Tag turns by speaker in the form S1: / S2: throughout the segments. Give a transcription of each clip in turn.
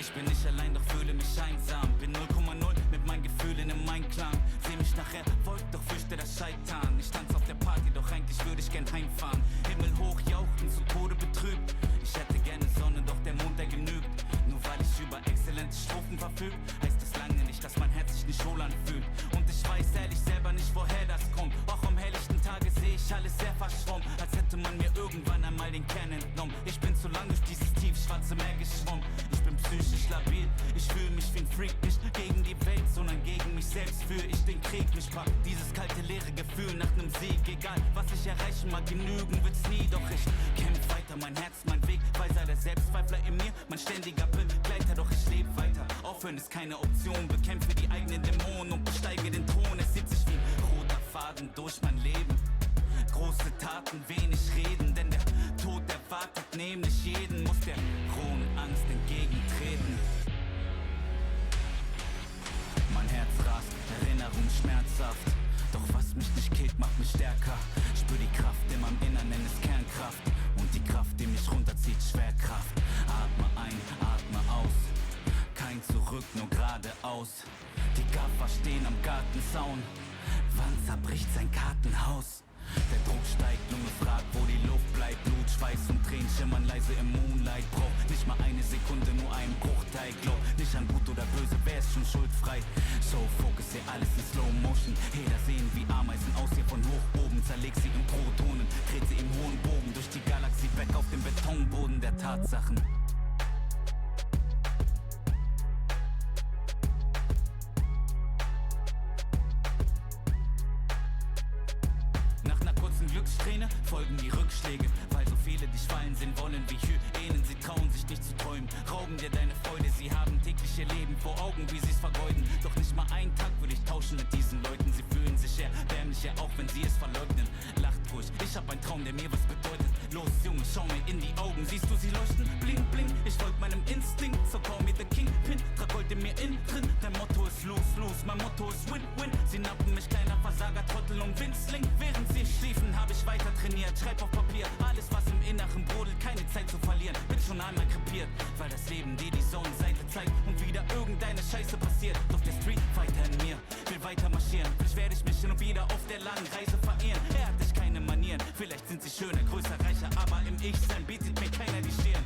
S1: Ich bin nicht allein, doch fühle mich einsam. Bin 0,0 mit meinen Gefühlen im Einklang. Seh mich nachher, wollt doch fürchte das Scheitern. Ich tanze auf der Party, doch eigentlich würde ich gern heimfahren. Himmel hoch, jauchten zu Tode betrübt. Ich hätte gerne Sonne, doch der Mond, der genügt. Nur weil ich über exzellente Strophen verfüg, heißt es lange nicht, dass mein Herz sich nicht wohl anfühlt. Und ich weiß ehrlich selber nicht, woher das kommt. Auch am helllichten Tage sehe ich alles sehr verschwommen, als hätte man mir irgendwann einmal den Kern entnommen. Ich bin zu lang durch dieses tiefschwarze Meer geschwommen. Ich bin psychisch labil, ich fühle mich wie ein Freak. Nicht gegen die Welt, sondern gegen mich selbst führe ich den Krieg. Mich packt dieses kalte, leere Gefühl nach nem Sieg. Egal, was ich erreichen mag, genügen wird's nie. Doch ich kämpf weiter, mein Herz, mein Weg. Weiser der Selbstzweifler in mir, mein ständiger Begleiter. Doch ich lebe weiter, aufhören ist keine Option. Bekämpfe die eigenen Dämonen und besteige den Thron. Es zieht sich wie ein roter Faden durch mein Leben. Große Taten, wenig reden, denn der Tod erwartet nämlich jeden. Muss der rohen Angst entgegentreten. Mein Herz rast, Erinnerung schmerzhaft. Doch was mich nicht killt, macht mich stärker. Spür die Kraft in meinem Innern, nenn es Kernkraft. Und die Kraft, die mich runterzieht, Schwerkraft. Atme ein, atme aus. Kein Zurück, nur geradeaus. Die Gaffer stehen am Gartenzaun. Wann zerbricht sein Kartenhaus? Der Druck steigt, Lunge fragt, wo die Luft bleibt. Blut, Schweiß und Tränen schimmern leise im Moonlight. Braucht nicht mal eine Sekunde, nur einen Bruchteil. Glaub nicht an gut oder böse, wer ist schon schuldfrei? So fokussier alles in Slow Motion. Heder sehen wie Ameisen aus hier von hoch oben. Zerleg sie in Protonen, dreht sie im hohen Bogen durch die Galaxie weg auf dem Betonboden der Tatsachen. Glücksträne folgen die Rückschläge, weil so viele dich fallen sehen wollen wie Hyänen. Sie trauen sich nicht zu träumen, rauben dir deine Freude. Sie haben täglich ihr Leben vor Augen, wie sie's vergeuden. Doch nicht mal einen Tag würde ich tauschen mit diesen Leuten. Sie fühlen sich erbärmlicher, auch wenn sie es verleugnen. Lacht ruhig, ich hab einen Traum, der mir was bedeutet. Los Junge, schau mir in die Augen, siehst du sie leuchten? Bling bling, ich folg meinem Instinkt. So call me the Kingpin, trag Gold in mir innen drin. Dein Motto ist lose, lose, mein Motto ist win, win. Sie nappen mich, kleiner Versager, Trottel und Winzling. Während sie schliefen, hab ich weiter trainiert. Schreib auf Papier, alles was im Inneren brodelt, keine Zeit zu verlieren. Bin schon einmal krepiert, weil das Leben dir die Sonnenseite zeigt und wieder irgendeine Scheiße passiert. Doch der Street Fighter in mir will weiter marschieren. Vielleicht werde ich mich hin und wieder auf der langen Reise verehren. Er hat dich keine Manieren, vielleicht sind sie schöner, größer, reicher, aber im Ich-Sein bietet mir keiner die Stirn.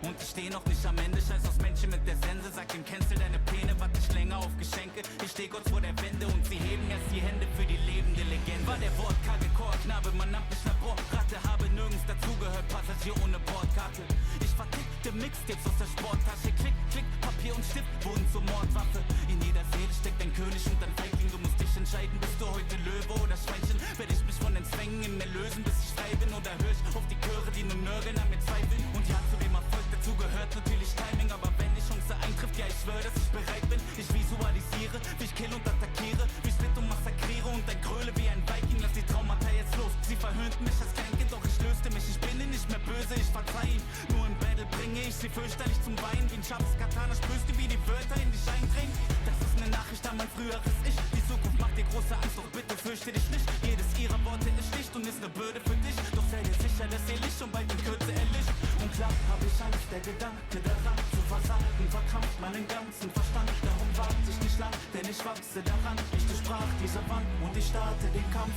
S1: Und ich steh noch nicht am Ende, scheiß aus Menschen mit der Sense. Sag dem Cancel deine Pläne, warte nicht länger auf Geschenke. Ich steh kurz vor der Wende und sie heben erst die Hände für die lebende Legende. War der wortkarge Chorknabe, man nannte mich Laborratte. Habe nirgends dazugehört, Passagier ohne Bordkarte. Ich vertickte Mixtapes aus der Sporttasche. Klick, klick, Papier und Stift wurden zur Mordwaffe. In jeder Seele steckt ein König und ein Feigling. Du musst dich entscheiden, bist du heute Löwe oder Schweinchen. Werd ich mich von den Zwängen in mir lösen, bis ich frei bin? Oder hör ich auf die Chöre, die nur nörgeln, an mir zweifeln? Und ja, zu dem Erfolg dazu gehört natürlich Timing, aber wenn die Chance eintrifft, ja ich schwör, dass ich bereit bin. Ich visualisiere, wie ich kill und attackiere, wie ich split und massakriere und ein Gröle wie ein Viking. Lass die Traumata jetzt los, sie verhöhnten mich als Kleinkind, doch ich löste mich. Ich bin ihnen nicht mehr böse, ich verzeih ihm. Nur im Battle bringe ich sie fürchterlich zum Weinen. Wie ein scharfes Katana spürst du, wie die Wörter in dich eindringen. Das ist eine Nachricht an mein früheres Ich. Die Zukunft macht dir große Angst, doch bitte fürchte dich nicht. Jedes ihrer Worte ist schlicht und ist eine Bürde für dich. Doch sei dir sicher, dass ihr Licht schon bald in Kürze erlischt. Und klar hab ich Angst, der Gedanke daran zu versagen verkrampft meinen ganzen Verstand. Darum warte ich nicht lang, denn ich wachse daran. Ich durchbrach diese Wand und ich starte den Kampf.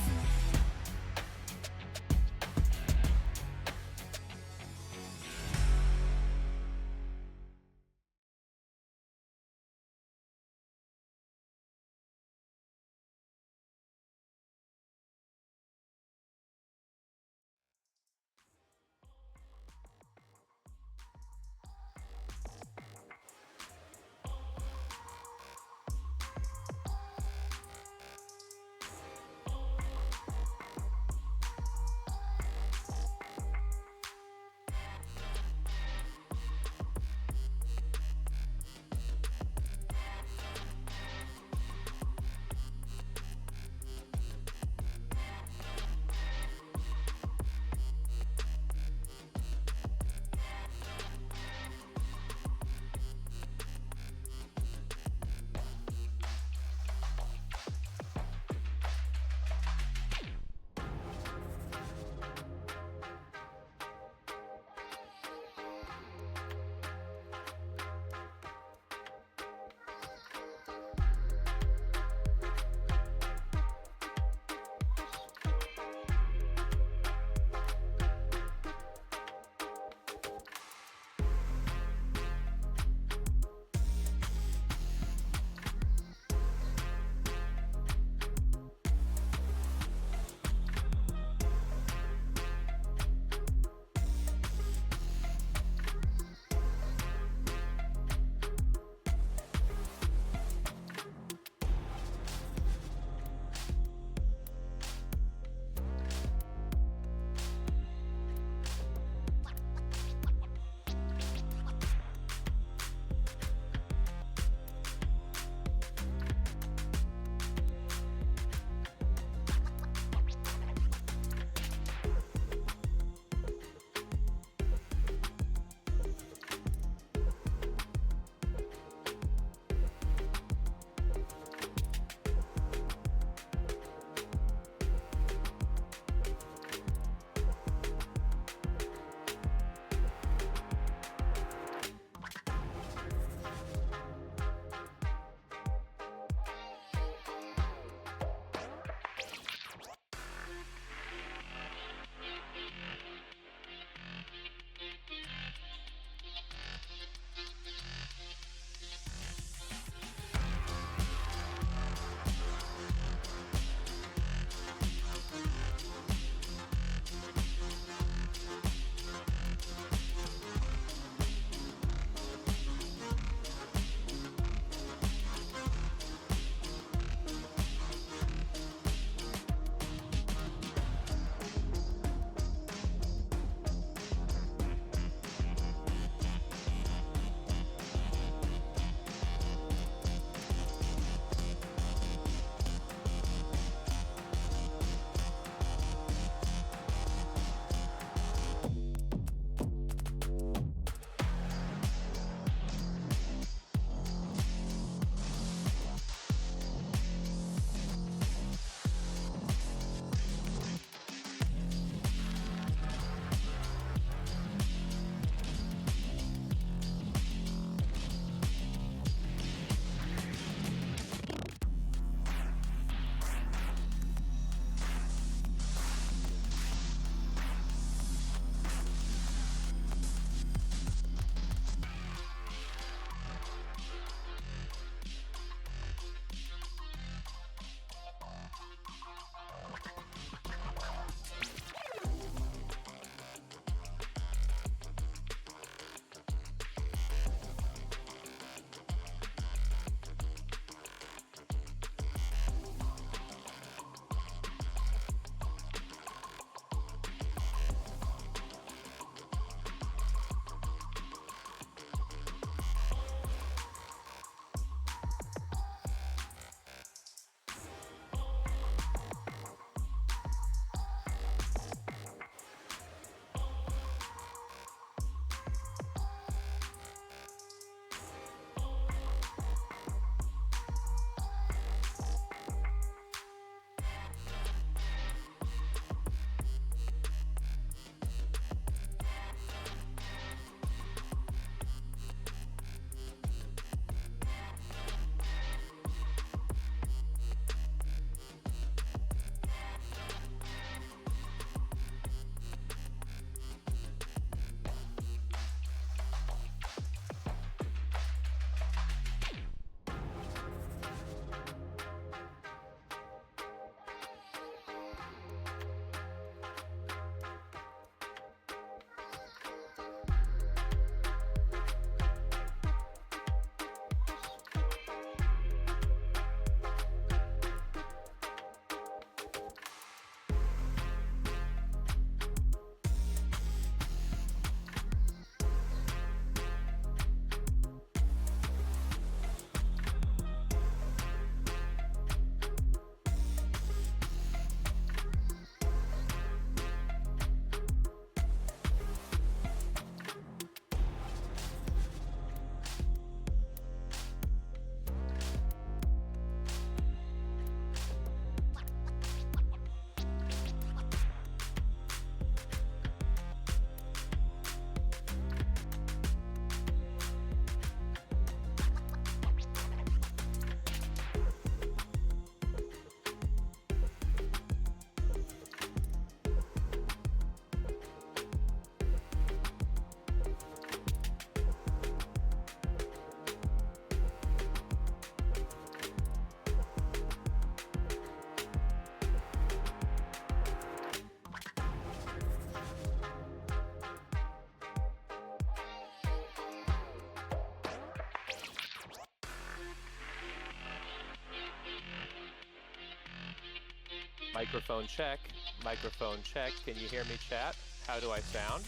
S2: Microphone check. Microphone check. Can you hear me, chat? How do I sound?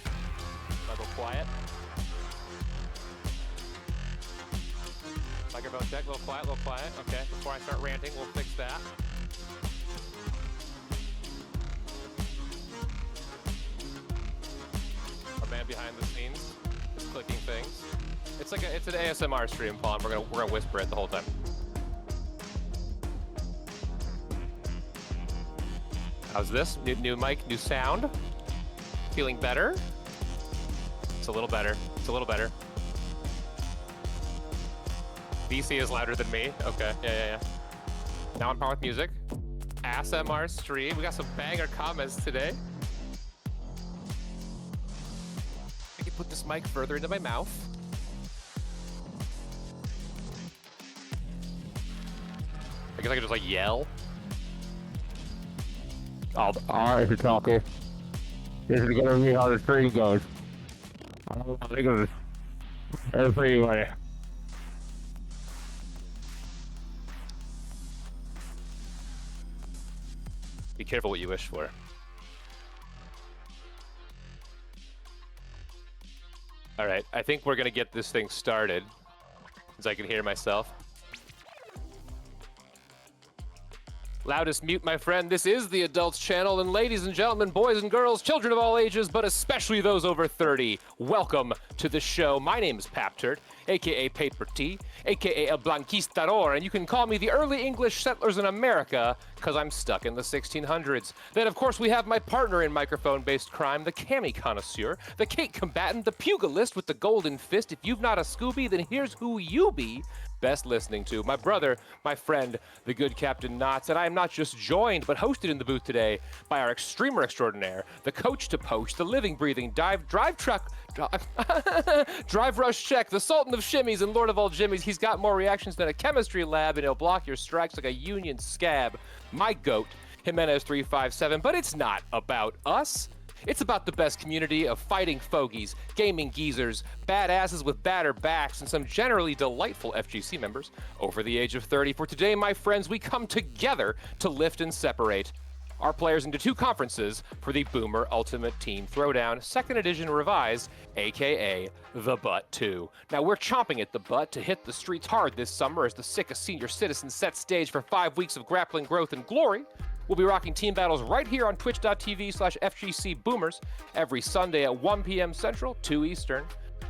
S2: A little quiet. Microphone check. A little quiet. A little quiet. Okay. Before I start ranting, we'll fix that. Our man behind the scenes is clicking things. It's like it's an ASMR stream, Paul. And we're gonna whisper it the whole time. How's this? New mic, new sound. Feeling better? It's a little better. It's a little better. VC is louder than me. Okay, yeah. Now I'm par with music. ASMR stream. We got some banger comments today. I can put this mic further into my mouth. I guess I could just like yell. All right, you're talking. This is gonna be how the stream goes. Everybody. Be careful what you wish for. All right, I think we're gonna get this thing started, as I can hear myself. Loudest mute, my friend. This is the Adults Channel, and ladies and gentlemen, boys and girls, children of all ages, but especially those over 30, welcome to the show. My name is Paptert, aka Paptert, aka a Blanquistador, and you can call me the early English settlers in America, because I'm stuck in the 1600s. Then, of course, we have my partner in microphone-based crime, the Cammy connoisseur, the cake combatant, the pugilist with the golden fist. If you've not a Scooby, then here's who you be best listening to. My brother, my friend, the good Captain Knots, and I am not just joined, but hosted in the booth today by our extremer extraordinaire, the coach to poach, the living, breathing, drive rush check, the sultan of shimmies and lord of all jimmies. He's got more reactions than a chemistry lab, and he'll block your strikes like a union scab. My goat, Jimenez 357, but it's not about us. It's about the best community of fighting fogies, gaming geezers, badasses with badder backs, and some generally delightful FGC members over the age of 30. For today, my friends, we come together to lift and separate our players into two conferences for the Boomer Ultimate Team Throwdown, 2nd edition revised, aka the Butt 2. Now, we're chomping at the butt to hit the streets hard this summer as the sickest senior citizen sets stage for 5 weeks of grappling growth and glory. We'll be rocking team battles right here on twitch.tv/FGCBoomers every Sunday at 1 p.m. Central, 2 Eastern.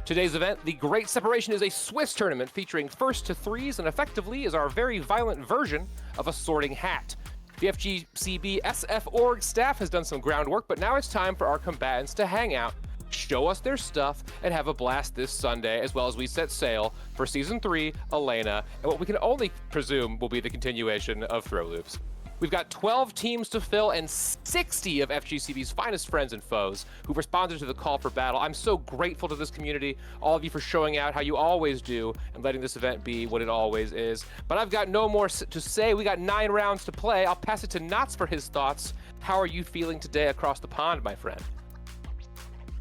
S2: Today's event, the Great Separation, is a Swiss tournament featuring first to threes and effectively is our very violent version of a sorting hat. The FGCB SF org staff has done some groundwork, but now it's time for our combatants to hang out, show us their stuff, and have a blast this Sunday, as well as we set sail for Season 3, Elena, and what we can only presume will be the continuation of Throw Loops. We've got 12 teams to fill and 60 of FGCB's finest friends and foes who've responded to the call for battle. I'm so grateful to this community, all of you for showing out how you always do and letting this event be what it always is. But I've got no more to say. We got 9 rounds to play. I'll pass it to Knots for his thoughts. How are you feeling today across the pond, my friend?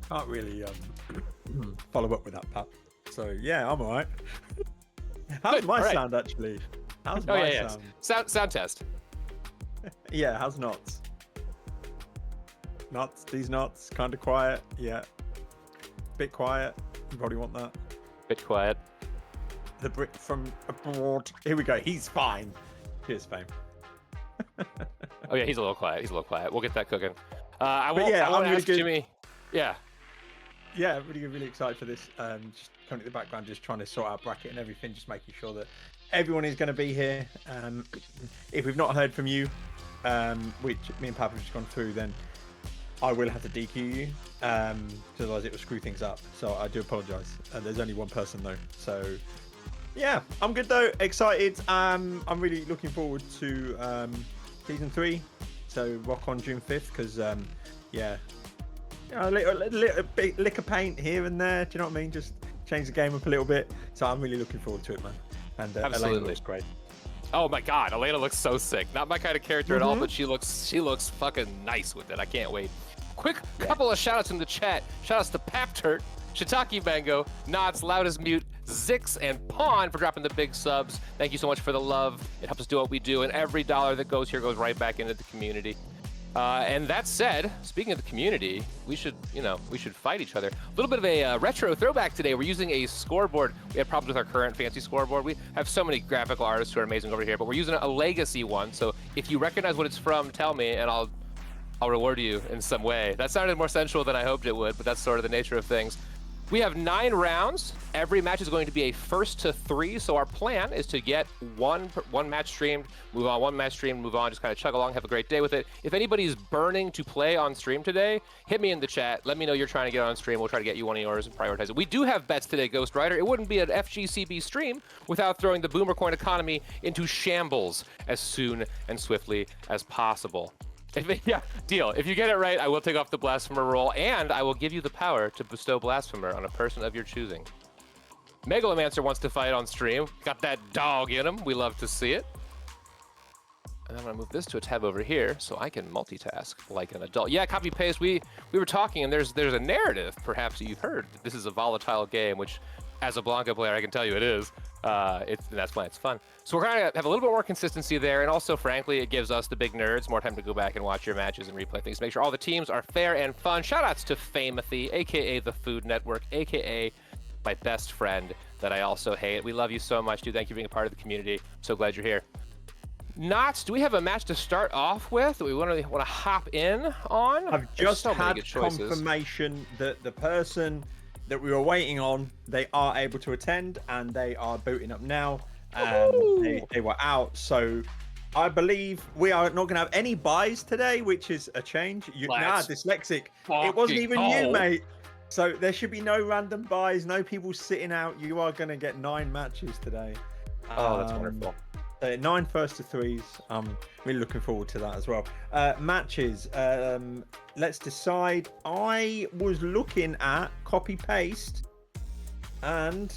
S3: Can't really follow up with that, Pat. So yeah, I'm all right. How's my sound actually? How's my sound?
S2: Sound test.
S3: Yeah, how's Knots? Knots, these Knots, kind of quiet. Yeah, bit quiet. You probably want that.
S2: Bit quiet.
S3: The Brit from abroad. Here we go. He's fine. Cheers, fame.
S2: Oh yeah, he's a little quiet. He's a little quiet. We'll get that cooking. I
S3: won't really
S2: ask Jimmy. Yeah.
S3: Yeah, really excited for this. Just coming to the background, just trying to sort out bracket and everything, just making sure that everyone is going to be here. If we've not heard from you, which me and Papa have just gone through, then I will have to DQ you, because otherwise it will screw things up. So I do apologise. There's only one person though, so yeah, I'm good though. Excited. I'm really looking forward to season 3. So rock on June 5th, because yeah, a little bit lick of paint here and there. Do you know what I mean? Just change the game up a little bit. So I'm really looking forward to it, man. And Elena looks great.
S2: Oh my God, Elena looks so sick. Not my kind of character at all, but she looks fucking nice with it. I can't wait. Quick couple of shout outs in the chat. Shout outs to Paptert, ShiitakeMango, Knots, Loudest Mute, Zix, and Pawn for dropping the big subs. Thank you so much for the love. It helps us do what we do, and every dollar that goes here goes right back into the community. And that said, speaking of the community, we should fight each other. A little bit of a retro throwback today. We're using a scoreboard. We had problems with our current fancy scoreboard. We have so many graphical artists who are amazing over here, but we're using a legacy one. So if you recognize what it's from, tell me, and I'll reward you in some way. That sounded more sensual than I hoped it would, but that's sort of the nature of things. We have 9 rounds. Every match is going to be a 1st to 3. So our plan is to get one match streamed, move on, one match streamed, move on, just kind of chug along, have a great day with it. If anybody's burning to play on stream today, hit me in the chat. Let me know you're trying to get on stream. We'll try to get you one of yours and prioritize it. We do have bets today, Ghost Rider. It wouldn't be an FGCB stream without throwing the boomer coin economy into shambles as soon and swiftly as possible. Yeah, deal. If you get it right, I will take off the Blasphemer roll, and I will give you the power to bestow Blasphemer on a person of your choosing. Megalomancer wants to fight on stream. Got that dog in him. We love to see it. And I'm going to move this to a tab over here so I can multitask like an adult. Yeah, copy-paste. We were talking, and there's a narrative, perhaps, that you've heard. This is a volatile game, which, as a Blanka player, I can tell you it is. That's why it's fun. So we're going to have a little bit more consistency there, and also, frankly, it gives us, the big nerds, more time to go back and watch your matches and replay things. Make sure all the teams are fair and fun. Shoutouts to Famathy, a.k.a. the Food Network, a.k.a. my best friend that I also hate. We love you so much, dude. Thank you for being a part of the community. So glad you're here. Knots, do we have a match to start off with that we want to hop in on?
S3: I've just had confirmation that the person that we were waiting on, they are able to attend, and they are booting up now. They were out, so I believe we are not going to have any buys today, which is a change. Dyslexic. It wasn't even you, mate. So there should be no random buys, no people sitting out. You are going to get 9 matches today.
S2: Oh, that's wonderful.
S3: 9 1st to 3s. Really looking forward to that as well. Matches. Let's decide. I was looking at Copypaced and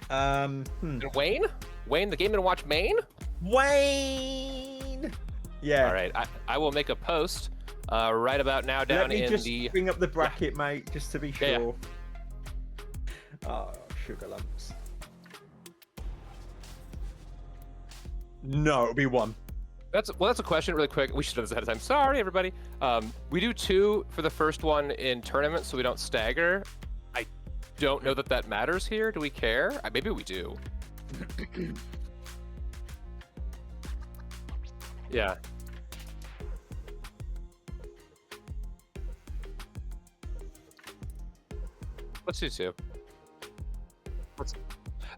S2: Wayne, the Game & Watch main.
S3: Wayne. Yeah.
S2: All right. I will make a post right about now down in the. Let me just
S3: bring up the bracket, mate, just to be sure.
S2: Yeah.
S3: Oh, sugar lumps. No, it'll be 1.
S2: That's a question really quick. We should have this ahead of time. Sorry, everybody. We do 2 for the first one in tournaments, so we don't stagger. I don't know that matters here. Do we care? Maybe we do. Yeah. Let's do 2.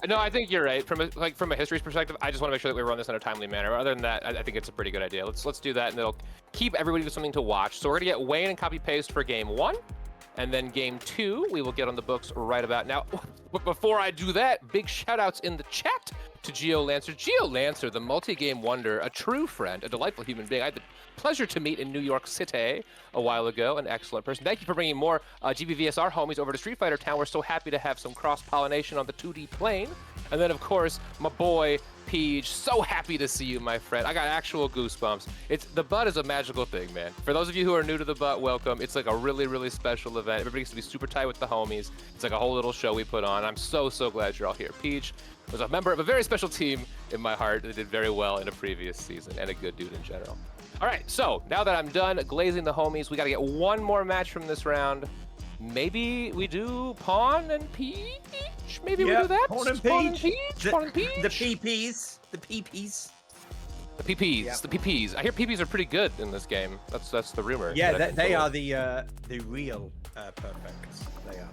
S2: No, I think you're right. From a history's perspective, I just want to make sure that we run this in a timely manner. Other than that, I think it's a pretty good idea. Let's do that, and it'll keep everybody with something to watch. So we're gonna get Wayne and copy-paste for game 1, and then game 2 we will get on the books right about now. But before I do that, big shout-outs in the chat to GeoLancer, the multi-game wonder, a true friend, a delightful human being. I had the pleasure to meet in New York City a while ago. An excellent person. Thank you for bringing more GBVSR homies over to Street Fighter Town. We're so happy to have some cross-pollination on the 2D plane. And then, of course, my boy Peej. So happy to see you, my friend. I got actual goosebumps. The butt is a magical thing, man. For those of you who are new to the butt, welcome. It's like a really, really special event. Everybody gets to be super tight with the homies. It's like a whole little show we put on. I'm so glad you're all here. Peej was a member of a very special team in my heart that did very well in a previous season, and a good dude in general. All right, so now that I'm done glazing the homies, we got to get one more match from this round. Maybe we do Pawn and Peej? Maybe we do that?
S3: Pawn and Peej.
S2: Pawn and Peej?
S3: The PPs. The PPs.
S2: The PPs.
S3: Yep.
S2: The PPs. I hear PPs are pretty good in this game. That's the rumor.
S3: Yeah, they are the real perfects. They are.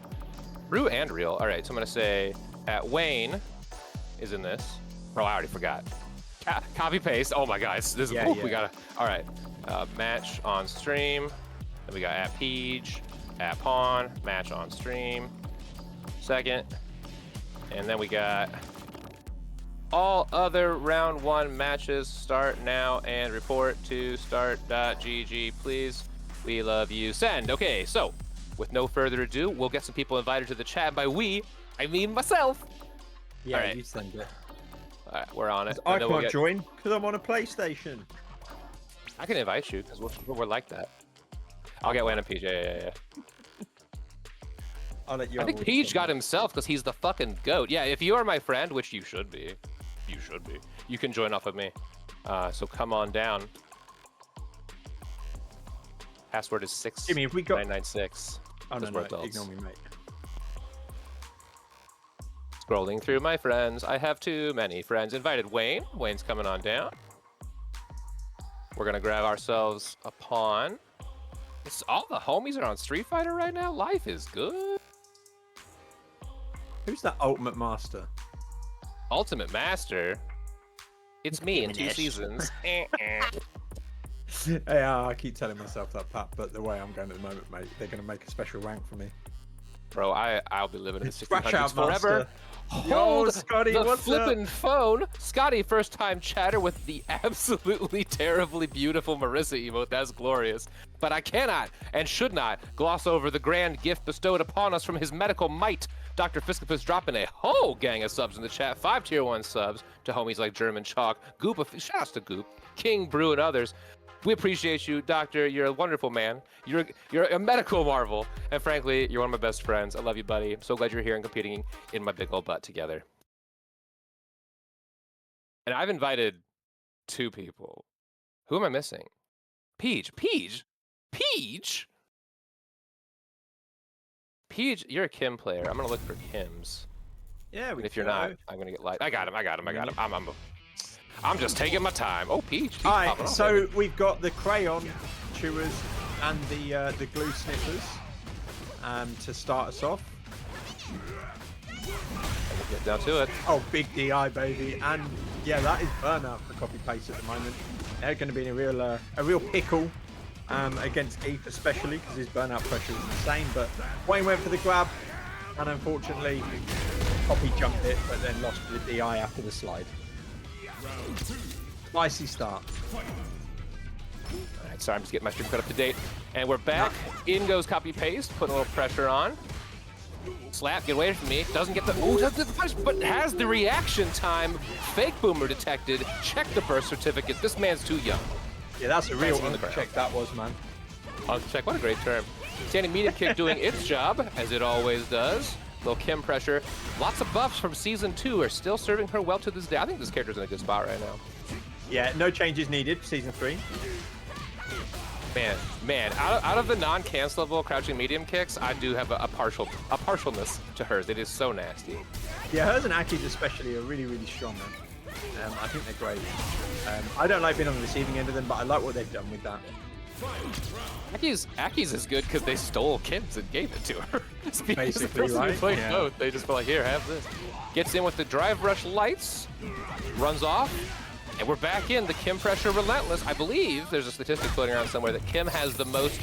S2: Brew and real. All right, so I'm going to say Wayne is in this. Oh, I already forgot. Copy paste. Oh my God, this is we gotta. All right, match on stream. Then we got at Peej, at Pawn, match on stream. Second, and then we got all other round 1 matches. Start now and report to start.gg, please. We love you. Send. Okay, so with no further ado, we'll get some people invited to the chat. By we, I mean myself.
S3: Yeah,
S2: all right.
S3: You send it.
S2: All right, we're on it.
S3: I can't join because I'm on a PlayStation.
S2: I can invite you because we're like that. I'll get Wayne and PJ. Yeah.
S3: I'll let you.
S2: I think Peej got himself because he's the fucking goat. Yeah, if you are my friend, which you should be, you can join off of me. So come on down. Password is 6996.
S3: Oh no, ignore me, mate.
S2: Scrolling through my friends. I have too many friends. Invited Wayne. Wayne's coming on down. We're gonna grab ourselves a pawn. All the homies are on Street Fighter right now. Life is good.
S3: Who's that Ultimate Master?
S2: Ultimate Master? It's me in 2 seasons.
S3: Yeah, I keep telling myself that, Pat, but the way I'm going at the moment, mate, they're going to make a special rank for me.
S2: Bro, I'll be living in the
S3: Scratch
S2: 1600s
S3: out,
S2: forever.
S3: Master.
S2: Hold
S3: Yo, Scotty,
S2: the
S3: what's
S2: flippin'
S3: up?
S2: phone. Scotty, first time chatter with the absolutely terribly beautiful Marisa emote. That's glorious. But I cannot and should not gloss over the grand gift bestowed upon us from his medical might. DrFSKopus dropping a whole gang of subs in the chat. 5 tier 1 subs to homies like German Chalk, Goop, shouts to Goop, King Brew, and others. We appreciate you, Doctor. You're a wonderful man. You're a medical marvel. And frankly, you're one of my best friends. I love you, buddy. I'm so glad you're here and competing in my big old butt together. And I've invited 2 people. Who am I missing? Peej, you're a Kim player. I'm gonna look for Kims.
S3: Yeah,
S2: and if you're not, I'm gonna get light. I got him. I'm just taking my time. Oh, Peej.
S3: All right, so we've got the crayon chewers and the glue sniffers to start us off.
S2: We'll get down to it.
S3: Oh, big DI, baby. And yeah, that is burnout for Copypaced at the moment. They're going to be in a real pickle against Keith, especially because his burnout pressure is insane. But Wayne went for the grab, and unfortunately, Copy jumped it, but then lost the DI after the slide. Spicy start.
S2: All right, sorry, I'm just getting my stream cut up to date. And we're back. In goes Copypaced, putting a little pressure on. Slap, get away from me. Doesn't get the punish, but has the reaction time. Fake boomer detected. Check the birth certificate. This man's too young.
S3: Yeah, that's a real check that was, man.
S2: Check, what a great term. Standing medium kick doing its job, as it always does. Little Kim pressure. Lots of buffs from Season 2 are still serving her well to this day. I think this character's in a good spot right now.
S3: Yeah, no changes needed for Season 3.
S2: Man, out of the non-cancelable crouching medium kicks, I do have a partialness to hers. It is so nasty.
S3: Yeah, hers and Aki's especially are really, really strong, man. I think they're great. I don't like being on the receiving end of them, but I like what they've done with that.
S2: Aki's is good because they stole Kim's and gave it to her.
S3: Basically, right?
S2: Yeah. Both. They just were like, here, have this. Gets in with the drive rush lights, runs off, and we're back in. The Kim pressure relentless. I believe there's a statistic floating around somewhere that Kim has the most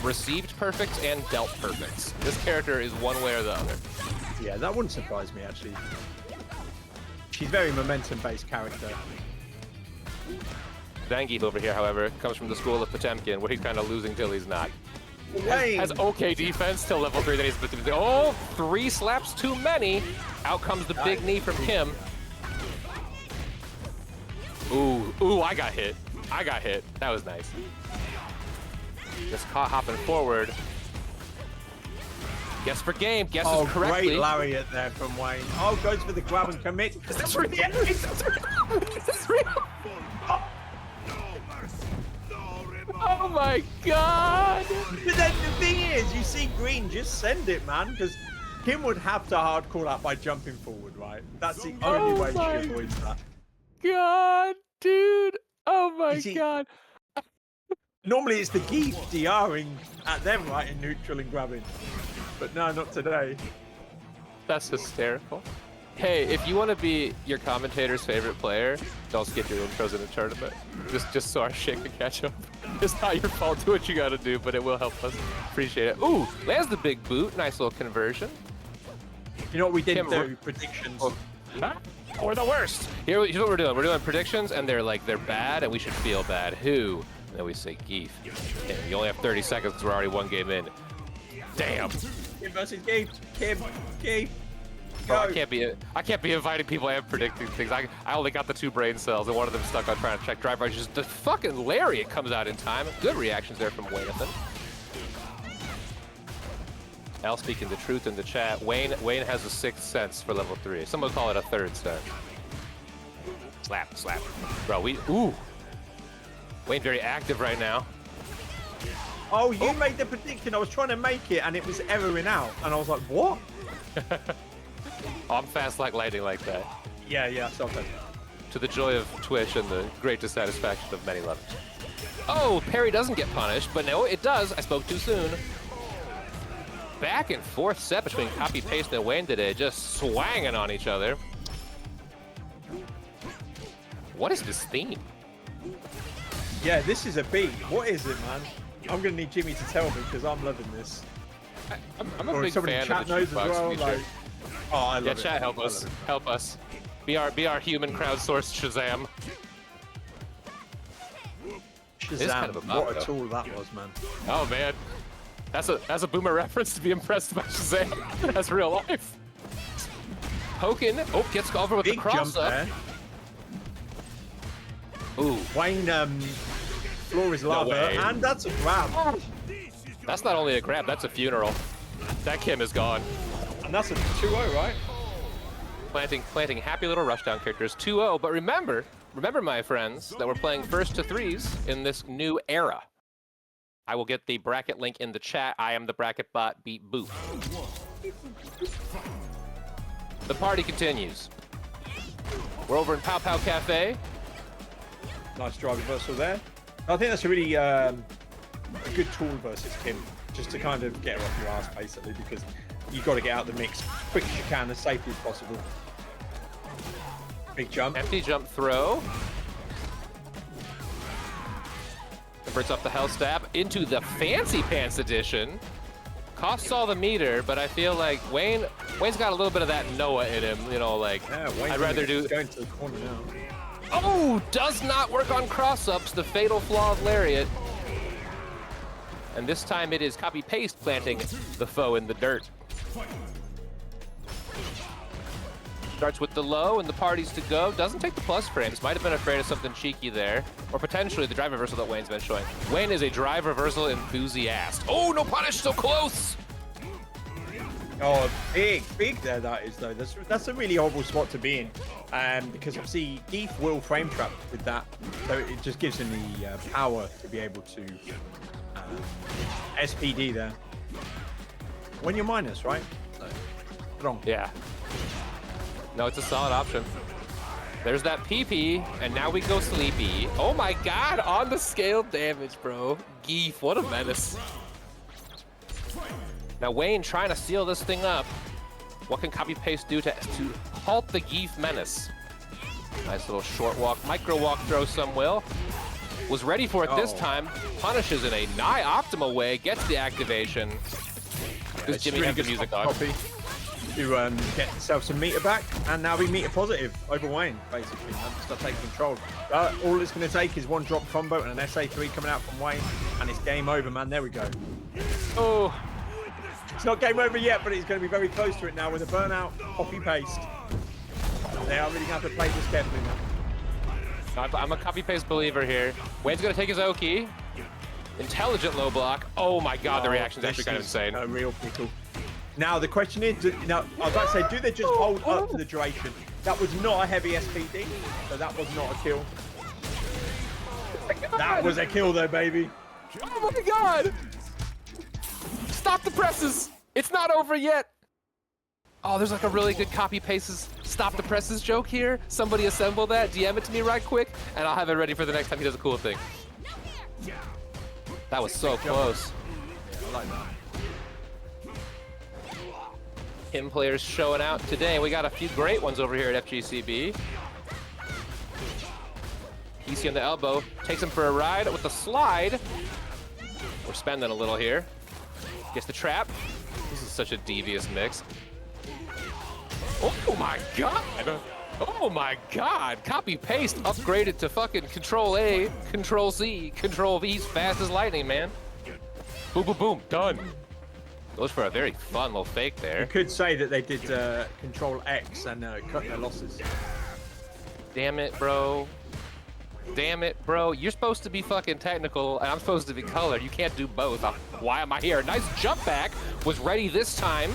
S2: received perfects and dealt perfects. This character is one way or the other.
S3: Yeah, that wouldn't surprise me, actually. She's a very momentum-based character.
S2: Zangief over here, however, comes from the school of Potemkin, where he's kind of losing till he's not. Has okay defense till level 3, then he's 3 slaps too many. Out comes the big knee from Kim. Ooh, I got hit. That was nice. Just caught hopping forward. Guess for game, guesses correctly.
S3: Great lariat there from Wayne. Oh, goes for the grab and commit.
S2: Is this real? Is this real? Oh my god!
S3: But then the thing is, you see green, just send it, man, because Kim would have to hard call out by jumping forward, right? That's the only way she avoids that.
S2: God, dude! Oh my god!
S3: Normally it's the geek DRing at them, right, in neutral and grabbing. But no, not today.
S2: That's hysterical. Hey, if you want to be your commentator's favorite player, don't skip your intros in the tournament. Just so our shit can catch up. It's not your fault. Do what you gotta do, but it will help us. Appreciate it. Ooh, lands the big boot. Nice little conversion.
S3: You know what we didn't do? Predictions.
S2: We're the worst. Here's what we're doing. We're doing predictions, and they're bad, and we should feel bad. Who? And then we say Geef. And you only have 30 seconds because we're already 1 game in. Damn.
S3: Kim versus Geef. Geef.
S2: Oh, I can't be inviting people and predicting things. I only got the 2 brain cells, and one of them stuck on trying to check drive rushes. The fucking lariat comes out in time. Good reactions there from Waynethebrain. Al speaking the truth in the chat. Wayne has a sixth sense for level 3. Some would call it a third sense. Slap, slap. Bro, ooh. Wayne very active right now.
S3: Oh, you made the prediction. I was trying to make it, and it was erroring out. And I was like, what?
S2: Oh, I'm fast like lightning like that.
S3: Yeah, I saw that.
S2: To the joy of Twitch and the great dissatisfaction of many lovers. Oh, parry doesn't get punished, but no, it does. I spoke too soon. Back and forth set between Copypaced and Waynethebrain, just swanging on each other. What is this theme?
S3: Yeah, this is a beat. What is it, man? I'm gonna need Jimmy to tell me because I'm loving this.
S2: I'm a big fan of the jukebox feature.
S3: Like, oh, I love
S2: yeah,
S3: it.
S2: chat, help us. Help us. Be our human crowdsourced Shazam.
S3: Shazam,
S2: kind of a bop,
S3: what a
S2: though.
S3: tool that was, man.
S2: Oh man, that's a boomer reference to be impressed by Shazam. That's real life. Poking. Oh, gets over with
S3: Big
S2: the cross
S3: jump
S2: up.
S3: there.
S2: Ooh,
S3: Wayne, floor is lava,
S2: way.
S3: and that's a grab.
S2: that's not only a grab, that's a funeral. That Kim is gone.
S3: And that's a 2-0, right?
S2: Planting happy little rushdown characters. 2-0, but remember, my friends, that we're playing first to threes in this new era. I will get the bracket link in the chat. I am the bracket bot, beat boop. The party continues. We're over in Pow Pow Cafe.
S3: Nice drive reversal there. I think that's a really a good tool versus Kim, just to kind of get her off your ass, basically, because you've got to get out of the mix quick as you can, as safely as possible. Big jump.
S2: Empty jump throw. Converts up the hell stab into the Fancy Pants edition. Costs all the meter, but I feel like Wayne's got a little bit of that Noah in him, you know, like,
S3: Yeah, Wayne's
S2: I'd rather do...
S3: going to the corner now.
S2: Oh, does not work on cross-ups, the fatal flaw of Lariat. And this time it is Copypaced planting the foe in the dirt. Starts with the low and the party's to go. Doesn't take the plus frames. Might have been afraid of something cheeky there. Or potentially the drive reversal that Wayne's been showing. Wayne is a drive reversal enthusiast. Oh, no punish, so close!
S3: Oh, big there that is, though. That's a really horrible spot to be in. Because obviously Geef will frame trap with that. So it just gives him the power to be able to SPD there. When you're minus, right? No. Wrong.
S2: Yeah. No, it's a solid option. There's that PP, and now we go sleepy. Oh my god, on the scale damage, bro. Geef, what a menace. Now Wayne trying to seal this thing up. What can Copypaced do to halt the Geef menace? Nice little short walk, micro walk throw some will. Was ready for it this time. Punishes in a nigh optimal way, gets the activation. Does Jimmy have the music on?
S3: To get himself some meter back, and now we meter positive over Wayne, basically, and start taking control. All it's going to take is one drop combo and an SA3 coming out from Wayne, and it's game over, man. There we go.
S2: Oh,
S3: it's not game over yet, but it's going to be very close to it now with a burnout, Copy-Paste. They are really going to have to play this carefully now.
S2: I'm a Copy-Paste believer here. Wayne's going to take his Oki. Intelligent low block. Oh my god, the reaction's actually kind of insane.
S3: A real pickle. Now the question is, I was about to say, do they just hold up to the duration? That was not a heavy SPD, so that was not a kill. That was a kill though, baby.
S2: Oh my god! Stop the presses! It's not over yet! Oh, there's like a really good Copy-Paste stop the presses joke here. Somebody assemble that, DM it to me right quick, and I'll have it ready for the next time he does a cool thing. That was so close.
S3: Yeah, I like that.
S2: Kim players showing out today. We got a few great ones over here at FGCB. EC on the elbow, takes him for a ride with the slide. We're spending a little here. Gets the trap. This is such a devious mix. Oh my god! Oh my god! Copy-Paste upgraded to fucking Control A, Control Z, Control V's fast as lightning, man. Boom, boom, boom, done. Goes for a very fun little fake there.
S3: You could say that they did Control X and cut their losses.
S2: Damn it, bro. damn it, bro. You're supposed to be fucking technical, and I'm supposed to be colored. You can't do both. Why am I here? Nice jump back. Was ready this time.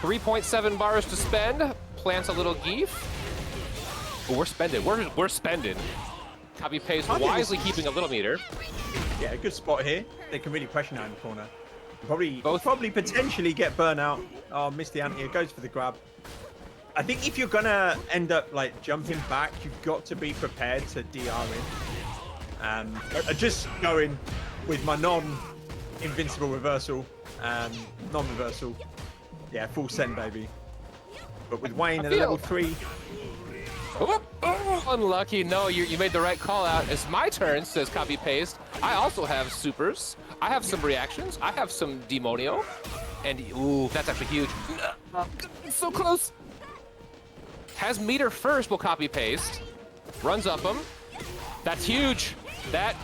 S2: 3.7 bars to spend. Plants a little geef. Oh, we're spending. We're spending. Copy-paste, wisely keeping a little meter.
S3: Yeah, good spot here. They can really pressure now in the corner. Probably potentially get burnout. Oh, missed the anti. Goes for the grab. I think if you're gonna end up like jumping back, you've got to be prepared to DR in. Just going with my non-invincible reversal, non-reversal. Yeah, full send, baby. But with Wayne at a level 3.
S2: Oh, unlucky. No, you made the right call out. It's my turn, says Copy-Paste. I also have supers. I have some reactions. I have some demonio. And, ooh, that's actually huge. So close. Has meter first, will Copy-Paste. Runs up him. That's huge. That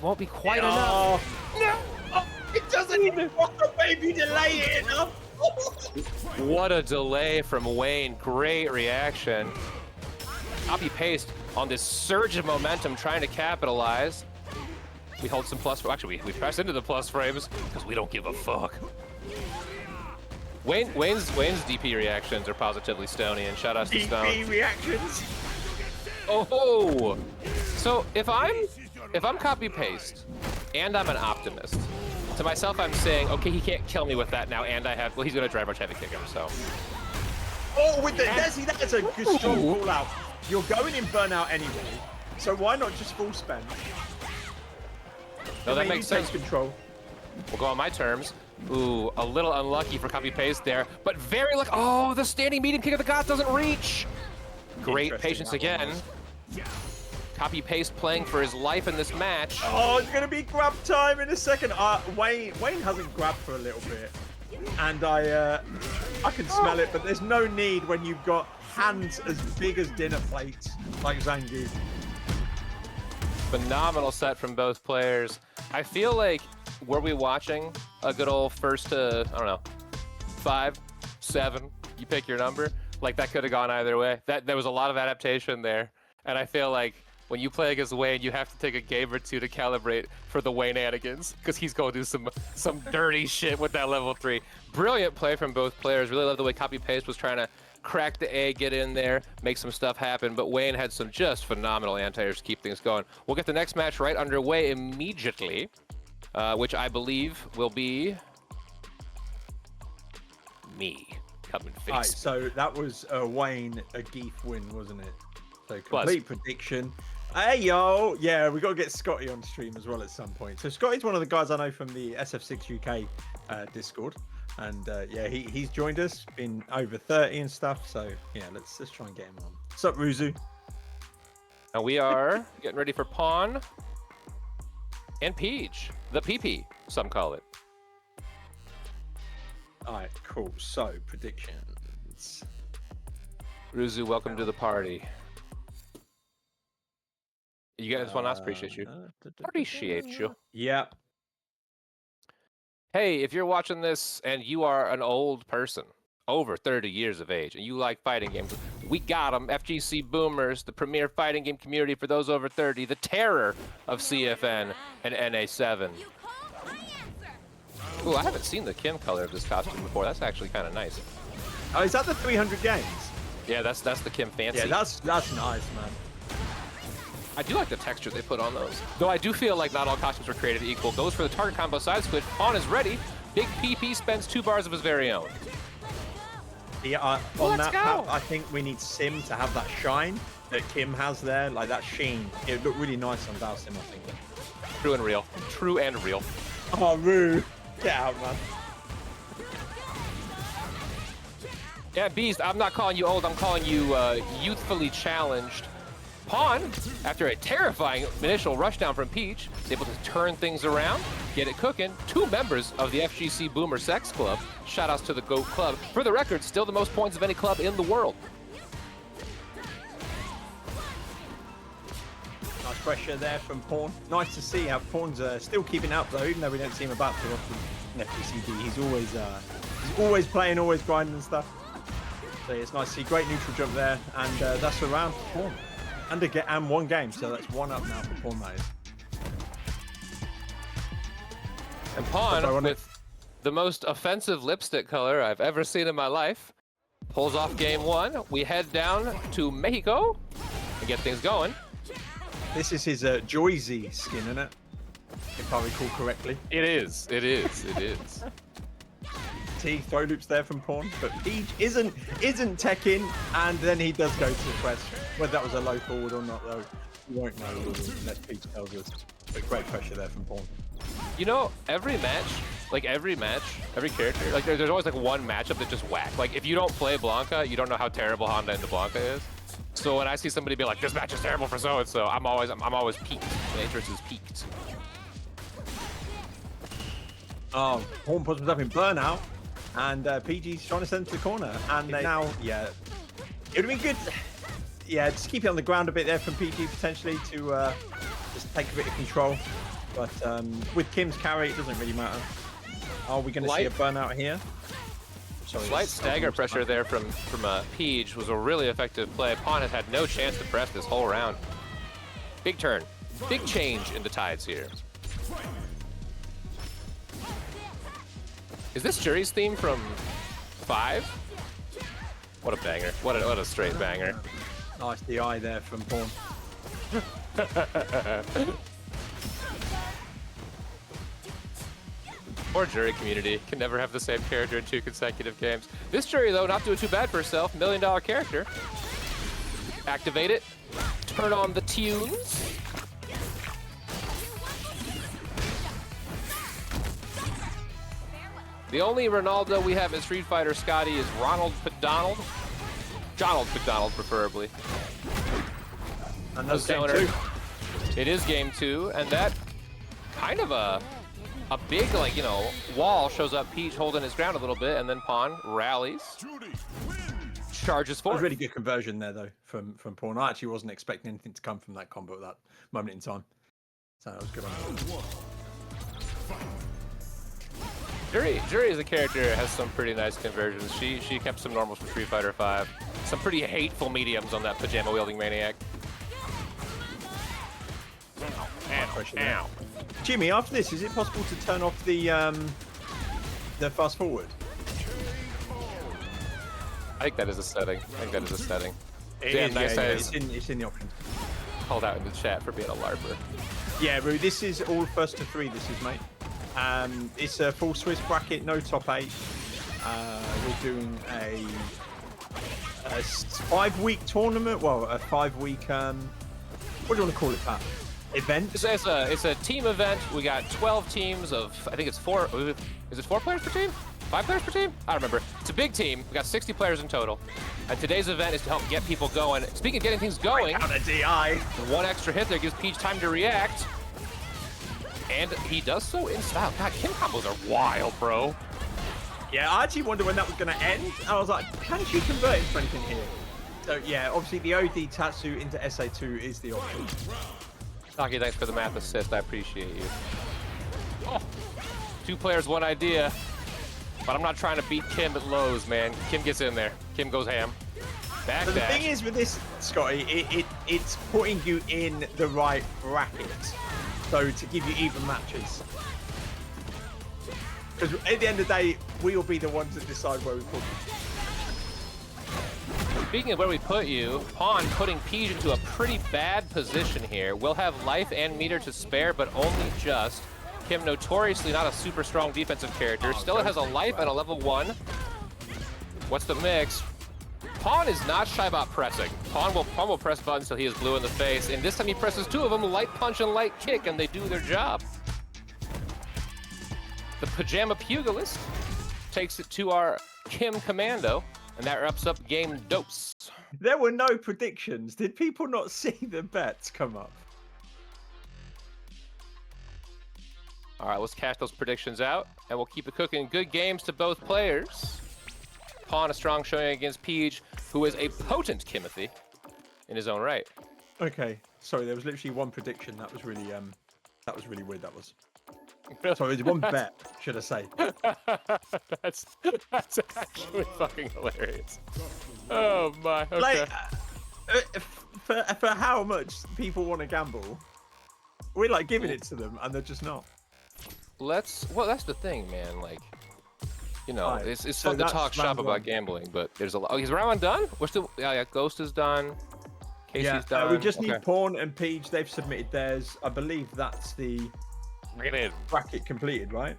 S2: won't be quite enough.
S3: No! Oh, it doesn't even want the baby delay it enough.
S2: What a delay from Wayne. Great reaction. Copy-paste on this surge of momentum, trying to capitalize. We hold some plus. Actually, we press into the plus frames because we don't give a fuck. Wayne's DP reactions are positively stony, and shout out to Stone.
S3: DP reactions.
S2: Oh, so if I'm copy-paste and I'm an optimist, to myself I'm saying, okay, he can't kill me with that now, and he's gonna drive our heavy kick him. So.
S3: Oh, with the Desi, that's a good strong call out. You're going in burnout anyway, so why not just full spend?
S2: No, that makes sense.
S3: Control.
S2: We'll go on my terms. Ooh, a little unlucky for copy-paste there, but very lucky. Oh, the standing medium kick of the gods doesn't reach. Great patience again. Copy-paste playing for his life in this match.
S3: Oh, it's gonna be grab time in a second. Wayne hasn't grabbed for a little bit, and I can smell it, but there's no need when you've got hands as big as dinner plates like Zangief.
S2: Phenomenal set from both players. I feel like, were we watching a good old first to, I don't know, 5, 7, you pick your number, like that could have gone either way. There was a lot of adaptation there, and I feel like when you play against Wayne, you have to take a game or two to calibrate for the Wayne-anigans, because he's going to do some dirty shit with that level 3. Brilliant play from both players. Really love the way Copy-Paste was trying to crack the A, get in there, make some stuff happen, but Wayne had some just phenomenal anti-airs to keep things going. We'll get the next match right underway immediately, which I believe will be me coming face.
S3: Alright, so that was a Wayne, a Geef win, wasn't it? So complete prediction. Hey yo, yeah, we got to get Scotteh on stream as well at some point. So Scotteh's one of the guys I know from the SF6 UK Discord, and yeah, he's joined us, been over 30 and stuff. So yeah, let's try and get him on. What's up, Ruzu?
S2: And we are getting ready for Pawn and Peach, the PP, some call it.
S3: All right, cool. So predictions.
S2: Ruzu, welcome to the party. You get this one, I appreciate you. Appreciate you.
S3: Yeah.
S2: Hey, if you're watching this and you are an old person, over 30 years of age, and you like fighting games, we got them. FGC Boomers, the premier fighting game community for those over 30, the terror of CFN and NA7. Ooh, I haven't seen the Kim color of this costume before. That's actually kind of nice.
S3: Oh, is that the 300 games?
S2: Yeah, that's the Kim fancy.
S3: Yeah, that's nice, man.
S2: I do like the texture they put on those. Though I do feel like not all costumes were created equal. Goes for the target combo side switch. Pawn is ready. Big PP spends 2 bars of his very own.
S3: Yeah, on that map, I think we need Sim to have that shine that Kim has there, like that sheen. It would look really nice on Sim, I think.
S2: True and real. True and real.
S3: Oh, Roo. Get out, man.
S2: Yeah, Beast, I'm not calling you old. I'm calling you youthfully challenged. Pawn, after a terrifying initial rushdown from Peach, is able to turn things around, get it cooking. 2 members of the FGC Boomer Sex Club. Shoutouts to the GOAT Club. For the record, still the most points of any club in the world.
S3: Nice pressure there from Pawn. Nice to see how Pawn's still keeping up though, even though we don't see him about too often in FGCD. He's always playing, always grinding and stuff. So it's nice to see great neutral jump there, and that's a round for Pawn. and one game, so that's 1 up now for Pawn, that is.
S2: And Pawn, with the most offensive lipstick color I've ever seen in my life, pulls off game 1. We head down to Mexico and get things going.
S3: This is his Joyzy skin, isn't it? If I recall correctly.
S2: It is. It is. It is.
S3: Throw loops there from Pawn, but Peej isn't teching, and then he does go to the press. Whether that was a low forward or not, though, we won't know unless Peej tells us. But great pressure there from Pawn.
S2: You know, every character, like there's always like one matchup that just whack. Like if you don't play Blanka, you don't know how terrible Honda into Blanka is. So when I see somebody be like, this match is terrible for so and so, I'm always peaked. My interest is peaked.
S3: Oh, Pawn puts himself in burnout, and PG's trying to send to the corner, and now, yeah, it would have been good. Yeah, just keep it on the ground a bit there from PG potentially to just take a bit of control. But with Kim's carry, it doesn't really matter. Are we going to see a burnout here? Sorry,
S2: slight stagger pressure there from Peej was a really effective play. Pawn has had no chance to press this whole round. Big turn. Big change in the tides here. Is this Juri's theme from 5? What a banger. What a straight banger.
S3: Nice DI there from Pawn.
S2: Poor Juri community. Can never have the same character in 2 consecutive games. This Juri, though, not doing too bad for herself. $1 million character. Activate it. Turn on the tunes. The only Ronaldo we have in Street Fighter Scotteh is Ronald McDonald. Donald McDonald, preferably.
S3: And that's game 2.
S2: It is game 2, and that kind of a big, like, you know, wall shows up. Peej holding his ground a little bit, and then Pawn rallies. Charges forward.
S3: That was a really good conversion there, though, from Pawn. I actually wasn't expecting anything to come from that combo at that moment in time. So that was good on him.
S2: Juri as a character has some pretty nice conversions. She kept some normals from Street Fighter 5. Some pretty hateful mediums on that pajama wielding maniac. Ow.
S3: Jimmy, after this, is it possible to turn off the fast forward?
S2: I think that is a setting.
S3: Damn,
S2: nice.
S3: It's in the options.
S2: Called out in the chat for being a LARPer.
S3: Yeah, bro, this is all first to 3, this is, mate. It's a full Swiss bracket, no top 8. We're doing a 5-week tournament. Well, a 5-week, what do you want to call it, Pat? Event?
S2: It's a team event. We got 12 teams of, I think it's 4. Is it 4 players per team? 5 players per team? I don't remember. It's a big team. We got 60 players in total. And today's event is to help get people going. Speaking of getting things going,
S3: out a DI.
S2: One extra hit there gives Peej time to react. And he does so in style. God, Kim combos are wild, bro.
S3: Yeah, I actually wondered when that was going to end. I was like, can she convert into anything here? So yeah, obviously the OD Tatsu into SA2 is the option.
S2: Taki, thanks for the math assist. I appreciate you. Oh, 2 players, 1 idea. But I'm not trying to beat Kim at lows, man. Kim gets in there. Kim goes ham. Back
S3: so the thing is with this, Scotteh, it's putting you in the right bracket. So to give you even matches. Because at the end of the day, we will be the ones that decide where we put you.
S2: Speaking of where we put you, Pawn putting Peej into a pretty bad position here. We'll have life and meter to spare, but only just. Kim, notoriously not a super strong defensive character. Still has a life at a level 1. What's the mix? Pawn is not shy about pressing. Pawn will press buttons until he is blue in the face, and this time he presses 2 of them, light punch and light kick, and they do their job. The Pajama Pugilist takes it to our Kim Commando, and that wraps up game dose.
S3: There were no predictions. Did people not see the bets come up?
S2: All right, let's cash those predictions out, and we'll keep it cooking. Good games to both players. Pawn a strong showing against Peej, who is a potent Kimothy in his own right.
S3: Okay, sorry, there was literally 1 prediction. That was really weird. That was. Sorry, there's 1 bet, should I say?
S2: That's actually fucking hilarious. Oh my. Okay.
S3: Like, for how much people want to gamble, we're like giving it to them, and they're just not.
S2: Well, that's the thing, man. Like, you know,
S3: Right,
S2: it's
S3: so
S2: fun to
S3: that's
S2: talk shop
S3: round
S2: about
S3: one.
S2: gambling, but there's a lot. Oh, is round one done? We're still. Yeah, Ghost is done. Casey's done.
S3: We just need
S2: Okay.
S3: Pawn and Peach. They've submitted theirs. I believe that's the
S2: Get in.
S3: bracket completed, right?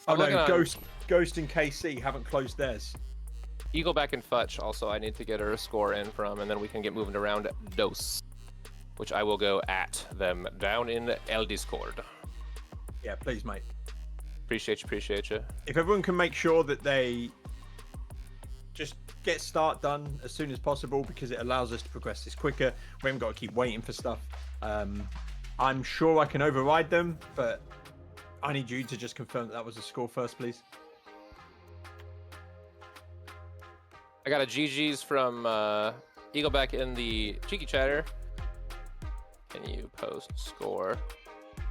S3: Oh
S2: I'm looking
S3: no,
S2: on-
S3: Ghost and KC haven't closed theirs.
S2: Eagle back and Futch. Also, I need to get her a score in from, and then we can get moving to round dos, which I will go at them down in El Discord.
S3: Yeah, please, mate.
S2: Appreciate you.
S3: If everyone can make sure that they just get start done as soon as possible, because it allows us to progress this quicker. We haven't got to keep waiting for stuff. I'm sure I can override them, but I need you to just confirm that was a score first, please.
S2: I got a GG's from Eagleback in the cheeky chatter. Can you post score?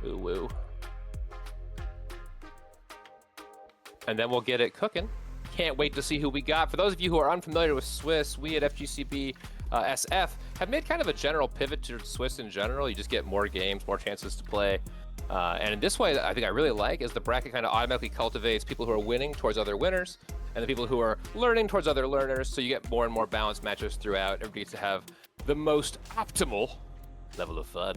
S2: Woo woo. And then we'll get it cooking. Can't wait to see who we got. For those of you who are unfamiliar with Swiss, we at FGCB SF have made kind of a general pivot to Swiss in general. You just get more games, more chances to play. And in this way, I think I really like is the bracket kind of automatically cultivates people who are winning towards other winners, and the people who are learning towards other learners. So you get more and more balanced matches throughout. Everybody gets to have the most optimal level of fun.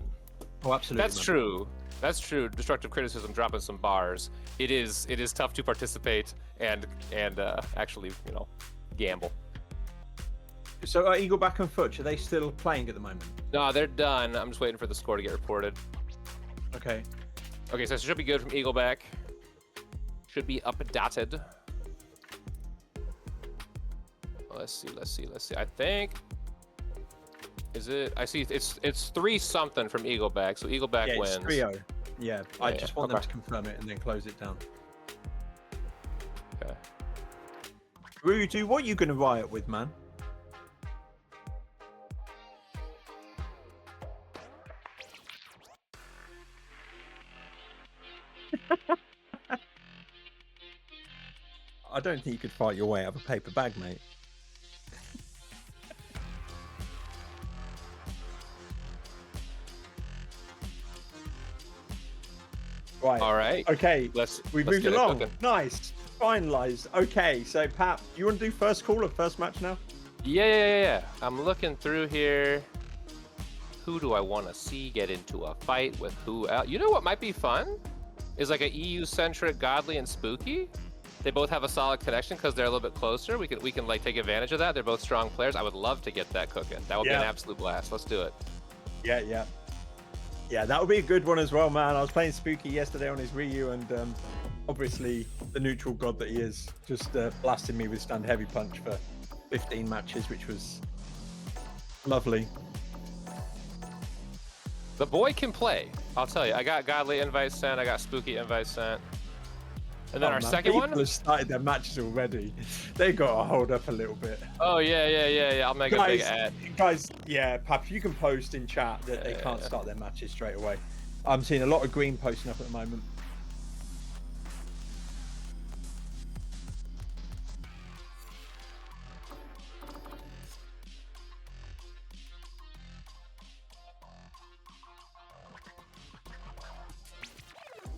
S3: Oh, absolutely.
S2: That's true. That's true. Destructive criticism, dropping some bars. It is tough to participate and actually, you know, gamble.
S3: So Eagleback and Futch, are they still playing at the moment?
S2: No, they're done. I'm just waiting for the score to get reported.
S3: Okay.
S2: Okay, so it should be good from Eagleback. Should be updated. Let's see. I think. Is it? I see. It's 3-something from Eagleback. So Eagleback wins.
S3: It's 3-0. Yeah, I
S2: Yeah,
S3: just want
S2: okay.
S3: them to confirm it and then close it down.
S2: Okay.
S3: Rudy, what are you going to riot with, man? I don't think you could fight your way out of a paper bag, mate. Right.
S2: All right.
S3: Okay.
S2: let's
S3: We've moved
S2: get it
S3: along.
S2: cooking.
S3: Nice. Finalized. Okay. So, Pat, you want to do first call or first match now?
S2: Yeah. I'm looking through here. Who do I want to see get into a fight with who else? You know what might be fun? Is like a EU-centric Godly and Spooky. They both have a solid connection because they're a little bit closer. We can like take advantage of that. They're both strong players. I would love to get that cooking. That would be an absolute blast. Let's do it.
S3: Yeah, that would be a good one as well, man. I was playing Spooky yesterday on his Ryu, and obviously the neutral god that he is just blasted me with stand heavy punch for 15 matches, which was lovely.
S2: The boy can play. I'll tell you. I got Godly invite sent. I got Spooky invite sent. And then our second one.
S3: People have started their matches already. They got to hold up a little bit.
S2: Oh yeah. I'll make a big ad.
S3: Guys, yeah, Pap, you can post in chat that they can't start their matches straight away. I'm seeing a lot of green posting up at the moment.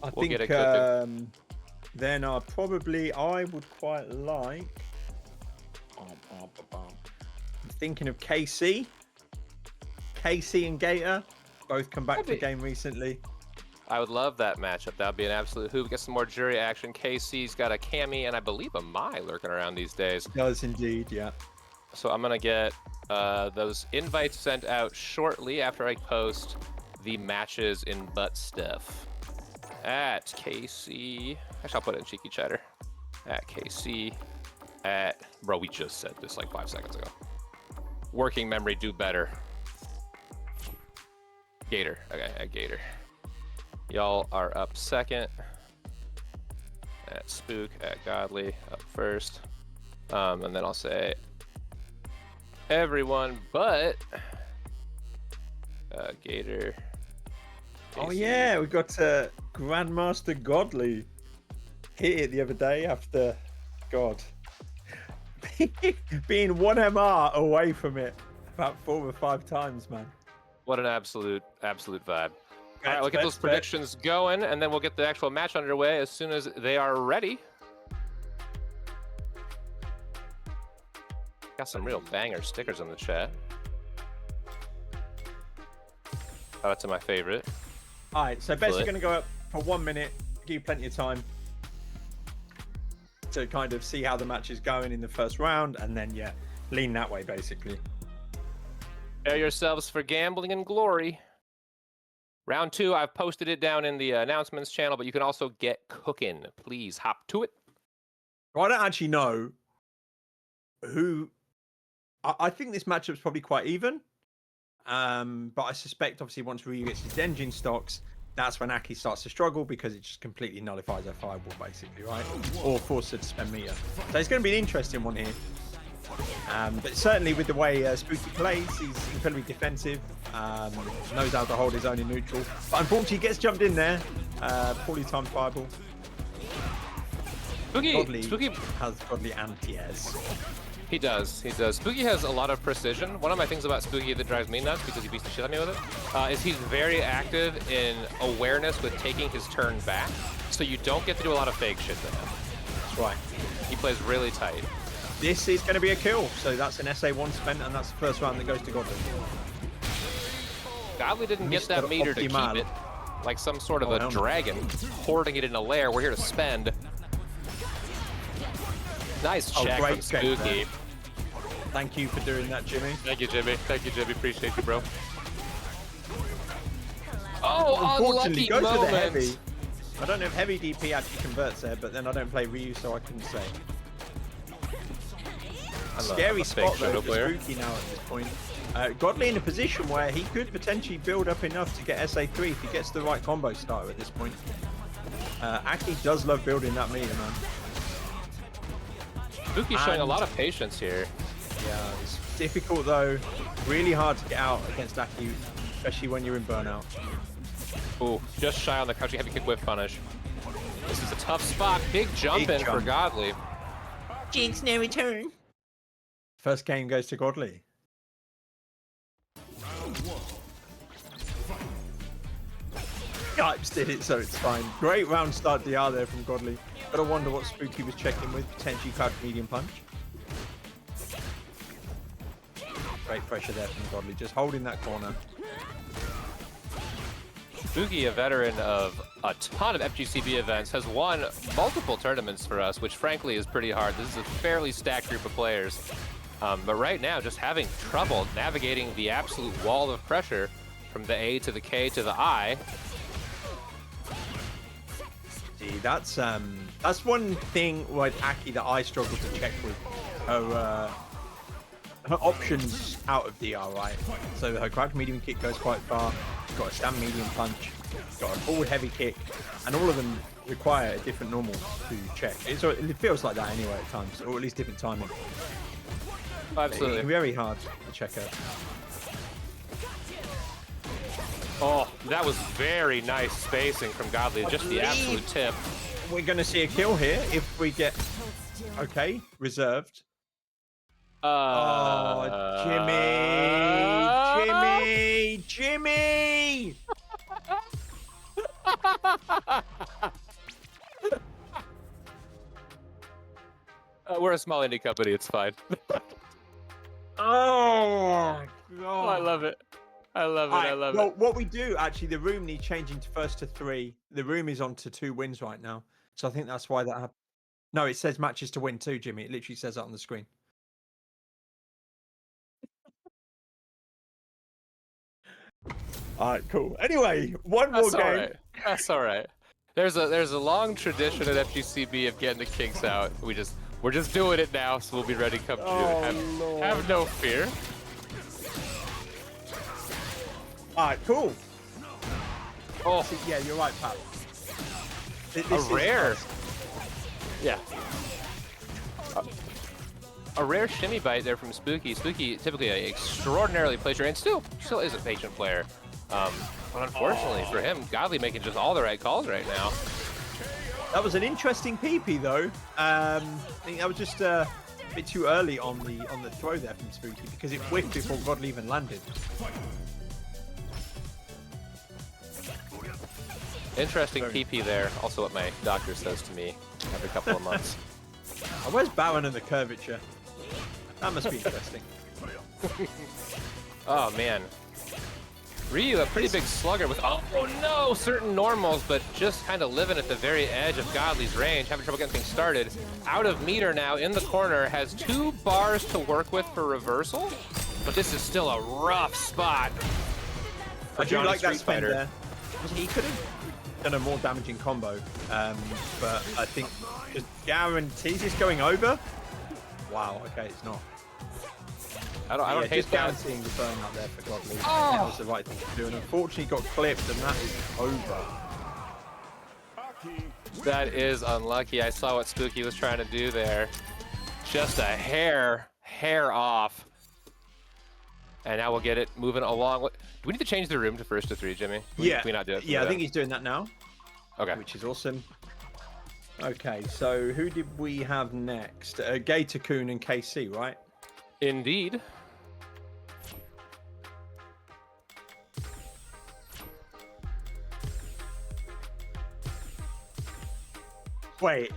S3: I
S2: We'll get
S3: think
S2: it cooking.
S3: then I would quite like. I'm thinking of KC and Gator. Both come back to the game recently.
S2: I would love that matchup. That would be an absolute hoop. Get some more Juri action. KC's got a Cammy and I believe a Mai lurking around these days.
S3: Does indeed, yeah.
S2: So I'm gonna get those invites sent out shortly after I post the matches in butt stuff. At KC, actually I'll put it in cheeky chatter. At KC, bro, we just said this like 5 seconds ago. Working memory, do better. Gator, okay, at Gator. Y'all are up second. At Spook, at Godly, up first. And then I'll say everyone but Gator.
S3: Oh
S2: KC.
S3: yeah, we got Grandmaster Godly hit it the other day after God being 1 MR away from it about 4 or 5 times, man.
S2: What an absolute vibe. All right, we'll get
S3: Bet,
S2: those predictions going, and then we'll get the actual match underway as soon as they are ready. Got some real banger stickers in the chat. Shout out to my favorite.
S3: All right, so Bets are going to go up for 1 minute. Give you plenty of time to kind of see how the match is going in the first round, and then yeah, lean that way basically.
S2: Prepare yourselves for gambling and glory. Round 2, I've posted it down in the announcements channel, but you can also get cooking. Please hop to it.
S3: Well, I don't actually know who. I think this matchup's probably quite even. But I suspect, obviously, once Ryu gets his engine stocks, that's when Aki starts to struggle because it just completely nullifies her fireball, basically, right? Or forces her to spend meter. So it's going to be an interesting one here. But certainly with the way Spookeh plays, he's incredibly defensive. Knows how to hold his own in neutral. But unfortunately, he gets jumped in there. Poorly timed fireball. Spookeh has Godly anti-airs.
S2: He does. Spookeh has a lot of precision. One of my things about Spookeh that drives me nuts, because he beats the shit out of me with it, is he's very active in awareness with taking his turn back. So you don't get to do a lot of fake shit to him.
S3: That's right.
S2: He plays really tight.
S3: This is going to be a kill. So that's an SA1 spent, and that's the first round that goes to Godly.
S2: Godly didn't get that meter to keep it like some sort of a dragon, hoarding it in a lair. We're here to spend. Nice check from Spookeh.
S3: Thank you for doing that, Jimmy.
S2: Thank you, Jimmy. Appreciate you, bro. Oh,
S3: unfortunately,
S2: unlucky
S3: go
S2: moment.
S3: to the heavy. I don't know if heavy DP actually converts there, but then I don't play Ryu, so I couldn't say. Scary spot though for Spookeh now at this point. Godly in a position where he could potentially build up enough to get SA3 if he gets the right combo starter at this point. Aki does love building that meter, man.
S2: Spookeh's showing a lot of patience here.
S3: Yeah, it's difficult though. Really hard to get out against Aki, especially when you're in burnout.
S2: Ooh, just shy on the country heavy kick whip punish. This is a tough spot. Big jump in for Godly.
S3: Jinx, no return. First game goes to Godly. Yipes did it, so it's fine. Great round start DR there from Godly. Gotta wonder what Spookeh was checking with. Potentially crouch medium punch. Great pressure there from Godly, just holding that corner.
S2: Spookeh, a veteran of a ton of FGCB events, has won multiple tournaments for us, which frankly is pretty hard. This is a fairly stacked group of players. But right now, just having trouble navigating the absolute wall of pressure from the A to the K to the I. See, that's one thing with Aki that I struggle to check with. Her options out of DR, right? So her crouch medium kick goes quite far. She's got a stand medium punch. She's got a forward heavy kick, and all of them require a different normal to check. It feels like that anyway at times, or at least different timing. Absolutely.
S3: It's very hard to check her.
S2: Oh, that was very nice spacing from Godly. Just the absolute tip.
S3: We're going to see a kill here if we get... Okay, reserved. Oh, Jimmy!
S2: We're a small indie company, it's fine.
S3: Oh, God.
S2: Oh, I love it. I love it.
S3: Well, what we do, actually, the room needs changing to first to 3. The room is on to 2 wins right now. So I think that's why that happened. No, it says matches to win 2, Jimmy. It literally says that on the screen. All right, cool. Anyway, one more game.
S2: Right. That's all right. There's a long tradition at FGCB of getting the kinks out. We're just doing it now, so we'll be ready come June. Have no fear.
S3: All right, cool.
S2: Oh,
S3: yeah, you're right, Pat.
S2: A rare. Yeah. A rare shimmy bite there from Spookeh. Spookeh, typically an extraordinarily pleasure and still is a patient player. But unfortunately for him, Godly making just all the right calls right now.
S3: That was an interesting PP though. I think that was just a bit too early on the throw there from Spookeh because it whiffed before Godly even landed.
S2: Interesting PP there. Also what my doctor says to me every couple of months.
S3: Oh, where's Baron and the curvature? That must be interesting.
S2: Oh man. Ryu, a pretty big slugger with, oh no, certain normals, but just kind of living at the very edge of Godly's range, having trouble getting things started. Out of meter now, in the corner, has 2 bars to work with for reversal, but this is still a rough spot.
S3: I do like that spin there. He could have done a more damaging combo, but I think just guarantees it's going over. Wow, okay, it's not.
S2: I don't hate
S3: just
S2: that.
S3: guaranteeing the burn out there for Godly.
S2: Oh.
S3: That was the right thing to do, and unfortunately got clipped, and that is over.
S2: That is unlucky. I saw what Spooky was trying to do there. Just a hair off. And now we'll get it moving along. Do we need to change the room to 1st to 3, Jimmy?
S3: Yeah.
S2: Can we not do it?
S3: Yeah, I think he's doing that now.
S2: Okay.
S3: Which is awesome. Okay, so who did we have next? Gator-kun and KC, right?
S2: Indeed.
S3: Wait,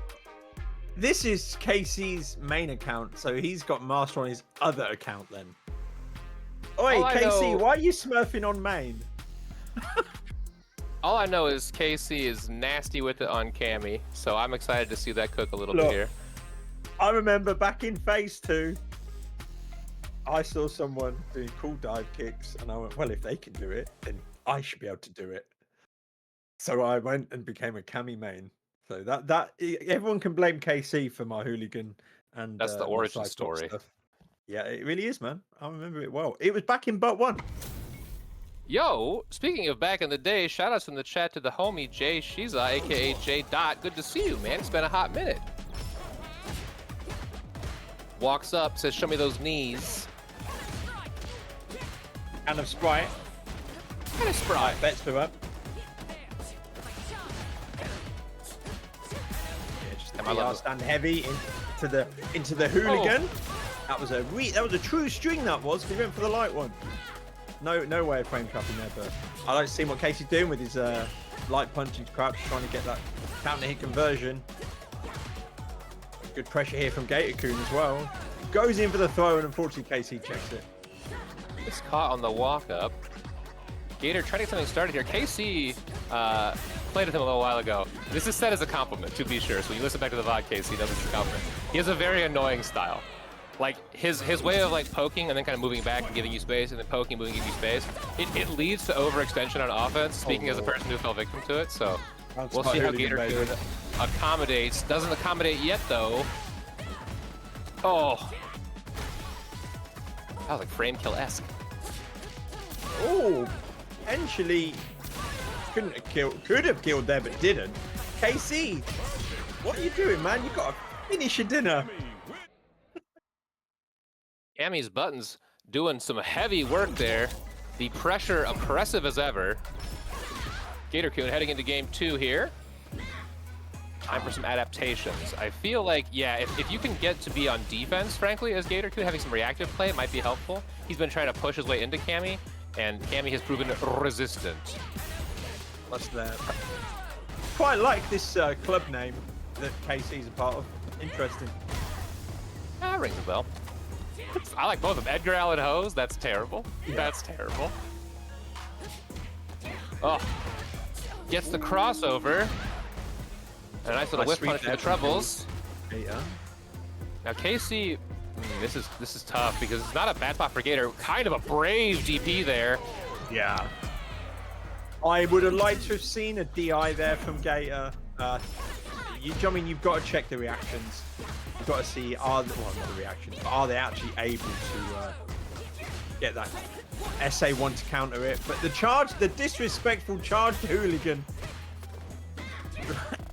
S3: this is KC's main account, so he's got master on his other account then. Oi, KC, why are you smurfing on main?
S2: All I know is KC is nasty with it on Cammy, so I'm excited to see that cook a little bit here.
S3: I remember back in phase 2, I saw someone doing cool dive kicks, and I went, well, if they can do it, then I should be able to do it. So I went and became a Cammy main. So that everyone can blame KC for my hooligan, and
S2: that's the origin story.
S3: Stuff. Yeah, it really is, man. I remember it well. It was back in but 1.
S2: Yo, speaking of back in the day, shout outs in the chat to the homie Jay Shiza, aka J Dot. Good to see you, man. It's been a hot minute. Walks up, says, "Show me those knees."
S3: And of Sprite.
S2: And a Sprite.
S3: Bets for up. I love stand heavy into the hooligan. Oh. That was a true string. That was. He went for the light one. No way of frame trapping there, but I like to see what Casey's doing with his light punch into crouch, trying to get that counter hit conversion. Good pressure here from Gator-kun as well. Goes in for the throw, and unfortunately Casey checks it.
S2: It's caught on the walk up. Gator trying to get something started here. KC played with him a little while ago. This is said as a compliment, to be sure. So when you listen back to the VOD, KC knows it's a compliment. He has a very annoying style. Like his way of like poking and then kind of moving back and giving you space, and then poking, moving, giving you space. It leads to overextension on offense. Speaking as a person who fell victim to it, so we'll see how Gator-kun accommodates. Doesn't accommodate yet though. Oh, that was like frame kill-esque.
S3: Oh, potentially could have killed there, but didn't. KC, what are you doing, man? You got to finish your dinner.
S2: Cammy's buttons doing some heavy work there. The pressure oppressive as ever. Gator-kun heading into game 2 here. Time for some adaptations. I feel like, yeah, if you can get to be on defense, frankly, as Gator-kun, having some reactive play might be helpful. He's been trying to push his way into Cammy, and Cammy has proven resistant.
S3: What's that? Quite like this club name that KC's a part of. Interesting.
S2: Ah, rings a bell. I like both of them. Edgar Allan Hose, that's terrible. Yeah. That's terrible. Oh. Gets the crossover. And a nice little whiff punish for the troubles.
S3: Yeah.
S2: Now KC, this is tough because it's not a bad spot for Gator. Kind of a brave DP there.
S3: Yeah. I would have liked to have seen a DI there from Gator. I mean, you've got to check the reactions. You've got to see not the reactions, but are they actually able to get that SA1 to counter it? But the disrespectful charge to hooligan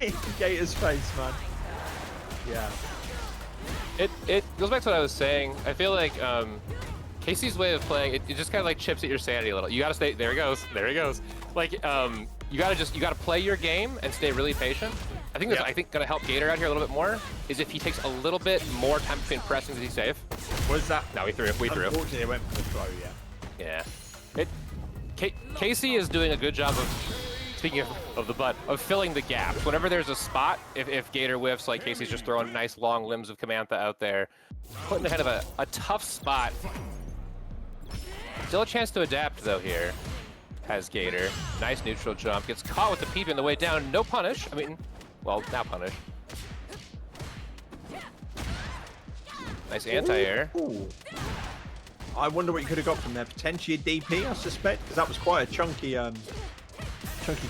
S3: in Gator's face, man. Yeah.
S2: It goes back to what I was saying. I feel like KC's way of playing, it just kind of like chips at your sanity a little. You gotta stay, there he goes. Like, you gotta play your game and stay really patient. I think that's, gonna help Gator out here a little bit more, is if he takes a little bit more time between pressings. Is he safe?
S3: What is that?
S2: No, we threw.
S3: Unfortunately, it went for the throw, yeah.
S2: KC is doing a good job of speaking of the butt, of filling the gaps. Whenever there's a spot, if Gator whiffs, like Casey's just throwing nice long limbs of Kamantha out there, putting ahead of a tough spot. Still a chance to adapt, though, here. Has Gator. Nice neutral jump. Gets caught with the peep on the way down. No punish. I mean, well, now punish. Nice anti-air.
S3: I wonder what you could have got from there. Potentially a DP, I suspect, because that was quite a chunky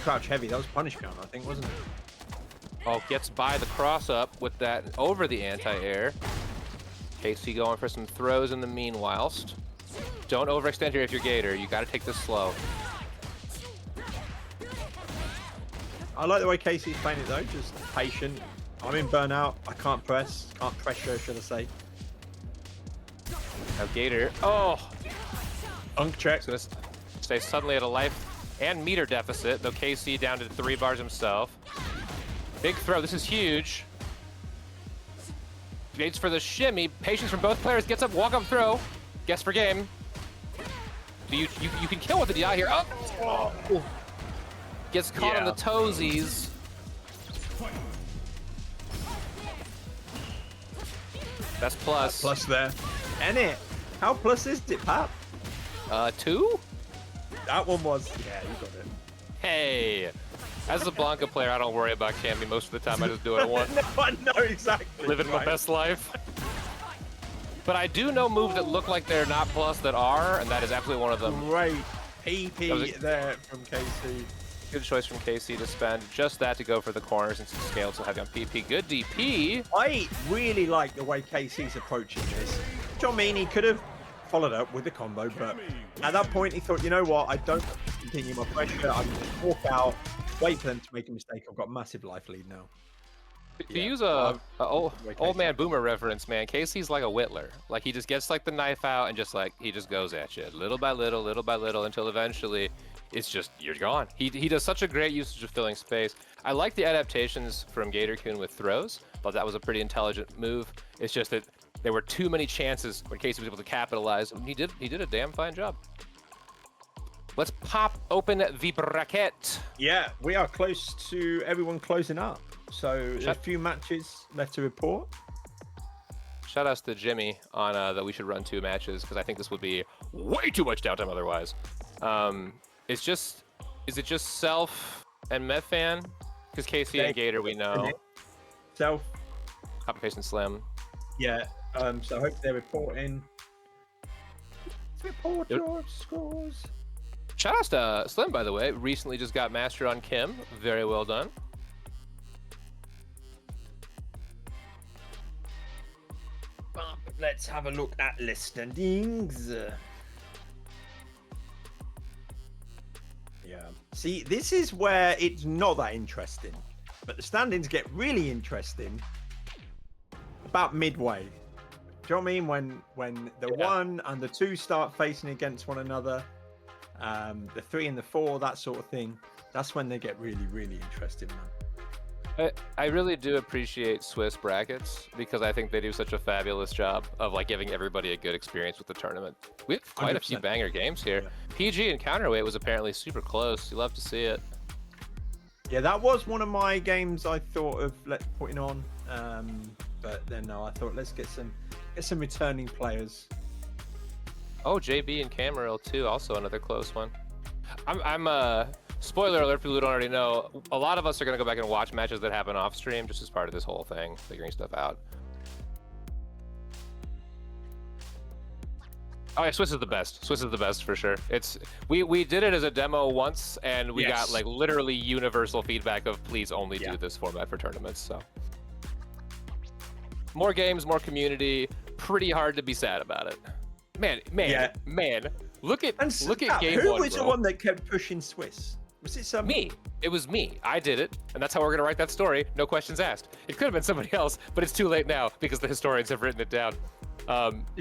S3: crouch heavy. That was punish gun, I think, wasn't it?
S2: Oh, gets by the cross up with that over the anti-air. KC going for some throws in the meanwhilest. Don't overextend here if you're Gator. You got to take this slow.
S3: I like the way Casey's playing it though, just patient. I'm in burnout. I can't pressure, should I say.
S2: Now Gator. Oh!
S3: Unk check.
S2: He's going to stay suddenly at a life and meter deficit, though KC down to 3 bars himself. Big throw. This is huge. Waits for the shimmy. Patience from both players. Gets up, walk up throw. Guess for game. So you can kill with the DI here. Oh! Gets caught on the toesies. That's plus.
S3: Plus there. And it. How plus is it, Pap?
S2: 2?
S3: That one was. Yeah, you got it.
S2: Hey. As a Blanka player, I don't worry about Cammy most of the time. I just do what I want.
S3: No, I know exactly.
S2: Living my best life. But I do know moves that look like they're not plus that are, and that is absolutely one of them.
S3: Great PP there from KC.
S2: Good choice from KC to spend just that to go for the corners and scale so heavy on PP. Good DP.
S3: I really like the way KC's approaching this. Do you know what I mean? He could have followed up with the combo, but at that point he thought, you know what? I don't continue my pressure. I'm going to walk out, wait for them to make a mistake. I've got massive life lead now.
S2: To use a old man boomer reference, man, KC's like a whittler. Like he just gets like the knife out and just like he just goes at you little by little until eventually it's just you're gone. He does such a great usage of filling space. I like the adaptations from Gator-kun with throws. Thought that was a pretty intelligent move. It's just that there were too many chances when KC was able to capitalize, and he did a damn fine job. Let's pop open the bracket.
S3: Yeah, we are close to everyone closing up. So there's a few matches left to report.
S2: Shout outs to Jimmy on that we should run 2 matches because I think this would be way too much downtime otherwise. Is it just Self and Metfan? Because KC and Gator we know.
S3: Self.
S2: Copypaced and Slim.
S3: Yeah. So I hope they're reporting. Let's report your scores.
S2: Shout outs to Slim, by the way. Recently just got master on Kim. Very well done.
S3: Let's have a look at list standings. Yeah. See, this is where it's not that interesting, but the standings get really interesting about midway. Do you know what I mean? When the 1 and the 2 start facing against one another, the 3 and the 4, that sort of thing. That's when they get really, really interesting, man.
S2: I really do appreciate Swiss brackets because I think they do such a fabulous job of like giving everybody a good experience with the tournament. We have quite 100%. A few banger games here. Yeah. PG and Counterweight was apparently super close. You love to see it.
S3: Yeah, that was one of my games I thought of putting on, but then no, I thought let's get some returning players.
S2: Oh, JB and Kamarill too, also another close one. Spoiler alert for people who don't already know, a lot of us are going to go back and watch matches that happen off stream just as part of this whole thing, figuring stuff out. Oh yeah, Swiss is the best. Swiss is the best for sure. We did it as a demo once and we got like literally universal feedback of please only do this format for tournaments. So more games, more community, pretty hard to be sad about it. Man. Look at game
S3: who
S2: 1. Who
S3: was the one that kept pushing Swiss? Was it
S2: me? It was me. I did it, and that's how we're gonna write that story. No questions asked. It could have been somebody else, but it's too late now because the historians have written it down.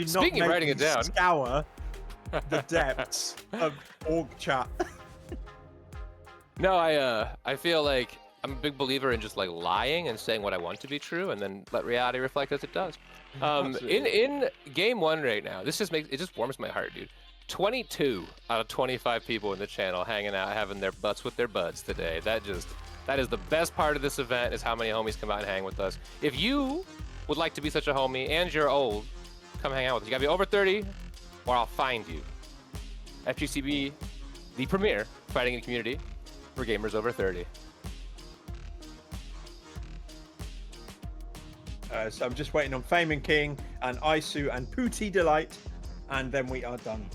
S2: Speaking of writing it down,
S3: scour the depths of org chat.
S2: No, I feel like I'm a big believer in just like lying and saying what I want to be true, and then let reality reflect as it does. In game 1 right now, this just warms my heart, dude. 22 out of 25 people in the channel hanging out, having their butts with their buds today. That is the best part of this event, is how many homies come out and hang with us. If you would like to be such a homie and you're old, come hang out with us. You gotta be over 30 or I'll find you. FGCB, the premier fighting community for gamers over 30.
S3: So I'm just waiting on Fame and King and Isu and Pooty Delight, and then we are done.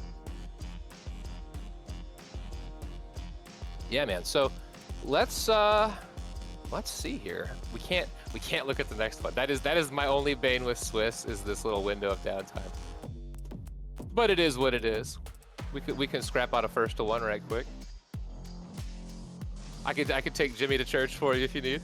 S2: Yeah, man. So let's see here. We can't look at the next one. That is my only bane with Swiss, is this little window of downtime. But it is what it is. We can scrap out a 1st to 1 right quick. I could take Jimmy to church for you if you need.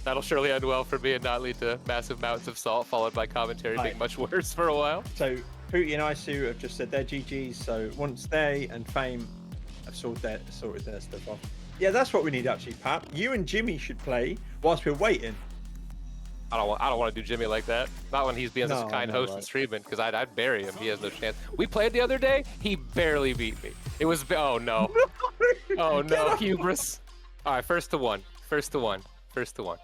S2: That'll surely end well for me and not lead to massive mountains of salt, followed by commentary being much worse for a while.
S3: So Pooty and Isu have just said their GGs. So once they and Fame have sorted their stuff off. Yeah, that's what we need actually, Pap. You and Jimmy should play whilst we're waiting.
S2: I don't want to do Jimmy like that. Not when he's being such a kind host and streaming, because I'd bury him. He has no chance. We played the other day. He barely beat me. It was oh no. Oh no, hubris. All right, 1st to 1. 1st to 1. 1st to 1.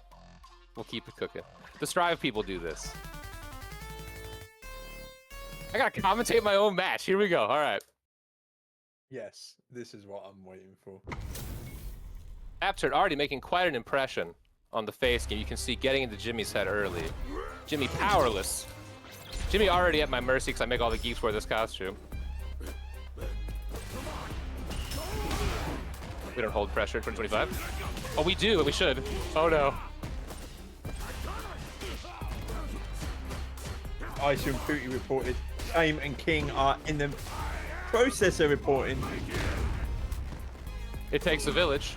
S2: We'll keep it cooking. The Strive people do this. I gotta commentate my own match. Here we go. All right.
S3: Yes, this is what I'm waiting for.
S2: Paptert already making quite an impression on the face game. You can see getting into Jimmy's head early. Jimmy powerless. Jimmy already at my mercy because I make all the geeks wear this costume. We don't hold pressure in 2025. Oh, we do, and we should. Oh no.
S3: Isu and Pooty reported. Fame and King are in the process of reporting.
S2: It takes a village.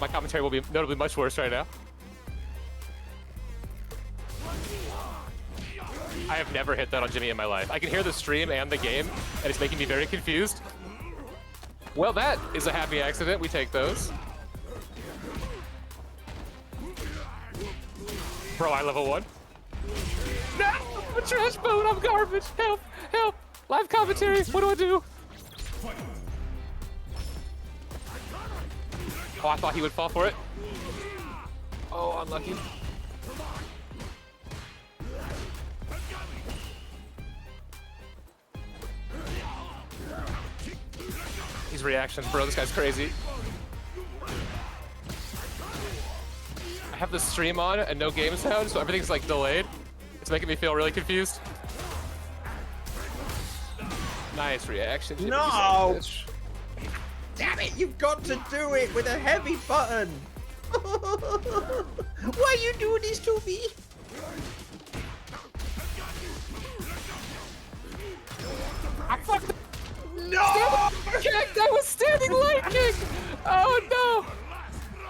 S2: My commentary will be notably much worse right now. I have never hit that on Jimmy in my life. I can hear the stream and the game, and it's making me very confused. Well, that is a happy accident. We take those. Bro, I level 1. No! I'm a trash boat! I'm garbage! Help! Help! Live commentary! What do I do? Oh, I thought he would fall for it. Oh, unlucky. These reactions, bro, this guy's crazy. I have the stream on and no game sound, so everything's like delayed. It's making me feel really confused. Nice reaction. Jimmy.
S3: No! Damn it, you've got to do it with a heavy button! Why are you doing this to me?
S2: I fucked.
S3: No!
S2: Kick! That was standing light kick! Oh no!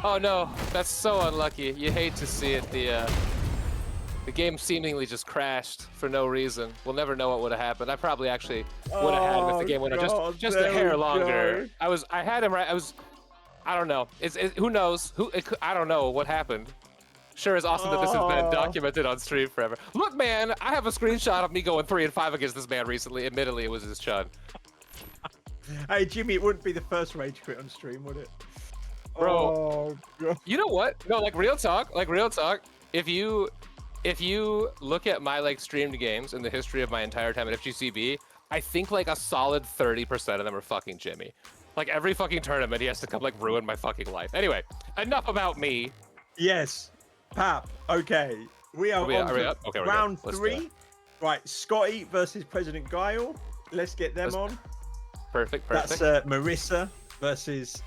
S2: Oh no, that's so unlucky. You hate to see it. The game seemingly just crashed for no reason. We'll never know what would have happened. I probably actually would have had him if the game went on just a hair longer. I had him right. I don't know. Who knows? I don't know what happened. Sure is awesome that this has been documented on stream forever. Look, man, I have a screenshot of me going 3 and 5 against this man recently. Admittedly, it was his Chun.
S3: Hey, Jimmy, it wouldn't be the first rage quit on stream, would it?
S2: Bro,
S3: oh, God.
S2: You know what? No, like real talk. If you look at my like streamed games in the history of my entire time at FGCB, I think like a solid 30% of them are fucking Jimmy. Like every fucking tournament, he has to come like ruin my fucking life. Anyway, enough about me.
S3: Yes, Pap. Okay, we are on to round 3. Right, Scotteh versus President-Guile. Let's get them on.
S2: Perfect.
S3: That's Marisa versus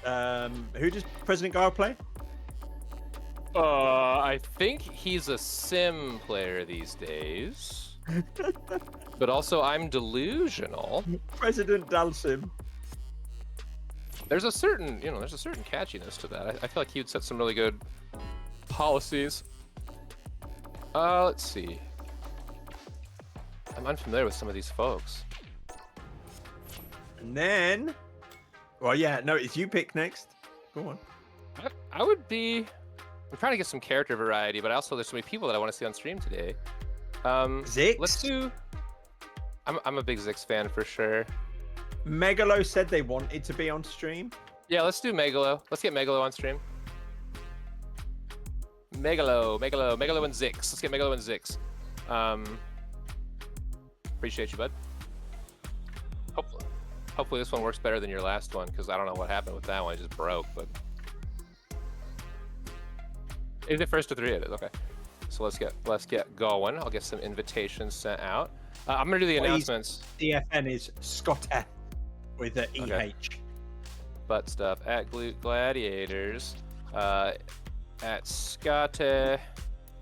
S3: who does President-Guile play?
S2: I think he's a sim player these days. But also I'm delusional.
S3: President Dalsim.
S2: There's a certain catchiness to that. I feel like he would set some really good policies. Let's see. I'm unfamiliar with some of these folks.
S3: And then, well, yeah, no, it's you pick next. Go on.
S2: I would be. I'm trying to get some character variety, but also there's so many people that I want to see on stream today.
S3: Zix?
S2: Let's do I'm a big Zix fan for sure.
S3: Megalo said they wanted to be on stream.
S2: Yeah, let's do Megalo. Let's get Megalo on stream. Megalo and Zix. Let's get Megalo and Zix. Appreciate you, bud. Hopefully this one works better than your last one, because I don't know what happened with that one. It just broke, but... Is it first to 3? It is, okay. So let's get going. I'll get some invitations sent out. I'm gonna do the announcements.
S3: DFN is Scotteh with the EH.
S2: Okay. Butt stuff at Gladiators, at Scotteh,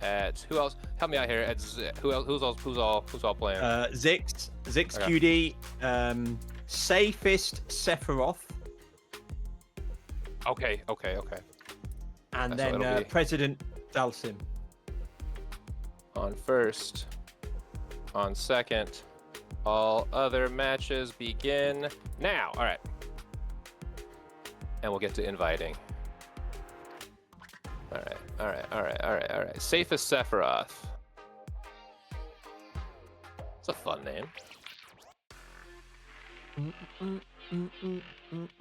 S2: at who else? Help me out here. At who's all playing?
S3: ZixxQD, Safest Sephiroth.
S2: Okay.
S3: And then President Dalsim.
S2: On first, on second, all other matches begin now. All right. And we'll get to inviting. All right. Safest Sephiroth. It's a fun name.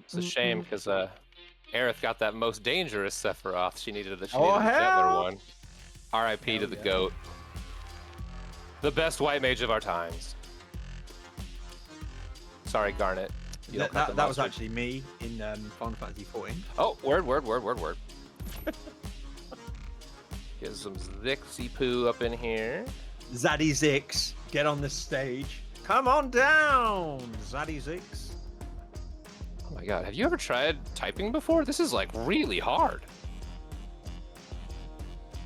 S2: It's a shame because Aerith got that most dangerous Sephiroth. She needed a gentler one. R.I.P. to the GOAT. The best white mage of our times. Sorry, Garnet.
S3: That was actually me in Final Fantasy 14.
S2: Oh, word. Get some Zixy poo up in here.
S3: Zaddy Zix, get on the stage. Come on down, Zaddy Zix.
S2: Oh my god, have you ever tried typing before? This is like really hard.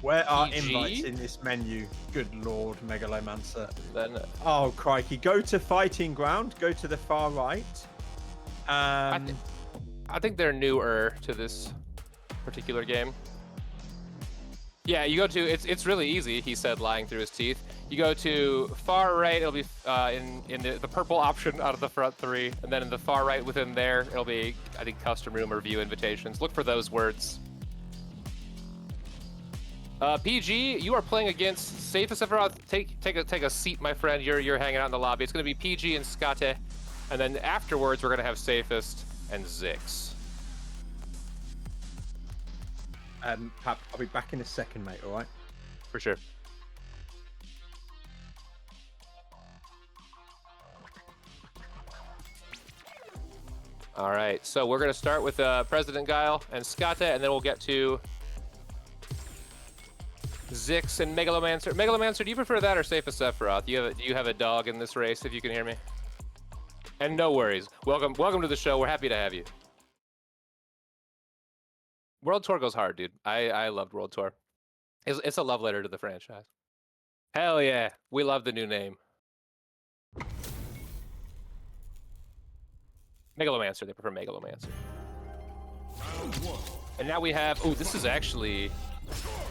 S3: Where are invites in this menu? Good lord, Megalomancer.
S2: Then,
S3: oh crikey, go to Fighting Ground, go to the far right.
S2: I think they're newer to this particular game. Yeah, you go to, it's really easy, he said, lying through his teeth. You go to far right, it'll be in the purple option out of the front 3, and then in the far right within there, it'll be, I think, custom room or view invitations. Look for those words. PG, you are playing against Safest Sephiroth. Take a seat, my friend. You're hanging out in the lobby. It's gonna be PG and Scotteh, and then afterwards we're gonna have Safest and Zix.
S3: Pap, I'll be back in a second, mate. All right?
S2: For sure. All right, so we're gonna start with PresidentGuile and Scotteh, and then we'll get to Zix and Megalomancer. Megalomancer, do you prefer that or Safest Sephiroth? Do you have a dog in this race, if you can hear me? And no worries. Welcome to the show. We're happy to have you. World Tour goes hard, dude. I loved World Tour. It's a love letter to the franchise. Hell yeah. We love the new name. Megalomancer. They prefer Megalomancer. And now we have... Oh, this is actually...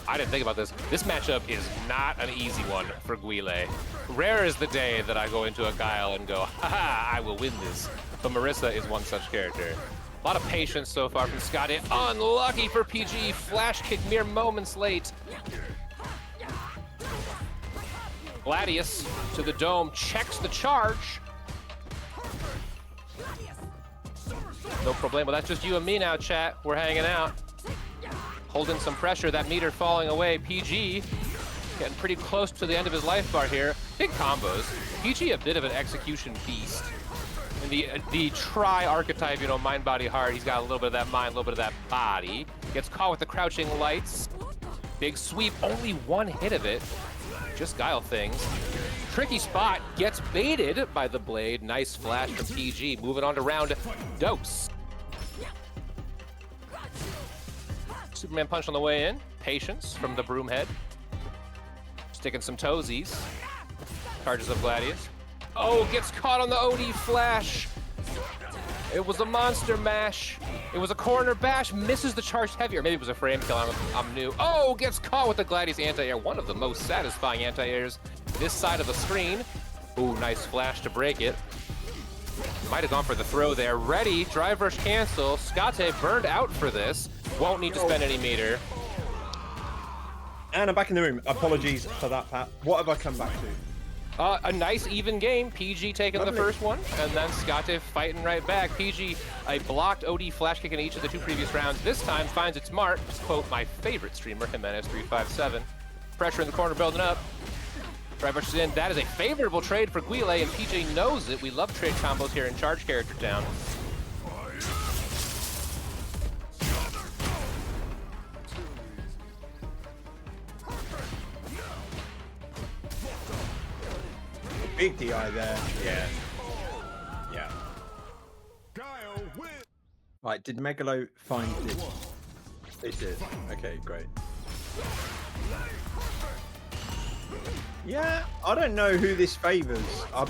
S2: I didn't think about this. This matchup is not an easy one for Guile. Rare is the day that I go into a Guile and go, haha, I will win this. But Marisa is one such character. A lot of patience so far from Scotteh. Unlucky for PG. Flash kick mere moments late. Gladius to the dome. Checks the charge. No problemo. That's just you and me now, chat. We're hanging out. Holding some pressure. That meter falling away. PG getting pretty close to the end of his life bar here. Big combos. PG a bit of an execution beast. And the tri-archetype, you know, mind, body, heart. He's got a little bit of that mind, a little bit of that body. Gets caught with the crouching lights. Big sweep, only one hit of it. Just Guile things. Tricky spot, gets baited by the blade. Nice flash from PG. Moving on to round dose. Superman punch on the way in. Patience from the Broomhead. Sticking some toesies. Charges up Gladius. Oh, gets caught on the OD flash. It was a monster mash. It was a corner bash. Misses the charged heavy, or maybe it was a frame kill. I'm new. Oh, gets caught with the Gladius anti-air. One of the most satisfying anti-airs this side of the screen. Ooh, nice flash to break it. Might have gone for the throw there. Ready, drive rush cancel. Scotteh burned out for this. Won't need to spend any meter.
S3: And I'm back in the room. Apologies for that, Pat. What have I come back to?
S2: A nice even game. PG taking the first one, and then Scotteh fighting right back. PG, a blocked OD flash kick in each of the 2 previous rounds. This time finds its mark. To quote my favorite streamer, Jimenez357. Pressure in the corner building up. Right pushes in. That is a favorable trade for Guile, and PG knows it. We love trade combos here in Charge Character Town.
S3: Big DI there. Yeah. Yeah. Right, did Megalo find it? It did. Okay, great. Yeah, I don't know who this favors. I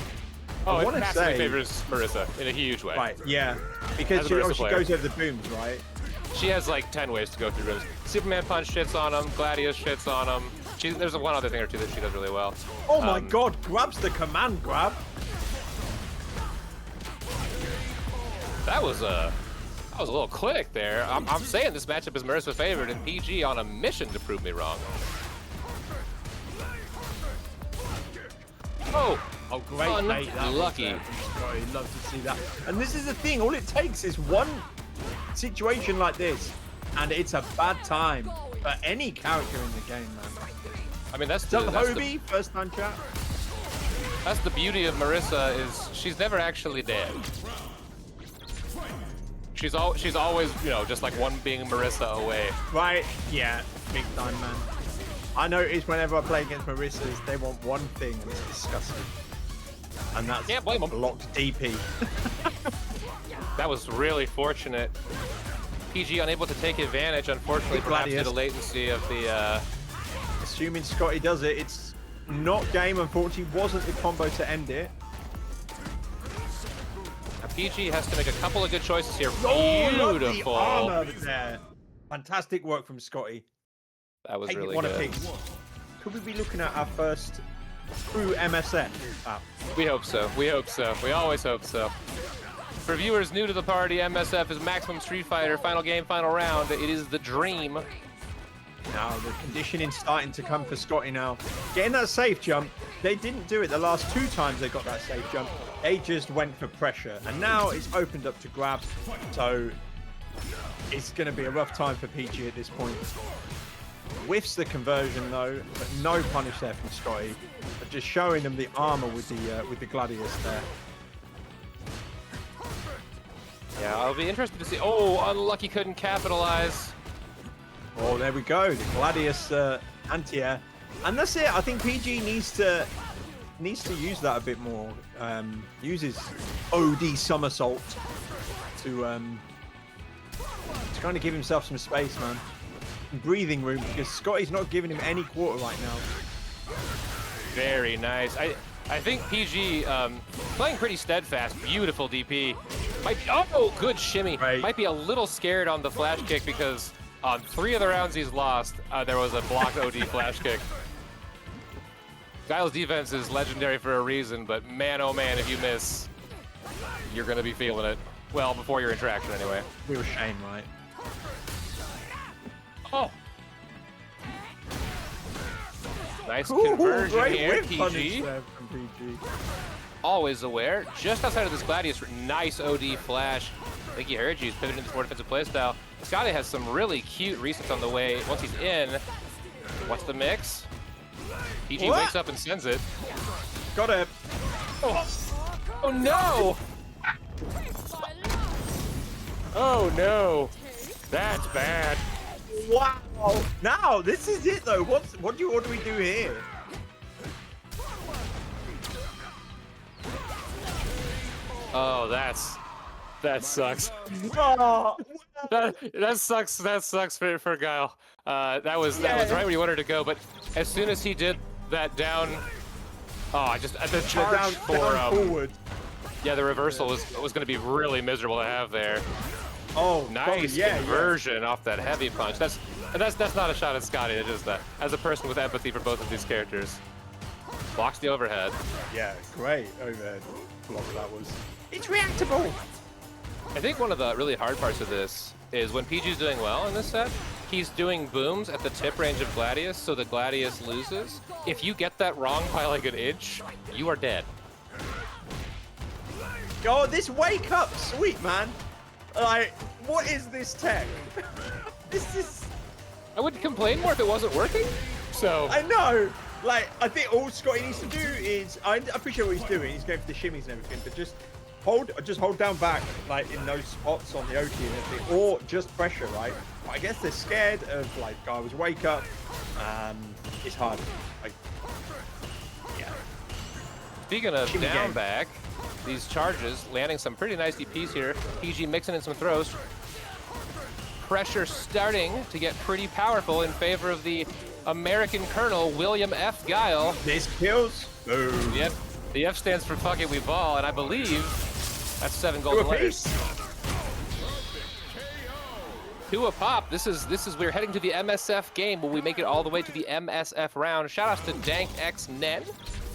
S3: want to say
S2: favors Marisa in a huge way.
S3: Right, yeah. Because she obviously goes over the booms, right?
S2: She has like 10 ways to go through rooms. Superman Punch shits on him, Gladius shits on him. There's one other thing or two that she does really well.
S3: Oh my god, grabs the command grab.
S2: That was a little quick there. I'm saying this matchup is Marisa favored, and PG on a mission to prove me wrong. Oh
S3: great.
S2: Unlucky.
S3: Love to see that. And this is the thing, all it takes is one situation like this, and it's a bad time for any character in the game, man.
S2: I mean, that's
S3: Hobie, first time chat.
S2: That's the beauty of Marisa, is she's never actually dead. She's always, you know, just like one being Marisa away.
S3: Right, yeah, big time, man. I notice whenever I play against Marisas, they want one thing, and it's disgusting. And that's
S2: can't blame them.
S3: Blocked DP.
S2: That was really fortunate. PG unable to take advantage, unfortunately, perhaps due to the latency of the...
S3: Assuming Scotteh does it, it's not game, unfortunately. Wasn't the combo to end it.
S2: Now PG has to make a couple of good choices here.
S3: Oh,
S2: beautiful.
S3: The armor there. Fantastic work from Scotteh.
S2: That was really
S3: one
S2: good.
S3: Apiece. Could we be looking at our first true MSF?
S2: We hope so. We hope so. We always hope so. For viewers new to the party, MSF is Maximum Street Fighter. Final game, final round. It is the dream.
S3: Now the conditioning starting to come for Scotteh now. Getting that safe jump. They didn't do it the last 2 times they got that safe jump. They just went for pressure. And now it's opened up to grabs. So it's going to be a rough time for PG at this point. Whiffs the conversion though, but no punish there from Scotteh. But just showing them the armor with the Gladius there.
S2: Yeah, I'll be interested to see. Oh, unlucky, couldn't capitalize.
S3: Oh, there we go. The Gladius anti-air, and that's it. I think PG needs to use that a bit more. Use his OD somersault to kind of give himself some space, man. Breathing room, because Scotteh's not giving him any quarter right now.
S2: Very nice. I think PG playing pretty steadfast. Beautiful DP. Oh, good shimmy.
S3: Right.
S2: Might be a little scared on the flash kick because on 3 of the rounds he's lost, there was a blocked OD flash kick. Guile's defense is legendary for a reason, but man, oh man, if you miss, you're going to be feeling it. Well, before your interaction anyway.
S3: Real shame, right?
S2: Oh! Nice conversion here, PG. Always aware. Just outside of this Gladius, nice OD flash. I think he heard you. He's pivoting into more defensive playstyle. Scotteh has some really cute resets on the way. Once he's in, what's the mix? PG wakes up and sends it.
S3: Got it.
S2: Oh no! Oh no! That's bad.
S3: Wow! Now this is it though. What do we do here?
S2: Oh, that sucks.
S3: Oh.
S2: That sucks for Guile. That was right where you wanted to go, but as soon as he did that down, the charge
S3: forward.
S2: Yeah, the reversal was going to be really miserable to have there.
S3: Oh,
S2: nice conversion off that heavy punch. That's not a shot at Scotteh. It is that. As a person with empathy for both of these characters, blocks the overhead.
S3: Yeah, great overhead block that was. It's reactable.
S2: I think one of the really hard parts of this is when PG's doing well in this set, he's doing booms at the tip range of Gladius, so the Gladius loses. If you get that wrong by like an inch, you are dead.
S3: Oh, this wake up, sweet man. Like, what is this tech? This is...
S2: I wouldn't complain more if it wasn't working. So
S3: I know. Like, I think all Scotty needs to do is, I appreciate what he's doing. He's going for the shimmies and everything, but just hold down back, like in those spots on the OT and everything, or just pressure, right? But I guess they're scared of like guys wake up. It's hard. Like, yeah.
S2: Speaking of
S3: Shimmy
S2: down
S3: game.
S2: back, these charges landing some pretty nice DPs here. PG mixing in some throws. Pressure starting to get pretty powerful in favor of the American Colonel William F. Guile.
S3: This kills. Boom.
S2: Yep. The F stands for fuck it, we ball, and I believe that's 7 golden letters. To a pop. This is we're heading to the MSF game. Will we make it all the way to the MSF round? Shout outs to Dank X Nen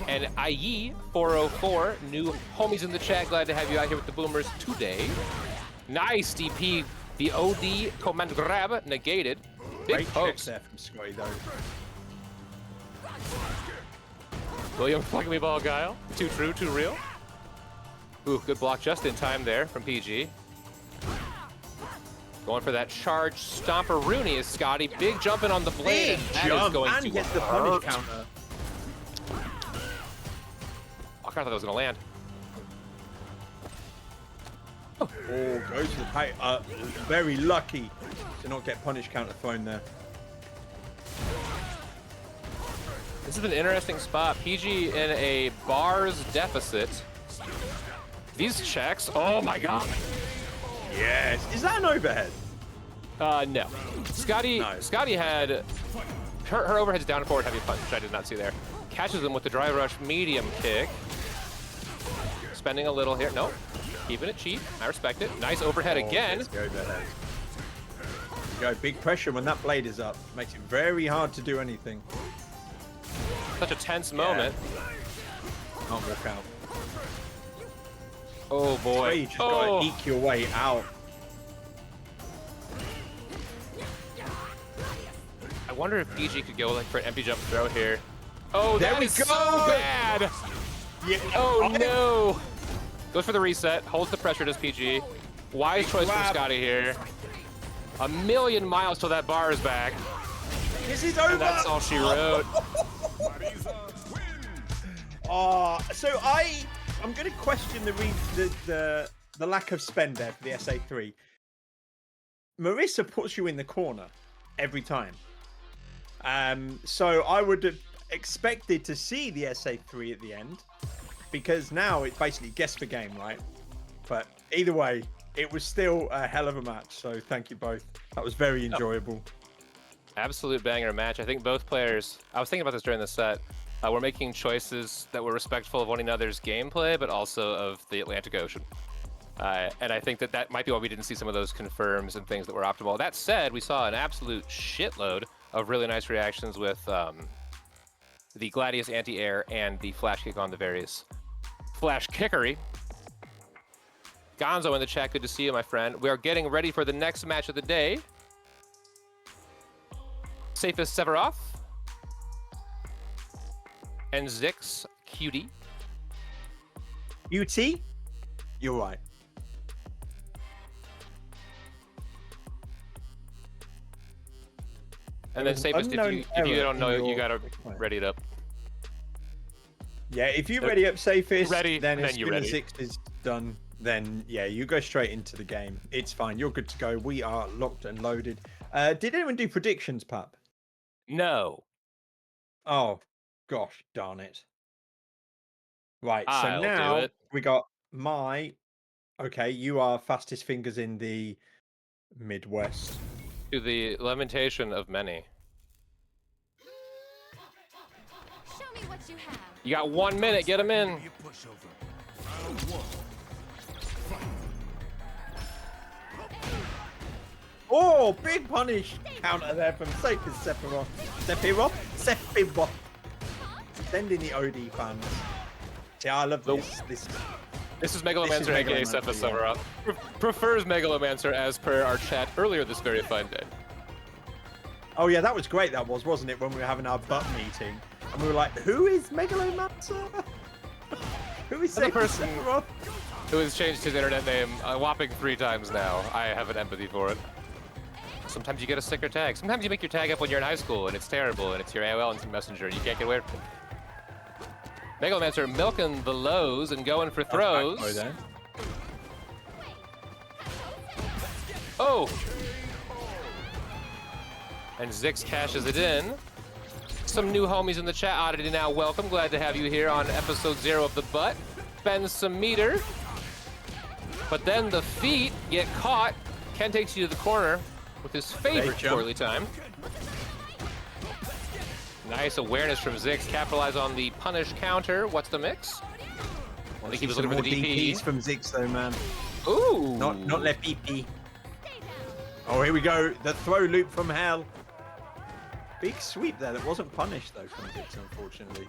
S2: and IE404, new homies in the chat. Glad to have you out here with the Boomers today. Nice DP. The OD command grab negated. Big
S3: Great
S2: pokes.
S3: checks there from Scotty though.
S2: William fucking me ball Guile. Too true, too real. Ooh, good block just in time there from PG. Going for that charge stomper Rooney is Scotty. Big jumping on the blade.
S3: Big
S2: That
S3: jump
S2: is going
S3: and
S2: to
S3: gets the
S2: hurt.
S3: punish counter.
S2: I thought that was gonna land.
S3: Oh, goes to the pay. Very lucky to not get punish counter thrown there.
S2: This is an interesting spot. PG in a bars deficit. These checks, oh my god.
S3: Yes. Is that an overhead?
S2: No. Scotty had her overhead's down and forward heavy punch, which I did not see there. Catches him with the dry rush medium kick. Spending a little here. Nope. Keeping it cheap. I respect it. Nice overhead again.
S3: Let's go overhead. There you go. Big pressure when that blade is up. Makes it very hard to do anything.
S2: Such a tense moment.
S3: Can't walk out.
S2: Oh boy.
S3: You just gotta eke your way out.
S2: I wonder if PG could go like for an empty jump throw here. Oh,
S3: there
S2: that
S3: we
S2: is
S3: go.
S2: so bad.
S3: Yeah.
S2: Oh no. Goes for the reset. Holds the pressure. Does PG. Wise choice from Scotty here. A million miles till that bar is back.
S3: This is over.
S2: And that's all she wrote.
S3: So I'm going to question the lack of spend there for the SA3. Marisa puts you in the corner every time. So I would have expected to see the SA3 at the end, because now it's basically guess the game, right? But either way, it was still a hell of a match. So thank you both. That was very enjoyable.
S2: Absolute banger match. I think both players, I was thinking about this during the set, were making choices that were respectful of one another's gameplay, but also of the Atlantic Ocean. And I think that might be why we didn't see some of those confirms and things that were optimal. That said, we saw an absolute shitload of really nice reactions with the Gladius anti-air and the flash kick on the various flash kickery. Gonzo in the chat, good to see you, my friend. We are getting ready for the next match of the day. Safest Sephiroth and ZixxQD.
S3: UT? You're right.
S2: And then Safest, if you don't know, you gotta ready it up.
S3: Yeah, if you ready up Safest,
S2: ready,
S3: then
S2: then
S3: as
S2: you're
S3: soon as
S2: ready.
S3: Zix is done, then yeah, you go straight into the game. It's fine. You're good to go. We are locked and loaded. Did anyone do predictions, Pap?
S2: No.
S3: Oh, gosh, darn it. Right, so
S2: I'll do
S3: now
S2: it.
S3: we got my... Okay, you are fastest fingers in the Midwest.
S2: To the lamentation of many.
S4: Show me what you have.
S2: You got 1 minute, get him in.
S3: Oh, big punish counter there from Safest Sephiroth. Sending the OD fans. Yeah, I love this.
S2: This is Megalomancer, aka Sephisummer. Prefers Megalomancer as per our chat earlier this very fine day.
S3: Oh yeah, that was great. That was, wasn't it? When we were having our butt meeting, and we were like, "Who is Megalomancer? Who is
S2: The person
S3: Sephisummer?"
S2: who has changed his internet name a whopping 3 times now. I have an empathy for it. Sometimes you get a sticker tag. Sometimes you make your tag up when you're in high school, and it's terrible, and it's your AOL Instant Messenger, and you can't get away from it. Megalomancer milking the lows and going for throws. Oh! And Zix cashes it in. Some new homies in the chat. Oddity now, welcome. Glad to have you here on episode 0 of The Butt. Spends some meter. But then the feet get caught. Ken takes you to the corner with his favorite poorly time. Nice awareness from Zix. Capitalize on the punish counter. What's the mix? I think he was looking for the DP.
S3: DPs from Zix though, man.
S2: Ooh!
S3: Not let PP. Oh, here we go. The throw loop from hell. Big sweep there that wasn't punished though from Zix, unfortunately.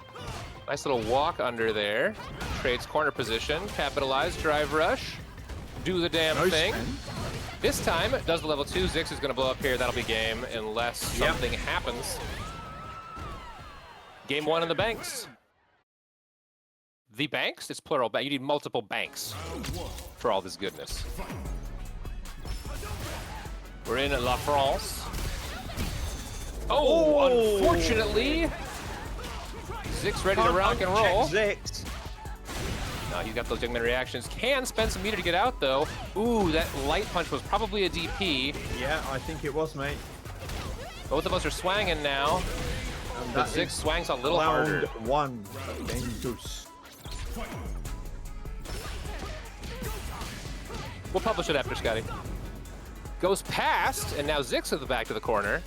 S2: Nice little walk under there. Trades corner position. Capitalize. Drive rush. Do the damn thing. This time, does the level 2. Zix is going to blow up here. That'll be game unless something happens. Game 1 in the banks. The banks? It's plural. You need multiple banks for all this goodness. We're in La France. Oh, unfortunately, Zix ready to rock and roll.
S3: Zix.
S2: No, he's got those young men reactions. Can spend some meter to get out, though. Ooh, that light punch was probably a DP.
S3: Yeah, I think it was, mate.
S2: Both of us are swanging now. But Zix swangs a little harder.
S3: Round 1. Dangerous.
S2: We'll publish it after, Scotty. Goes past, and now Zix at the back to the corner.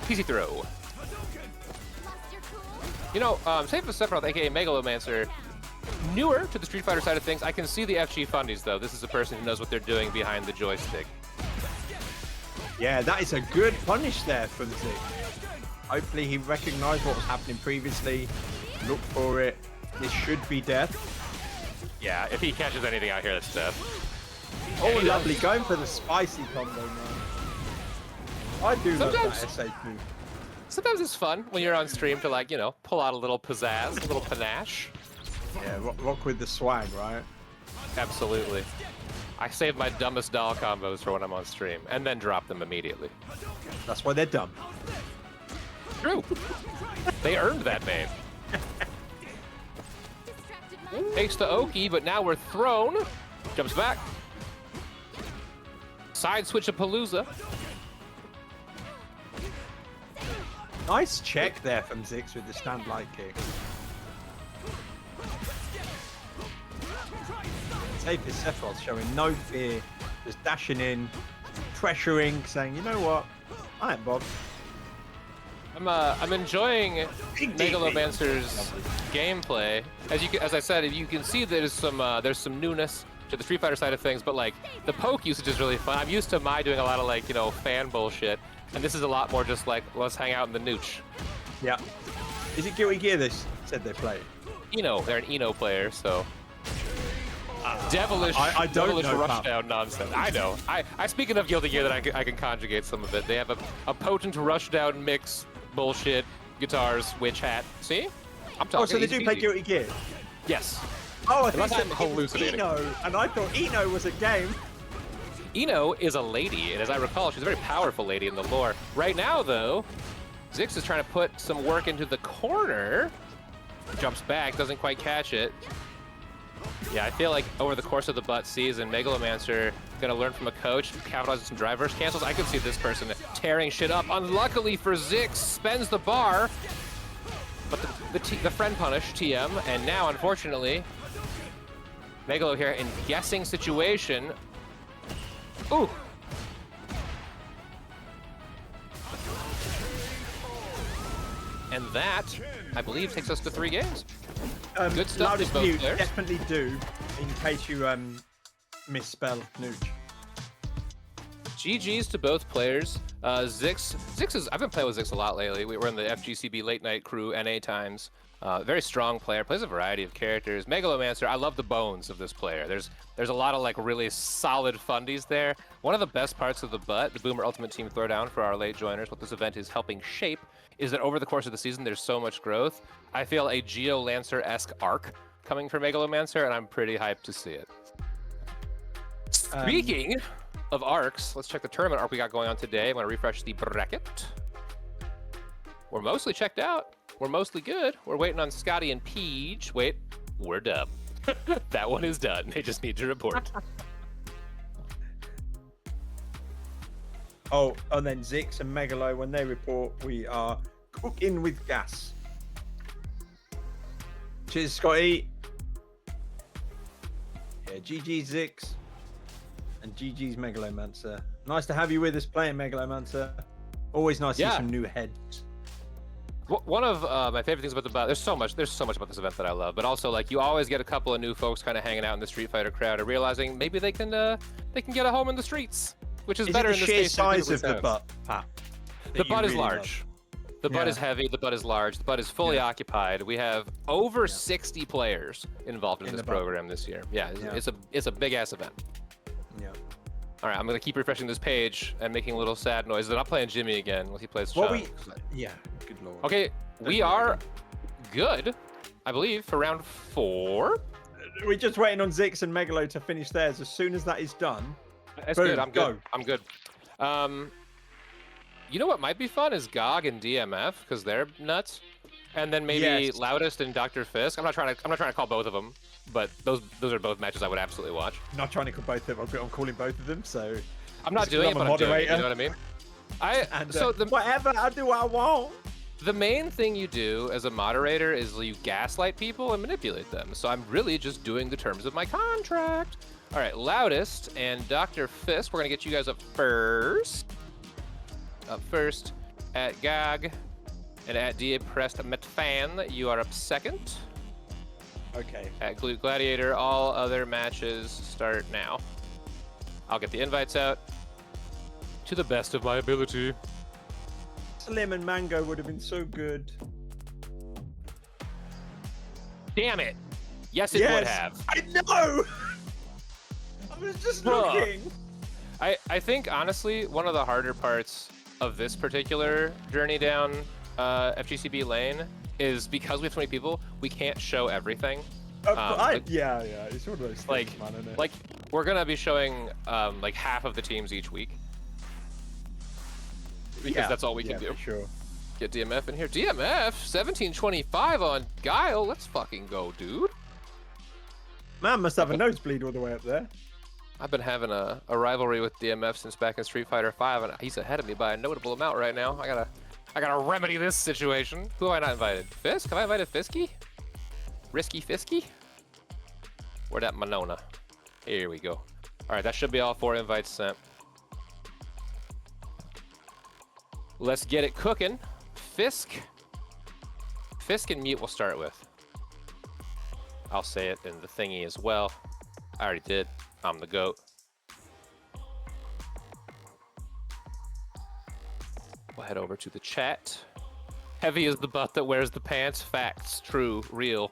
S2: Easy throw.
S4: Lost your cool?
S2: You know, Safe as Sephiroth, aka Megalomancer, newer to the Street Fighter side of things. I can see the FG fundies, though. This is a person who knows what they're doing behind the joystick.
S3: Yeah, that is a good punish there from Zix. Hopefully he recognized what was happening previously. Look for it. This should be death.
S2: Yeah, if he catches anything out here, that's death.
S3: Oh, lovely. Going for the spicy combo, man. I do love that SAP.
S2: Sometimes it's fun when you're on stream to, like, you know, pull out a little pizzazz, a little panache.
S3: Yeah, rock with the swag, right?
S2: Absolutely. I save my dumbest doll combos for when I'm on stream, and then drop them immediately.
S3: That's why they're dumb.
S2: True. They earned that name. Takes the Oki, but now we're thrown. Jumps back. Side switch of Palooza.
S3: Nice check there from Zix with the stand light kick. Safe as Sephiroth showing no fear, just dashing in, pressuring, saying, you know what, I ain't Bob.
S2: I'm enjoying Megalomancer's gameplay. As I said, you can see there's some newness to the Street Fighter side of things, but like the poke usage is really fun. I'm used to doing a lot of, like, you know, fan bullshit, and this is a lot more just like, let's hang out in the nooch.
S3: Yeah. Is it Guilty Gear they said they play?
S2: Eno, they're an Eno player, so devilish rushdown nonsense. I know. Speaking of Guilty Gear, that I can conjugate some of it. They have a potent rushdown mix. Bullshit, guitars, witch hat. See? I'm talking.
S3: Oh, so they do play Guilty Gear?
S2: Yes.
S3: Oh, I think
S2: I'm hallucinating.
S3: Eno, and I thought Eno was a game.
S2: Eno is a lady, and as I recall, she's a very powerful lady in the lore. Right now, though, Zix is trying to put some work into the corner. Jumps back, doesn't quite catch it. Yeah, I feel like over the course of the butt season, Megalomancer gonna learn from a coach, capitalize on some drivers cancels. I could see this person tearing shit up. Unluckily for Zix, spends the bar, but the friend punish, TM, and now, unfortunately, Megalo here in guessing situation. Ooh. And that, I believe, takes us to 3 games. Good stuff to both players.
S3: Definitely do, in case you misspell nooch.
S2: GG's to both players. Zix is, I've been playing with Zix a lot lately. We were in the FGCB late night crew NA times. Very strong player, plays a variety of characters. Megalomancer, I love the bones of this player. There's a lot of like really solid fundies there. One of the best parts of the butt, the Boomer Ultimate Team Throwdown for our late joiners, what this event is helping shape, is that over the course of the season, there's so much growth. I feel a Geolancer-esque arc coming for Megalomancer, and I'm pretty hyped to see it. Speaking of arcs, let's check the tournament arc we got going on today. I'm gonna refresh the bracket. We're mostly checked out. We're mostly good. We're waiting on Scotteh and Peej. Wait, we're done. That one is done. They just need to report.
S3: Oh, and then Zix and Megalo, when they report, we are cooking with gas. Cheers, Scotteh. Yeah, GG Zix. And GG's Megalomancer. Nice to have you with us playing Megalomancer. Always nice to see some new heads.
S2: One of my favorite things about there's so much about this event that I love, but also like you always get a couple of new folks kind of hanging out in the Street Fighter crowd and realizing maybe they can get a home in the streets, which is better in this case.
S3: Size of the butt, Pat?
S2: The butt is large. The butt is heavy. The butt is large. The butt is fully occupied. We have over 60 players involved in this program this year. Yeah, it's a big ass event.
S3: Yeah.
S2: All right, I'm gonna keep refreshing this page and making little sad noises. I'm not playing Jimmy again unless he plays.
S3: Yeah. Good lord.
S2: Okay, we are good, I believe, for round 4.
S3: We're just waiting on Zix and Megalo to finish theirs. As soon as that is done,
S2: that's
S3: boom,
S2: good. I'm good. I'm good. You know what might be fun is GOG and DMF because they're nuts, and then maybe Loudest and Dr. Fisk. I'm not trying to call both of them, but those are both matches I would absolutely watch.
S3: Not trying to call both of them. I'm calling both of them, so
S2: I'm not doing it, but I'm doing it. You know what I mean?
S3: Whatever, I do what I want.
S2: The main thing you do as a moderator is you gaslight people and manipulate them. So I'm really just doing the terms of my contract. All right, Loudest and Dr. Fisk, we're gonna get you guys up first. Up first at GOG and at depressedmetfan, you are up second.
S3: Okay.
S2: At Gladiator, all other matches start now. I'll get the invites out to the best of my ability.
S3: Slim and Mango would have been so good.
S2: Damn it! Yes, it would have.
S3: I know. I was just looking.
S2: I think honestly, one of the harder parts of this particular journey down FGCB lane is because we have so many people, we can't show everything.
S3: It's one of those things, man, isn't it?
S2: Like we're gonna be showing like half of the teams each week. Because that's all we can do.
S3: For sure.
S2: Get DMF in here. DMF 1725 on Guile. Let's fucking go, dude.
S3: Man must have a nosebleed all the way up there.
S2: I've been having a rivalry with DMF since back in Street Fighter 5, and he's ahead of me by a notable amount right now. I gotta remedy this situation. Who have I not invited? Fisk? Have I invited Fisky? Risky Fisky? Where'd that Manon? Here we go. All right, that should be all 4 invites sent. Let's get it cooking. Fisk and Mute we'll start with. I'll say it in the thingy as well. I already did. I'm the GOAT. We'll head over to the chat. Heavy is the butt that wears the pants. Facts. True. Real.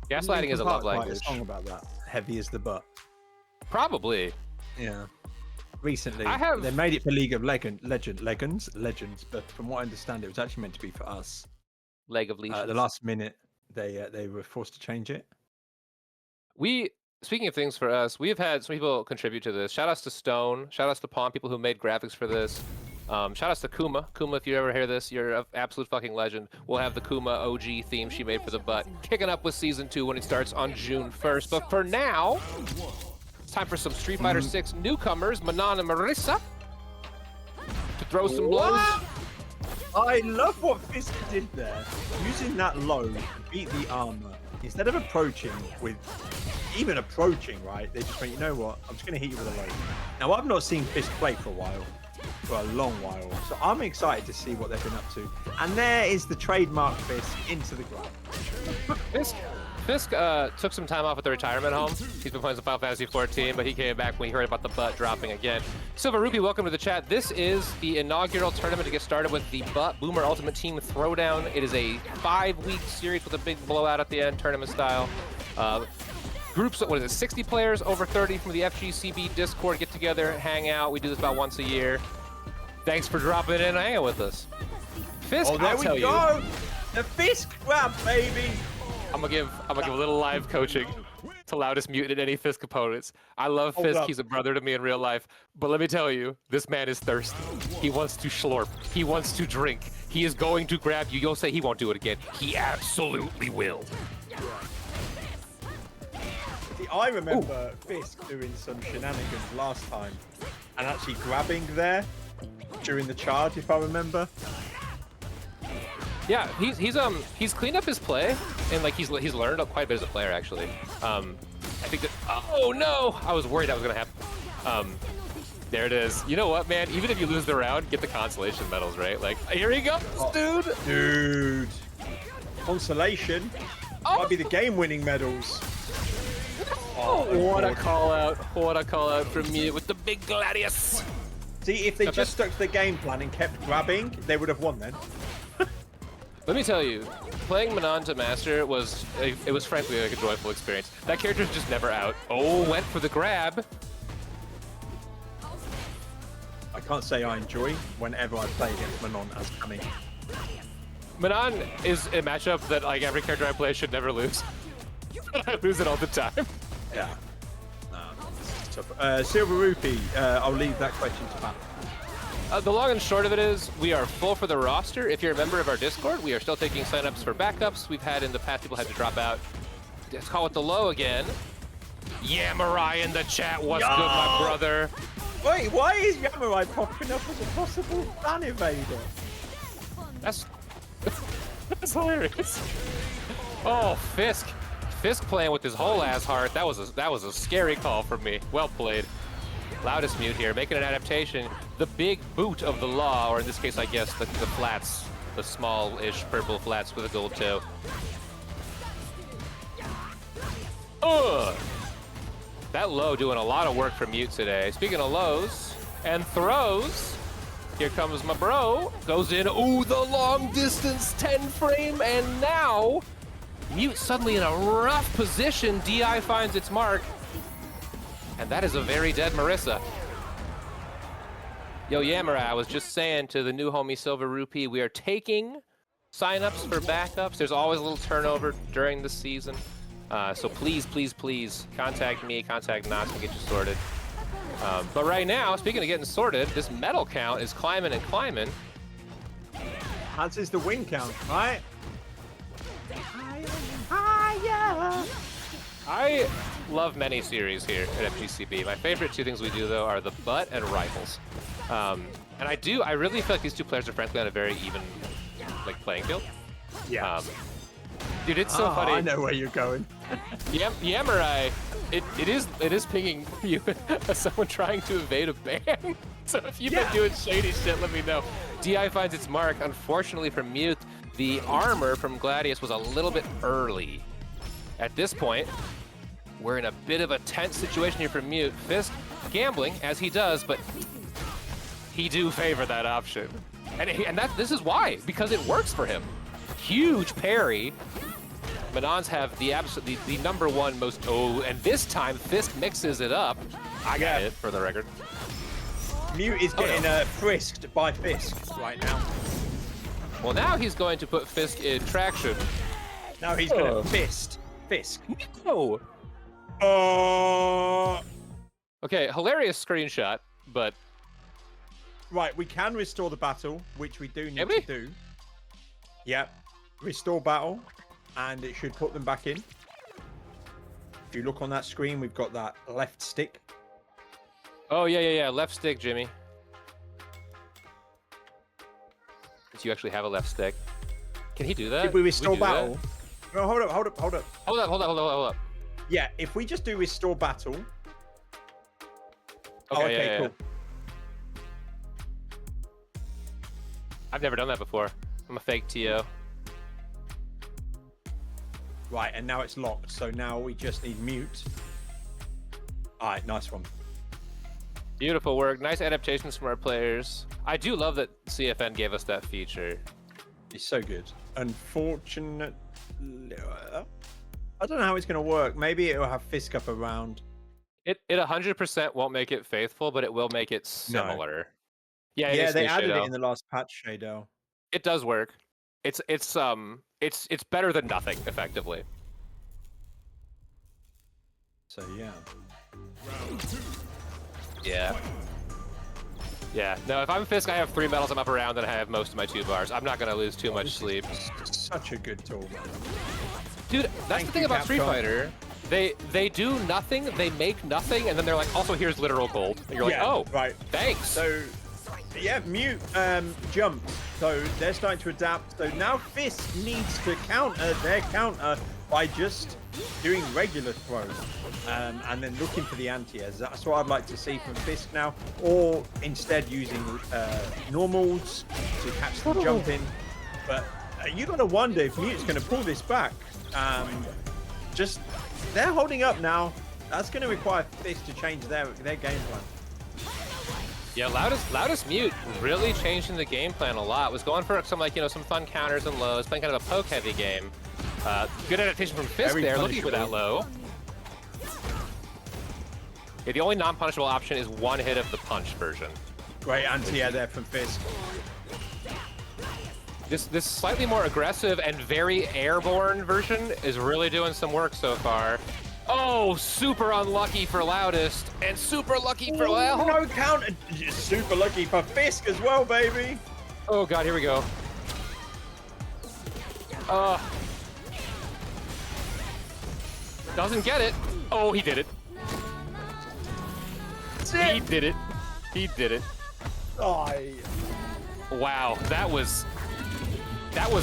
S2: Gaslighting is a love language.
S3: A song about that. Heavy is the butt.
S2: Probably.
S3: Yeah. Recently, they made it for League of Legends, but from what I understand, it was actually meant to be for us.
S2: League of Legends.
S3: At the last minute, they were forced to change it.
S2: Speaking of things for us, we have had some people contribute to this. Shout outs to Stone. Shout outs to Pawn, people who made graphics for this. Shout outs to Kuma. Kuma, if you ever hear this, you're an absolute fucking legend. We'll have the Kuma OG theme she made for the butt kicking up with Season 2 when it starts on June 1st. But for now, it's time for some Street Fighter 6 newcomers, Manon and Marisa, to throw some blows.
S3: I love what Fisk did there. Using that low to beat the armor. Instead of approaching, right? They just went, you know what? I'm just going to hit you with a low. Now, I've not seen Fisk play for a long while. So I'm excited to see what they've been up to. And there is the trademark Fisk into the ground.
S2: Fisk took some time off at the retirement home. He's been playing some Final Fantasy 14, but he came back when he heard about the butt dropping again. Silver Rupee, welcome to the chat. This is the inaugural tournament to get started with the Butt Boomer Ultimate Team Throwdown. It is a 5-week series with a big blowout at the end, tournament style. Groups, what is it, 60 players, over 30 from the FGCB Discord get together, hang out. We do this about once a year. Thanks for dropping in and hanging with us. Fisk,
S3: Oh, there
S2: I'll
S3: we
S2: tell
S3: go.
S2: you.
S3: The Fisk grab, baby.
S2: I'm gonna give a little live coaching to loudest mute and any Fisk opponents. I love
S3: Hold
S2: Fisk.
S3: up.
S2: He's a brother to me in real life. But let me tell you, this man is thirsty. He wants to slurp. He wants to drink. He is going to grab you. You'll say he won't do it again. He absolutely will.
S3: See, I remember Fisk doing some shenanigans last time and actually grabbing there during the charge, if I remember.
S2: Yeah, he's cleaned up his play and like he's learned quite a bit as a player actually. I think that oh no, I was worried that was gonna happen. There it is. You know what, man? Even if you lose the round, get the consolation medals, right? Like here he goes, dude.
S3: Dude, consolation might be the game-winning medals.
S2: Oh, what a call out! What a call out from me with the big Gladius.
S3: See, if they just stuck to the game plan and kept grabbing, they would have won then.
S2: Let me tell you, playing Manon to Master was frankly like a joyful experience. That character's just never out. Oh, went for the grab.
S3: I can't say I enjoy whenever I play against Manon as Cammy.
S2: Manon is a matchup that like every character I play should never lose. But I lose it all the time.
S3: Yeah. Silver Rupee, I'll leave that question to Pat.
S2: The long and short of it is, we are full for the roster. If you're a member of our Discord, we are still taking signups for backups. We've had in the past people had to drop out. Let's call it the low again. Yamurai in the chat, what's good, my brother?
S3: Wait, why is Yamurai popping up as a possible fan invader?
S2: That's hilarious. Oh, Fisk. Fisk playing with his whole ass heart. That was a scary call from me. Well played. Loudest mute here, making an adaptation. The big boot of the law, or in this case, I guess, the flats. The small-ish purple flats with a gold toe. Ugh! That low doing a lot of work for mute today. Speaking of lows and throws, here comes my bro. Goes in, ooh, the long distance 10 frame, and now mute suddenly in a rough position. DI finds its mark. And that is a very dead Marisa. Yo, Yamurai, I was just saying to the new homie Silver Rupee, we are taking signups for backups. There's always a little turnover during the season. So please, please, please contact me, contact Knox and get you sorted. But right now, speaking of getting sorted, this medal count is climbing and climbing.
S3: As is the win count, right?
S2: I love many series here at FGCB. My favorite two things we do, though, are the butt and rifles. And I really feel like these two players are frankly on a very even, like, playing field.
S3: Yeah.
S2: Dude, it's so funny.
S3: I know where you're going.
S2: Yamurai, it is pinging you as someone trying to evade a ban. So if you've been doing shady shit, let me know. DI finds its mark. Unfortunately for Mute, the armor from Gladius was a little bit early. At this point, we're in a bit of a tense situation here for Mute. Fisk gambling, as he does, but he do favor that option. And this is why, because it works for him. Huge parry. Manons have the number one most, and this time Fisk mixes it up. I got it, for the record.
S3: Mute is getting frisked by Fisk right now.
S2: Well, now he's going to put Fisk in traction.
S3: Now he's going to fist Fisk.
S2: No. Okay, hilarious screenshot, but...
S3: Right, we can restore the battle, which we do need to do. Yep. Restore battle, and it should put them back in. If you look on that screen, we've got that left stick.
S2: Oh, yeah. Left stick, Jimmy. Do you actually have a left stick? Can he do that?
S3: Did we restore battle? No, hold up. Yeah, if we just do restore battle.
S2: Okay,
S3: cool.
S2: I've never done that before. I'm a fake TO.
S3: Right, and now it's locked. So now we just need mute. All right, nice one.
S2: Beautiful work. Nice adaptations from our players. I do love that CFN gave us that feature.
S3: It's so good. Unfortunately, I don't know how it's going to work. Maybe it will have Fisk up around.
S2: It 100% won't make it faithful, but it will make it similar. Yeah,
S3: Yeah, they added it in the last patch, Shado.
S2: It does work. It's better than nothing, effectively.
S3: So yeah.
S2: Yeah. Yeah. No, if I'm Fisk, I have 3 medals. I'm up around, and I have most of my 2 bars. I'm not gonna lose too much sleep.
S3: Such a good tool.
S2: Dude, that's the thing about Street Fighter. They do nothing, they make nothing, and then they're like, also here's literal gold. And you're like, oh,
S3: right.
S2: Thanks.
S3: So yeah, mute jumped. So they're starting to adapt. So now Fisk needs to counter their counter by just doing regular throws. And then looking for the anti-airs. That's what I'd like to see from Fisk now. Or instead using normals to catch the jump in. But you got to wonder if Mute's going to pull this back. Just, they're holding up now. That's going to require Fisk to change their game plan.
S2: Yeah, loudest mute really changing the game plan a lot. Was going for some some fun counters and lows, playing kind of a poke heavy game. Good adaptation from Fisk there, looking for that low. Yeah, the only non-punishable option is 1 hit of the punch version.
S3: Great anti-air there from Fisk.
S2: This slightly more aggressive and very airborne version is really doing some work so far. Oh, super unlucky for Loudest, and super lucky for Well.
S3: No counter. Super lucky for Fisk as well, baby.
S2: Oh god, here we go. Doesn't get it. Oh, he did it. He did it. He did it. Wow, that was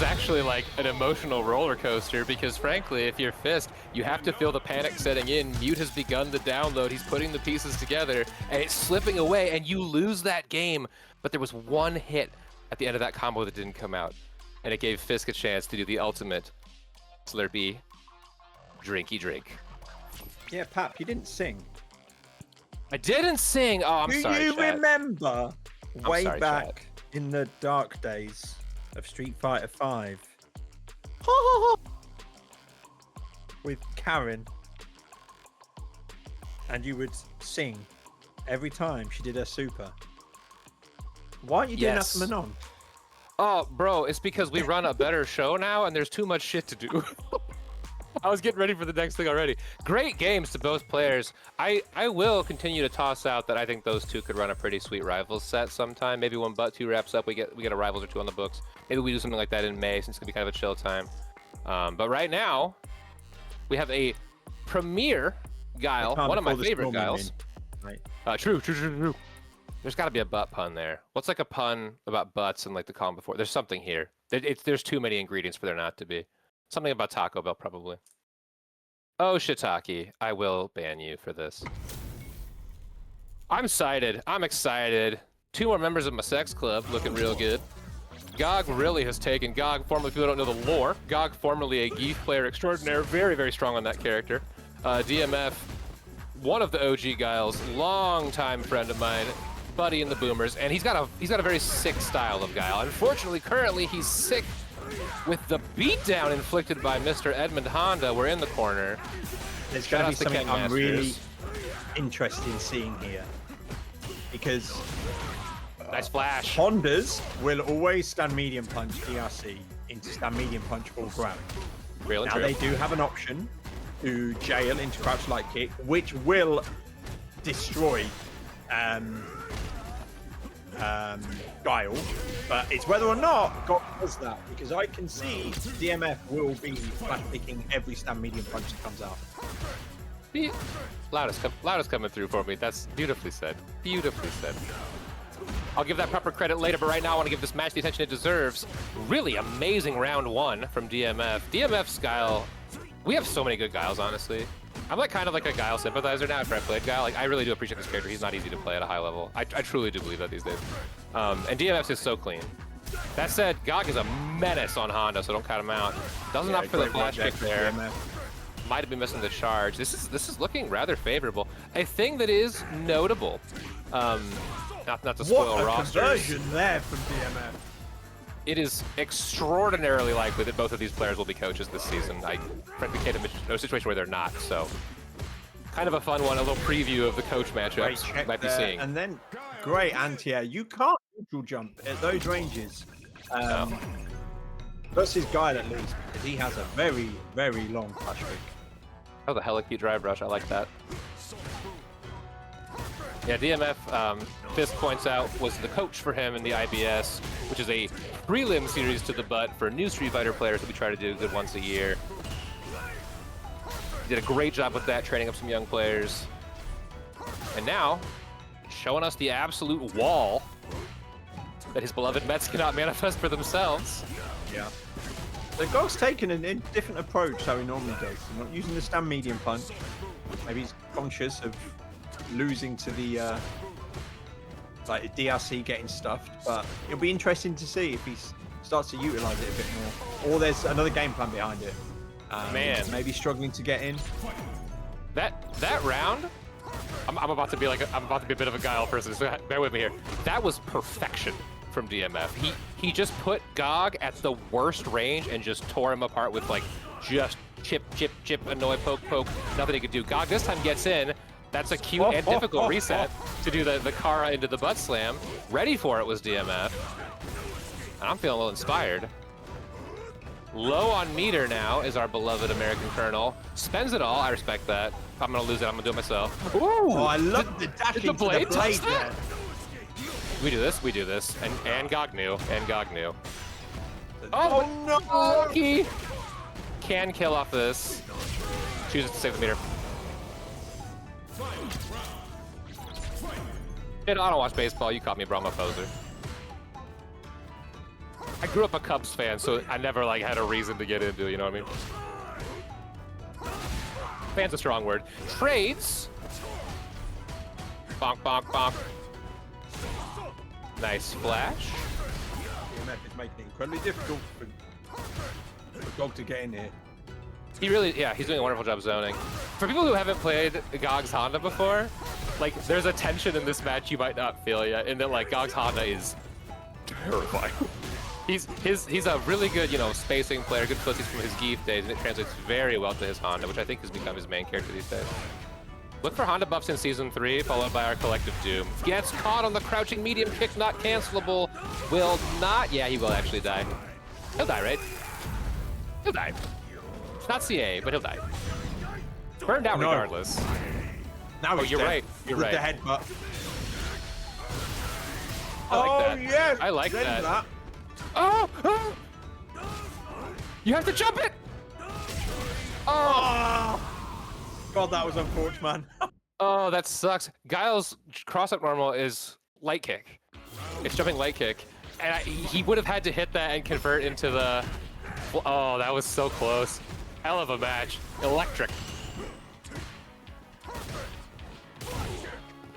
S2: actually like an emotional roller coaster because frankly, if you're Fisk, you have to feel the panic setting in. Mute has begun the download. He's putting the pieces together and it's slipping away and you lose that game. But there was 1 hit at the end of that combo that didn't come out. And it gave Fisk a chance to do the ultimate slurpy drinky drink.
S3: Yeah, Pap, you didn't sing.
S2: I didn't sing. Oh, I'm sorry,
S3: Do you
S2: chat.
S3: remember way
S2: sorry,
S3: back
S2: chat.
S3: in the dark days of Street Fighter V with Karen, and you would sing every time she did her super? Why aren't you doing that for Manon?
S2: Oh, bro, it's because we run a better show now, and there's too much shit to do. I was getting ready for the next thing already. Great games to both players. I will continue to toss out that I think those two could run a pretty sweet Rivals set sometime. Maybe when Butt 2 wraps up, we get a Rivals or 2 on the books. Maybe we do something like that in May, since it's gonna be kind of a chill time. But right now, we have a premier Guile, one of my favorite Guiles.
S3: Right.
S2: True. There's got to be a butt pun there. What's like a pun about butts and like the calm before? There's something here. There's too many ingredients for there not to be. Something about Taco Bell, probably. Oh, Shiitake, I will ban you for this. I'm excited. 2 more members of my sex club looking real good. Gog really has taken Gog, formerly, people don't know the lore. Gog, formerly a Geef player extraordinaire, very, very strong on that character. DMF, one of the OG Guiles, longtime friend of mine, buddy in the Boomers, and he's got a very sick style of Guile. Unfortunately, currently he's sick with the beatdown inflicted by Mr. Edmund Honda. We're in the corner.
S3: There's going to be something I'm really interested in seeing here, because
S2: nice flash.
S3: Hondas will always stand medium punch DRC into stand medium punch or grab.
S2: Real and
S3: now
S2: true.
S3: They do have an option to jail into crouch light kick, which will destroy Guile, but it's whether or not God does that, because I can see DMF will be flash picking every stand medium punch that comes out.
S2: Loudest coming through for me. That's beautifully said. Beautifully said. I'll give that proper credit later, but right now I want to give this match the attention it deserves. Really amazing round 1 from DMF. DMF's Guile, we have so many good Guiles, honestly. I'm like kind of like a Guile sympathizer now after I played Guile. Like, I really do appreciate this character. He's not easy to play at a high level. I truly do believe that these days. And DMF's is so clean. That said, Gog is a menace on Honda, so don't count him out. Doesn't opt for the flash kick there. Might have been missing the charge. This is looking rather favorable. A thing that is notable, not to spoil rosters.
S3: What a conversion there from DMF.
S2: It is extraordinarily likely that both of these players will be coaches this season. I frankly can't imagine no situation where they're not, so kind of a fun one, a little preview of the coach matchups you might be seeing.
S3: And then great anti-air. You can't neutral jump at those ranges. Versus Guile at least, because he has a very, very long flash kick.
S2: Oh, the hella cute drive rush, I like that. Yeah, DMF, Fisk points out, was the coach for him in the IBS, which is a prelim series to the butt for new Street Fighter players that we try to do good once a year. Did a great job with that, training up some young players. And now, showing us the absolute wall that his beloved Mets cannot manifest for themselves.
S3: Yeah. The Gog's taken a different approach how he normally does. He's not using the stand medium punch. Maybe he's conscious of losing to the like DRC getting stuffed, but it'll be interesting to see if he starts to utilize it a bit more, or there's another game plan behind it.
S2: Man,
S3: maybe struggling to get in.
S2: That round, I'm about to be a bit of a Guile person, so bear with me here. That was perfection from DMF. He just put Gog at the worst range and just tore him apart with like just chip, annoy, poke. Nothing he could do. Gog this time gets in. That's a cute and difficult reset to do the Kara into the butt slam. Ready for it was DMF. And I'm feeling a little inspired. Low on meter now is our beloved American Colonel. Spends it all. I respect that. If I'm gonna lose it, I'm gonna do it myself. Ooh,
S3: oh, I love the dashing to the blade there.
S2: We do this, and Gog knew,
S3: Oh no!
S2: Lucky! Can kill off this. Chooses to save the meter. I don't watch baseball, you caught me, bro, I'm a poser. I grew up a Cubs fan, so I never like had a reason to get into it, you know what I mean? Fan's a strong word. Trades. Bonk. Nice flash.
S3: DMF is making it incredibly difficult for Gog to get in here.
S2: He really, yeah, he's doing a wonderful job zoning. For people who haven't played Gog's Honda before, like, there's a tension in this match you might not feel yet, in that, like, Gog's Honda is terrifying. He's a really good, you know, spacing player, good footsies from his Zangief days, and it translates very well to his Honda, which I think has become his main character these days. Look for Honda buffs in Season 3, followed by our collective doom. Gets caught on the crouching medium kick, not cancelable. Will not, yeah, he will actually die. He'll die, right? He'll die. It's not CA, but he'll die. Burned out regardless.
S3: Now
S2: you're
S3: dead.
S2: right. You're
S3: with
S2: right.
S3: The headbutt.
S2: I like that.
S3: Yes,
S2: I like that. Oh! You have to jump it!
S3: Oh! God, that was unfortunate, man.
S2: Oh, that sucks. Guile's cross-up normal is light kick. It's jumping light kick. And he would have had to hit that and convert into the... Oh, that was so close. Hell of a match. Electric.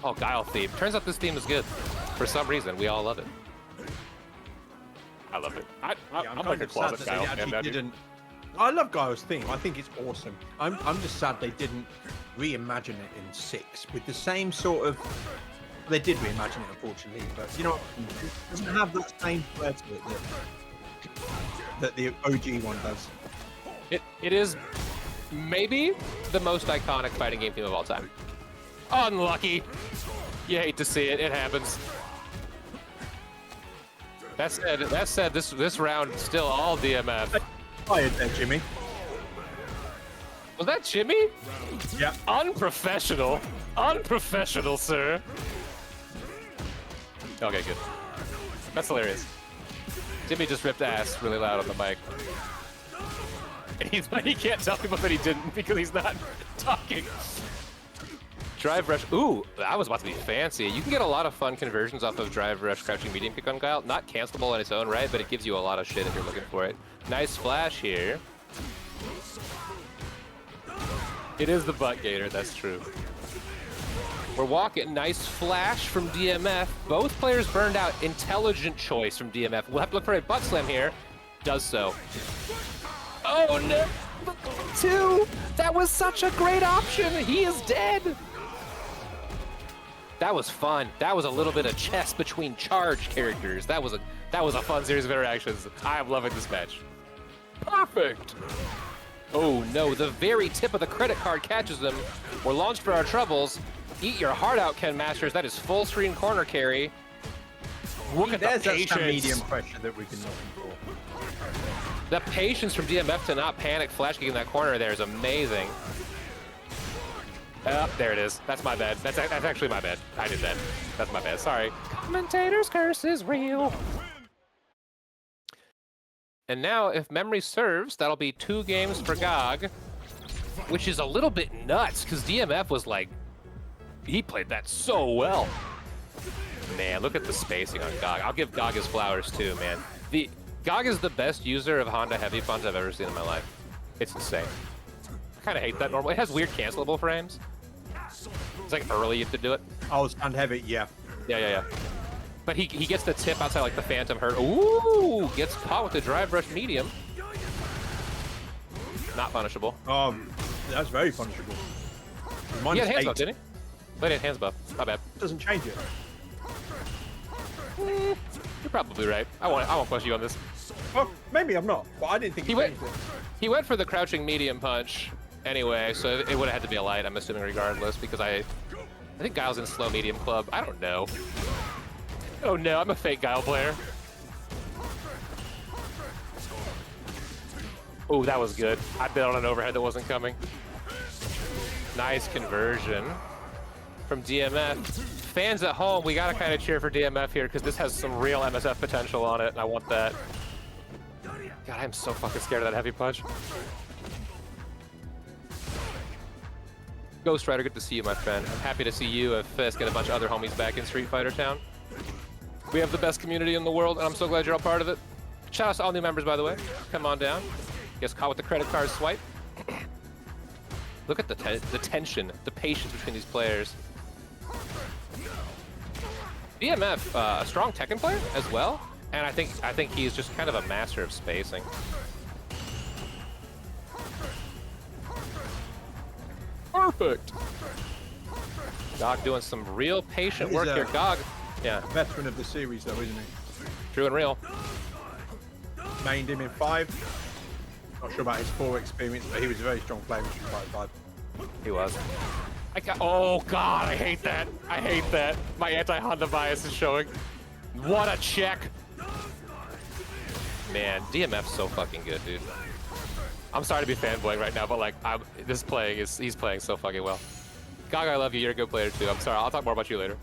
S2: Oh, Guile theme. Turns out this theme is good. For some reason, we all love it. I love it. I'm like a closet Guile fan.
S3: I love Guile's theme. I think it's awesome. I'm just sad they didn't reimagine it in 6 with the same sort of... They did reimagine it, unfortunately, but you know, it doesn't have that same flair to it that the OG one does.
S2: It is maybe the most iconic fighting game theme of all time. Unlucky. You hate to see it. It happens. That said, this round still all DMF.
S3: Fired there, Jimmy.
S2: Was that Jimmy?
S3: Yep.
S2: Unprofessional. Unprofessional, sir. Okay, good. That's hilarious. Jimmy just ripped ass really loud on the mic. And he can't tell people that he didn't because he's not talking. Drive rush. Ooh, that was about to be fancy. You can get a lot of fun conversions off of drive rush, crouching medium kick on Guile. Not cancelable on its own right, but it gives you a lot of shit if you're looking for it. Nice flash here. It is the butt gator, that's true. We're walking. Nice flash from DMF. Both players burned out. Intelligent choice from DMF. We'll have to look for a butt slam here. Does so. Oh no! 2! That was such a great option! He is dead! That was fun. That was a little bit of chess between charge characters. That was a fun series of interactions. I am loving this match. Perfect! Oh no, the very tip of the credit card catches them. We're launched for our troubles. Eat your heart out, Ken Masters. That is full screen corner carry. Look at the patience.
S3: That medium pressure that we've been looking for.
S2: The patience from DMF to not panic flash kicking that corner there is amazing. There it is. That's my bad. That's actually my bad. I did that. That's my bad. Sorry. Commentator's curse is real. And now, if memory serves, that'll be 2 games for GOG, which is a little bit nuts, because DMF was like, he played that so well. Man, look at the spacing on GOG. I'll give GOG his flowers too, man. GOG is the best user of Honda heavy punch I've ever seen in my life. It's insane. I kind of hate that normally. It has weird cancelable frames. It's like early you have to do it.
S3: Oh, stand heavy, yeah.
S2: Yeah. But he gets the tip outside like the Phantom hurt. Ooh, gets caught with the drive rush medium. Not punishable.
S3: That's very punishable.
S2: He had hands buff, didn't he? But he had hands buff. My bad.
S3: Doesn't change it.
S2: You're probably right. I won't question you on this.
S3: Well, maybe I'm not, but I didn't think
S2: he went for the crouching medium punch anyway, so it would have had to be a light, I'm assuming, regardless, because I think Guile's in slow medium club. I don't know. Oh no, I'm a fake Guile player. Oh, that was good. I bet on an overhead that wasn't coming. Nice conversion from DMF. Fans at home, we gotta kind of cheer for DMF here because this has some real MSF potential on it, and I want that. God, I'm so fucking scared of that heavy punch. Ghost Rider, good to see you, my friend. I'm happy to see you, Fisk, and a bunch of other homies back in Street Fighter Town. We have the best community in the world, and I'm so glad you're all part of it. Shout out to all new members, by the way. Come on down. Gets caught with the credit card swipe. Look at the tension, the patience between these players. DMF, a strong Tekken player as well, and I think he's just kind of a master of spacing. Perfect. GOG doing some real patient work here. GOG, yeah.
S3: Veteran of the series, though, isn't he?
S2: True and real.
S3: Mained him in 5. Not sure about his 4 experience, but he was a very strong player in Street Fighter 5.
S2: He was. Oh god, I hate that. I hate that. My anti-Honda bias is showing. What a check. Man, DMF's so fucking good, dude. I'm sorry to be fanboying right now, but like, he's playing so fucking well. GOG, I love you. You're a good player too. I'm sorry. I'll talk more about you later.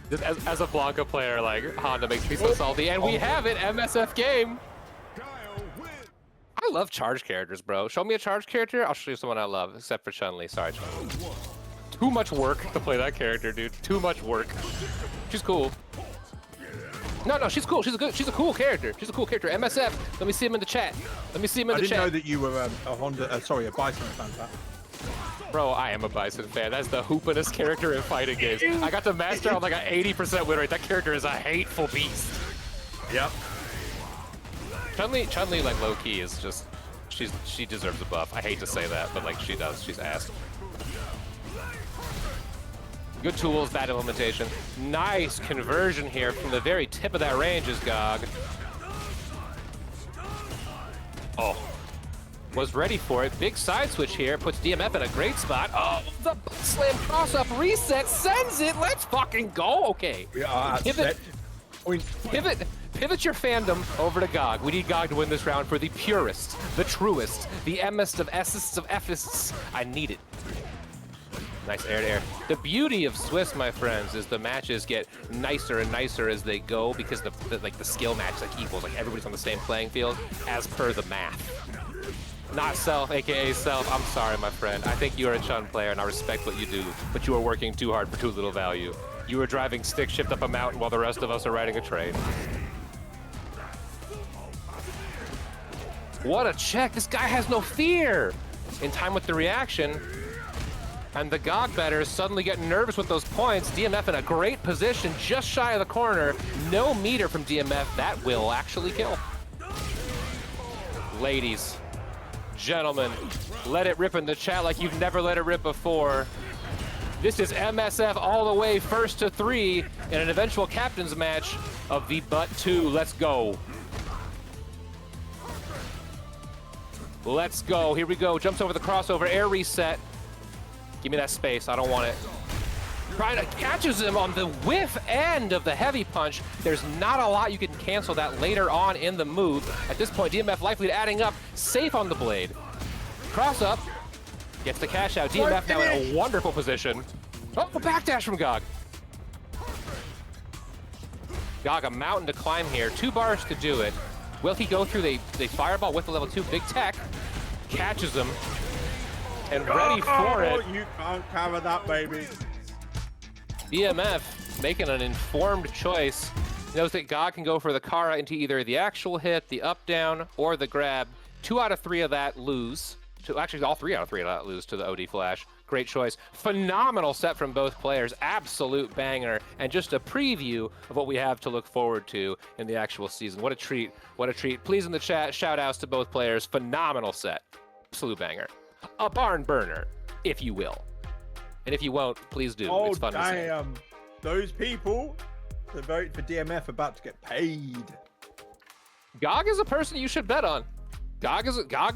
S2: Just as a Blanka player, like, Honda makes me so salty, and we have it, MSF game. I love charge characters, bro. Show me a charge character, I'll show you someone I love, except for Chun Li. Sorry, Chun Li. Too much work to play that character, dude. Too much work. She's cool. No, she's cool. She's a cool character. She's a cool character. MSF. Let me see him in the chat. Let me see him in the chat.
S3: I didn't know that you were a Bison fan, Pat.
S2: Bro, I am a Bison fan. That's the hoopinest character in fighting games. I got to master on like an 80% win rate. That character is a hateful beast.
S3: Yep.
S2: Chun Li, like, low key is just, she deserves a buff. I hate to say that, but like, she does. She's ass. Good tools, bad implementation. Nice conversion here from the very tip of that range is GOG. Oh. Was ready for it. Big side switch here. Puts DMF in a great spot. Oh, the slam cross up reset sends it. Let's fucking go. Okay. Pivot your fandom over to GOG. We need GOG to win this round for the purest, the truest, the M'est of S'est of F'ists. I need it. Nice air to air. The beauty of Swiss, my friends, is the matches get nicer and nicer as they go because the skill match like equals, like everybody's on the same playing field as per the math. Not Self, aka Self. I'm sorry, my friend. I think you are a Chun player and I respect what you do, but you are working too hard for too little value. You are driving stick shift up a mountain while the rest of us are riding a train. What a check. This guy has no fear. in time with the reaction. And the GOG betters suddenly getting nervous with those points. DMF in a great position, just shy of the corner. No meter from DMF. That will actually kill. Ladies, gentlemen, let it rip in the chat like you've never let it rip before. This is MSF all the way first to 3 in an eventual captain's match of the Butt 2. Let's go. Let's go. Here we go. Jumps over the crossover. Air reset. Give me that space. I don't want it. Trying to catches him on the whiff end of the heavy punch. There's not a lot you can cancel that later on in the move. At this point, DMF life lead adding up. Safe on the blade. Cross up. Gets the cash out. DMF now in a wonderful position. Oh, a backdash from GOG. GOG, a mountain to climb here. 2 bars to do it. Will he go through the fireball with the level 2? Big tech. Catches him. And ready for it.
S3: You can't cover that, baby.
S2: DMF making an informed choice. Knows that GOG can go for the Kara into either the actual hit, the up down, or the grab. 2 out of 3 of that lose. Actually, all 3 out of 3 of that lose to the OD flash. Great choice. Phenomenal set from both players. Absolute banger. And just a preview of what we have to look forward to in the actual season. What a treat. What a treat. Please in the chat, shout outs to both players. Phenomenal set. Absolute banger. A barn burner, if you will. And if you won't, please do.
S3: Oh,
S2: it's fun to see.
S3: damn. Those people that vote for DMF about to get paid.
S2: GOG is a person you should bet on. GOG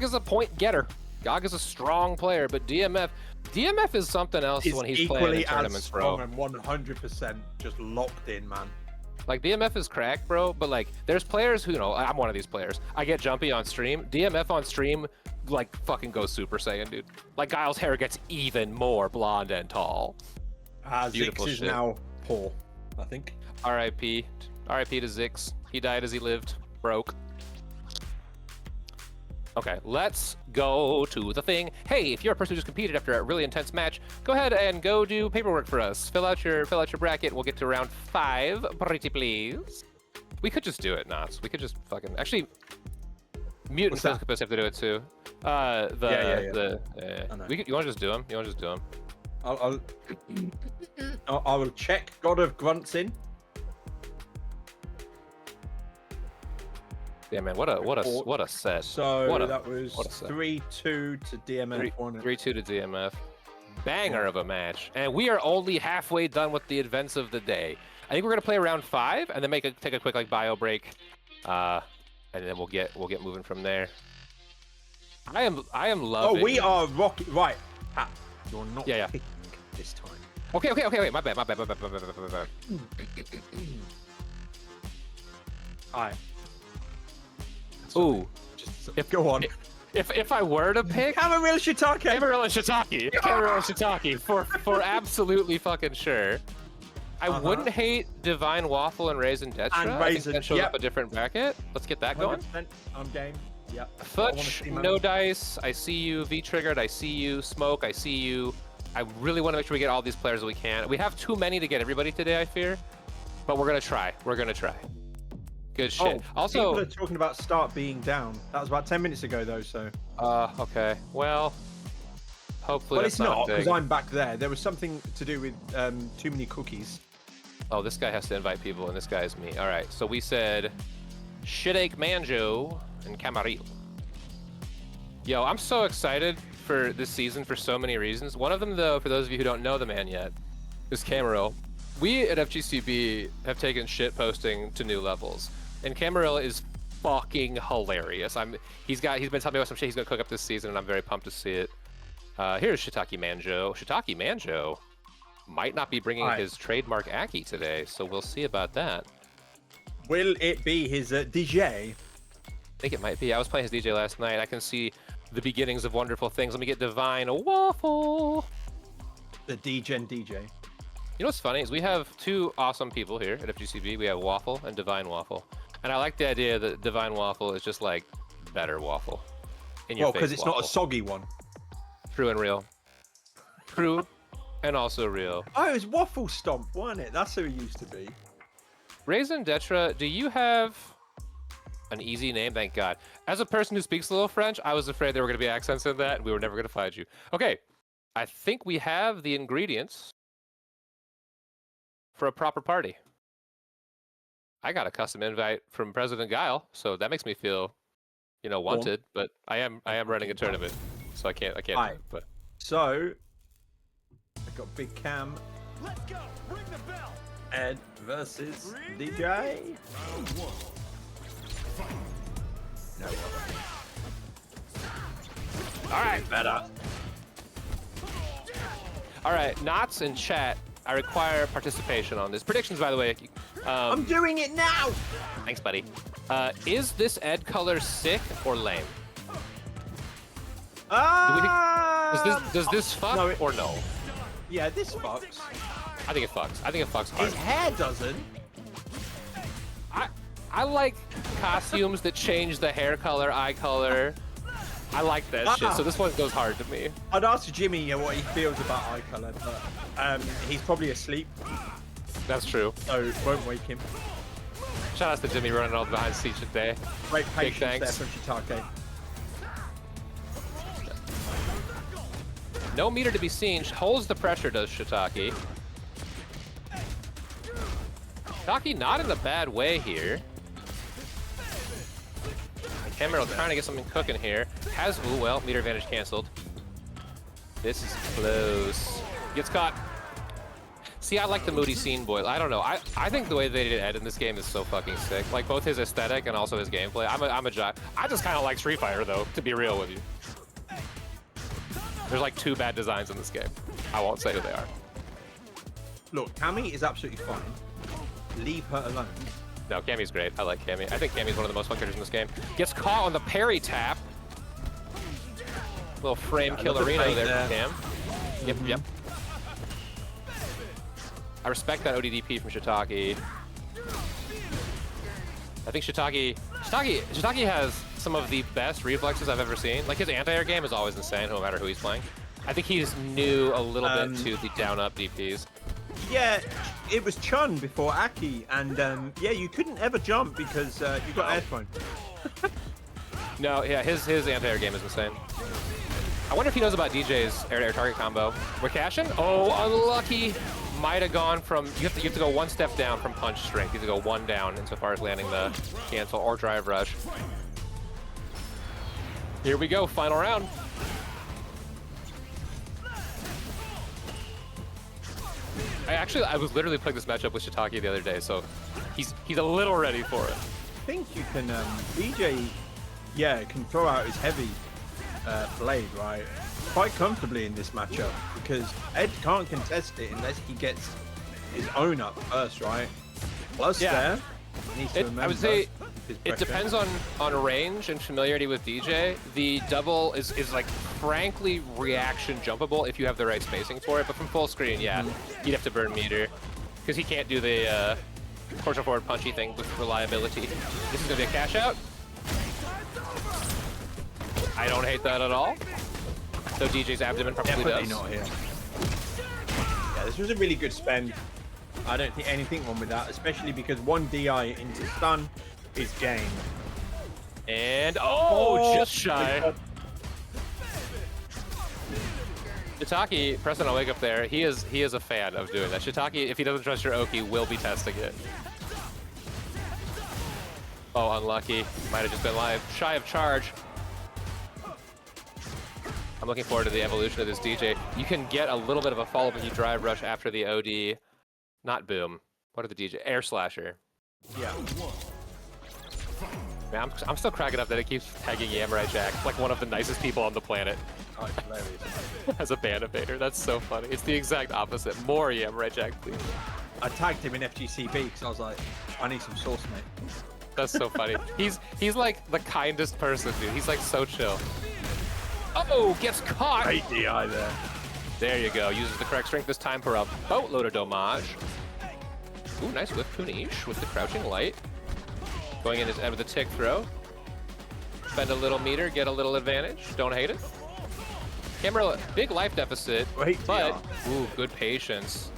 S2: is a point getter. GOG is a strong player, but DMF is something else when he's playing in tournaments, bro.
S3: And 100% just locked in, man.
S2: Like, DMF is cracked, bro, but like, there's players who, you know, I'm one of these players. I get jumpy on stream. DMF on stream, like, fucking goes Super Saiyan, dude. Like, Guile's hair gets even more blonde and tall. Beautiful
S3: Zix is
S2: shit.
S3: now poor, I think.
S2: R.I.P. R.I.P. to Zix. He died as he lived. Broke. Okay, let's go to the thing. Hey, if you're a person who just competed after a really intense match, go ahead and go do paperwork for us. Fill out your bracket. We'll get to round 5, pretty please. We could just do it, Knots. We could just fucking actually. Mute and ShiitakeMango have to do it too.
S3: Yeah.
S2: You want to just do them? You want to just do them?
S3: I will check GodofGrunts in.
S2: Yeah, man. What a set.
S3: So that was 3-2 to DMF.
S2: 3-2 to DMF. Banger of a match, and we are only halfway done with the events of the day. I think we're gonna play round 5 and then take a quick like bio break, and then we'll get moving from there. I am loving.
S3: Oh, we are rocking right. You're not picking this time.
S2: Okay. My bad.
S3: Alright.
S2: Ooh.
S3: Go on.
S2: If I were to pick
S3: Kamarill Shiitake.
S2: Kamarill and Shiitake for absolutely fucking sure. I wouldn't hate DivineWaffle and RaisinDEtre. I think that shows up a different bracket. Let's get that going.
S3: I'm game. Yep.
S2: Futch, no dice. I see you. V-triggered. I see you. Smoke. I see you. I really want to make sure we get all these players that we can. We have too many to get everybody today, I fear. But we're gonna try. Good shit. Also,
S3: people are talking about start being down. That was about 10 minutes ago, though. So.
S2: Okay. Well, hopefully.
S3: Well,
S2: that's
S3: it's not because
S2: big.
S3: I'm back there. There was something to do with too many cookies.
S2: Oh, this guy has to invite people, and this guy is me. All right. So we said ShiitakeMango and Kamarill. Yo, I'm so excited for this season for so many reasons. One of them, though, for those of you who don't know the man yet, is Kamarill. We at FGCB have taken shit posting to new levels. And Kamarill is fucking hilarious. He's been telling me about some shit he's gonna cook up this season, and I'm very pumped to see it. Here's ShiitakeMango. ShiitakeMango might not be bringing his trademark Aki today, so we'll see about that.
S3: Will it be his DJ?
S2: I think it might be. I was playing his DJ last night. I can see the beginnings of wonderful things. Let me get DivineWaffle.
S3: The DJ.
S2: You know what's funny is we have 2 awesome people here at FGCB. We have Waffle and DivineWaffle. And I like the idea that DivineWaffle is just like better waffle.
S3: Well, because it's not a soggy one.
S2: True and real. True and also real.
S3: Oh, it was Waffle Stomp, wasn't it? That's who he used to be.
S2: RaisinDEtre, do you have An easy name, thank God. As a person who speaks a little French, I was afraid there were going to be accents in that, and we were never going to find you. Okay, I think we have the ingredients for a proper party. I got a custom invite from President Guile, so that makes me feel, you know, wanted. But I am running a tournament, so I can't do it. But
S3: so I got Big Cam.
S5: Let's go. Ring the bell.
S3: Ed versus Dee Jay. No.
S2: all right,
S3: Better.
S2: all right, Knots in chat. I require participation on this. Predictions, by the way.
S3: I'm doing it now.
S2: Thanks, buddy. Is this Ed color sick or lame? Does this fuck
S3: no,
S2: or no?
S3: Yeah, this fucks.
S2: I think it fucks. I think it fucks hard.
S3: His hair doesn't.
S2: I like costumes that change the hair color, eye color. I like that shit, so this one goes hard to me.
S3: I'd ask Jimmy what he feels about eye color, but he's probably asleep,
S2: That's true.
S3: so won't wake him.
S2: Shout out to Jimmy running all the behind the scenes today.
S3: Great
S2: Big
S3: patience there
S2: thanks.
S3: from Shiitake.
S2: No meter to be seen. Holds the pressure, does Shiitake. Shiitake not in a bad way here. Kamarill trying to get something cooking here. Ooh, well, meter advantage canceled. This is close. Gets caught. See, I like the moody scene boy. I don't know. I think the way they did Ed in this game is so fucking sick. Like both his aesthetic and also his gameplay. I just kind of like Street Fighter though, to be real with you. There's like 2 bad designs in this game. I won't say who they are.
S3: Look, Cammy is absolutely fine. Leave her alone.
S2: No, Cammy's great. I like Cammy. I think Cammy's one of the most fun characters in this game. Gets caught on the parry tap. Little frame killerino there from Cam. Yep. I respect that ODDP from Shiitake. I think Shiitake has some of the best reflexes I've ever seen. Like his anti-air game is always insane, no matter who he's playing. I think he's new a little bit to the down-up DPs.
S3: Yeah, it was Chun before Aki, and yeah, you couldn't ever jump because you got airphone.
S2: No, yeah, his anti-air game is insane. I wonder if he knows about DJ's air-to-air target combo. We're cashing? Oh, unlucky. Might have gone from, you have to go 1 step down from punch strength. You have to go 1 down insofar as landing the cancel or drive rush. Here we go, final round. I was literally playing this matchup with Shiitake the other day, so he's a little ready for it.
S3: I think you can, DJ, yeah, can throw out his heavy blade, right, quite comfortably in this matchup, because Ed can't contest it unless he gets his own up first, right? Plus there, he needs to remember
S2: I would say
S3: his
S2: it
S3: pressure.
S2: depends on range and familiarity with DJ. The double is like frankly reaction jumpable if you have the right spacing for it, but from full screen, yeah, you'd have to burn meter, because he can't do the torsion forward punchy thing with reliability. This is gonna be a cash out. I don't hate that at all. So DJ's abdomen probably
S3: Definitely
S2: does.
S3: not here. Yeah, this was a really good spend. I don't think anything wrong with that, especially because 1 DI into stun is game.
S2: And just shy. Shiitake, pressing a wake up there. He is a fan of doing that. Shiitake, if he doesn't trust your Oki, will be testing it. Oh, unlucky. Might have just been live. Shy of charge. I'm looking forward to the evolution of this DJ. You can get a little bit of a follow-up if you drive rush after the OD. Not boom. What are the DJ? Air slasher.
S3: Yeah.
S2: Man, I'm still cracking up that it keeps tagging Yamurai Jack like one of the nicest people on the planet
S3: Oh, it's hilarious.
S2: as a ban evader. That's so funny. It's the exact opposite. More Yamurai Jack, please.
S3: I tagged him in FGCB because I was like, I need some sauce, mate.
S2: That's so funny. He's like the kindest person, dude. He's like so chill. Oh, gets caught.
S3: Great DI there.
S2: There you go. Uses the correct strength this time for a boatload of damage. Ooh, nice whip punish with the crouching light. Going in with the tick throw. Spend a little meter, get a little advantage. Don't hate it. Camarill, big life deficit,
S3: Great
S2: but
S3: DI.
S2: ooh, good patience.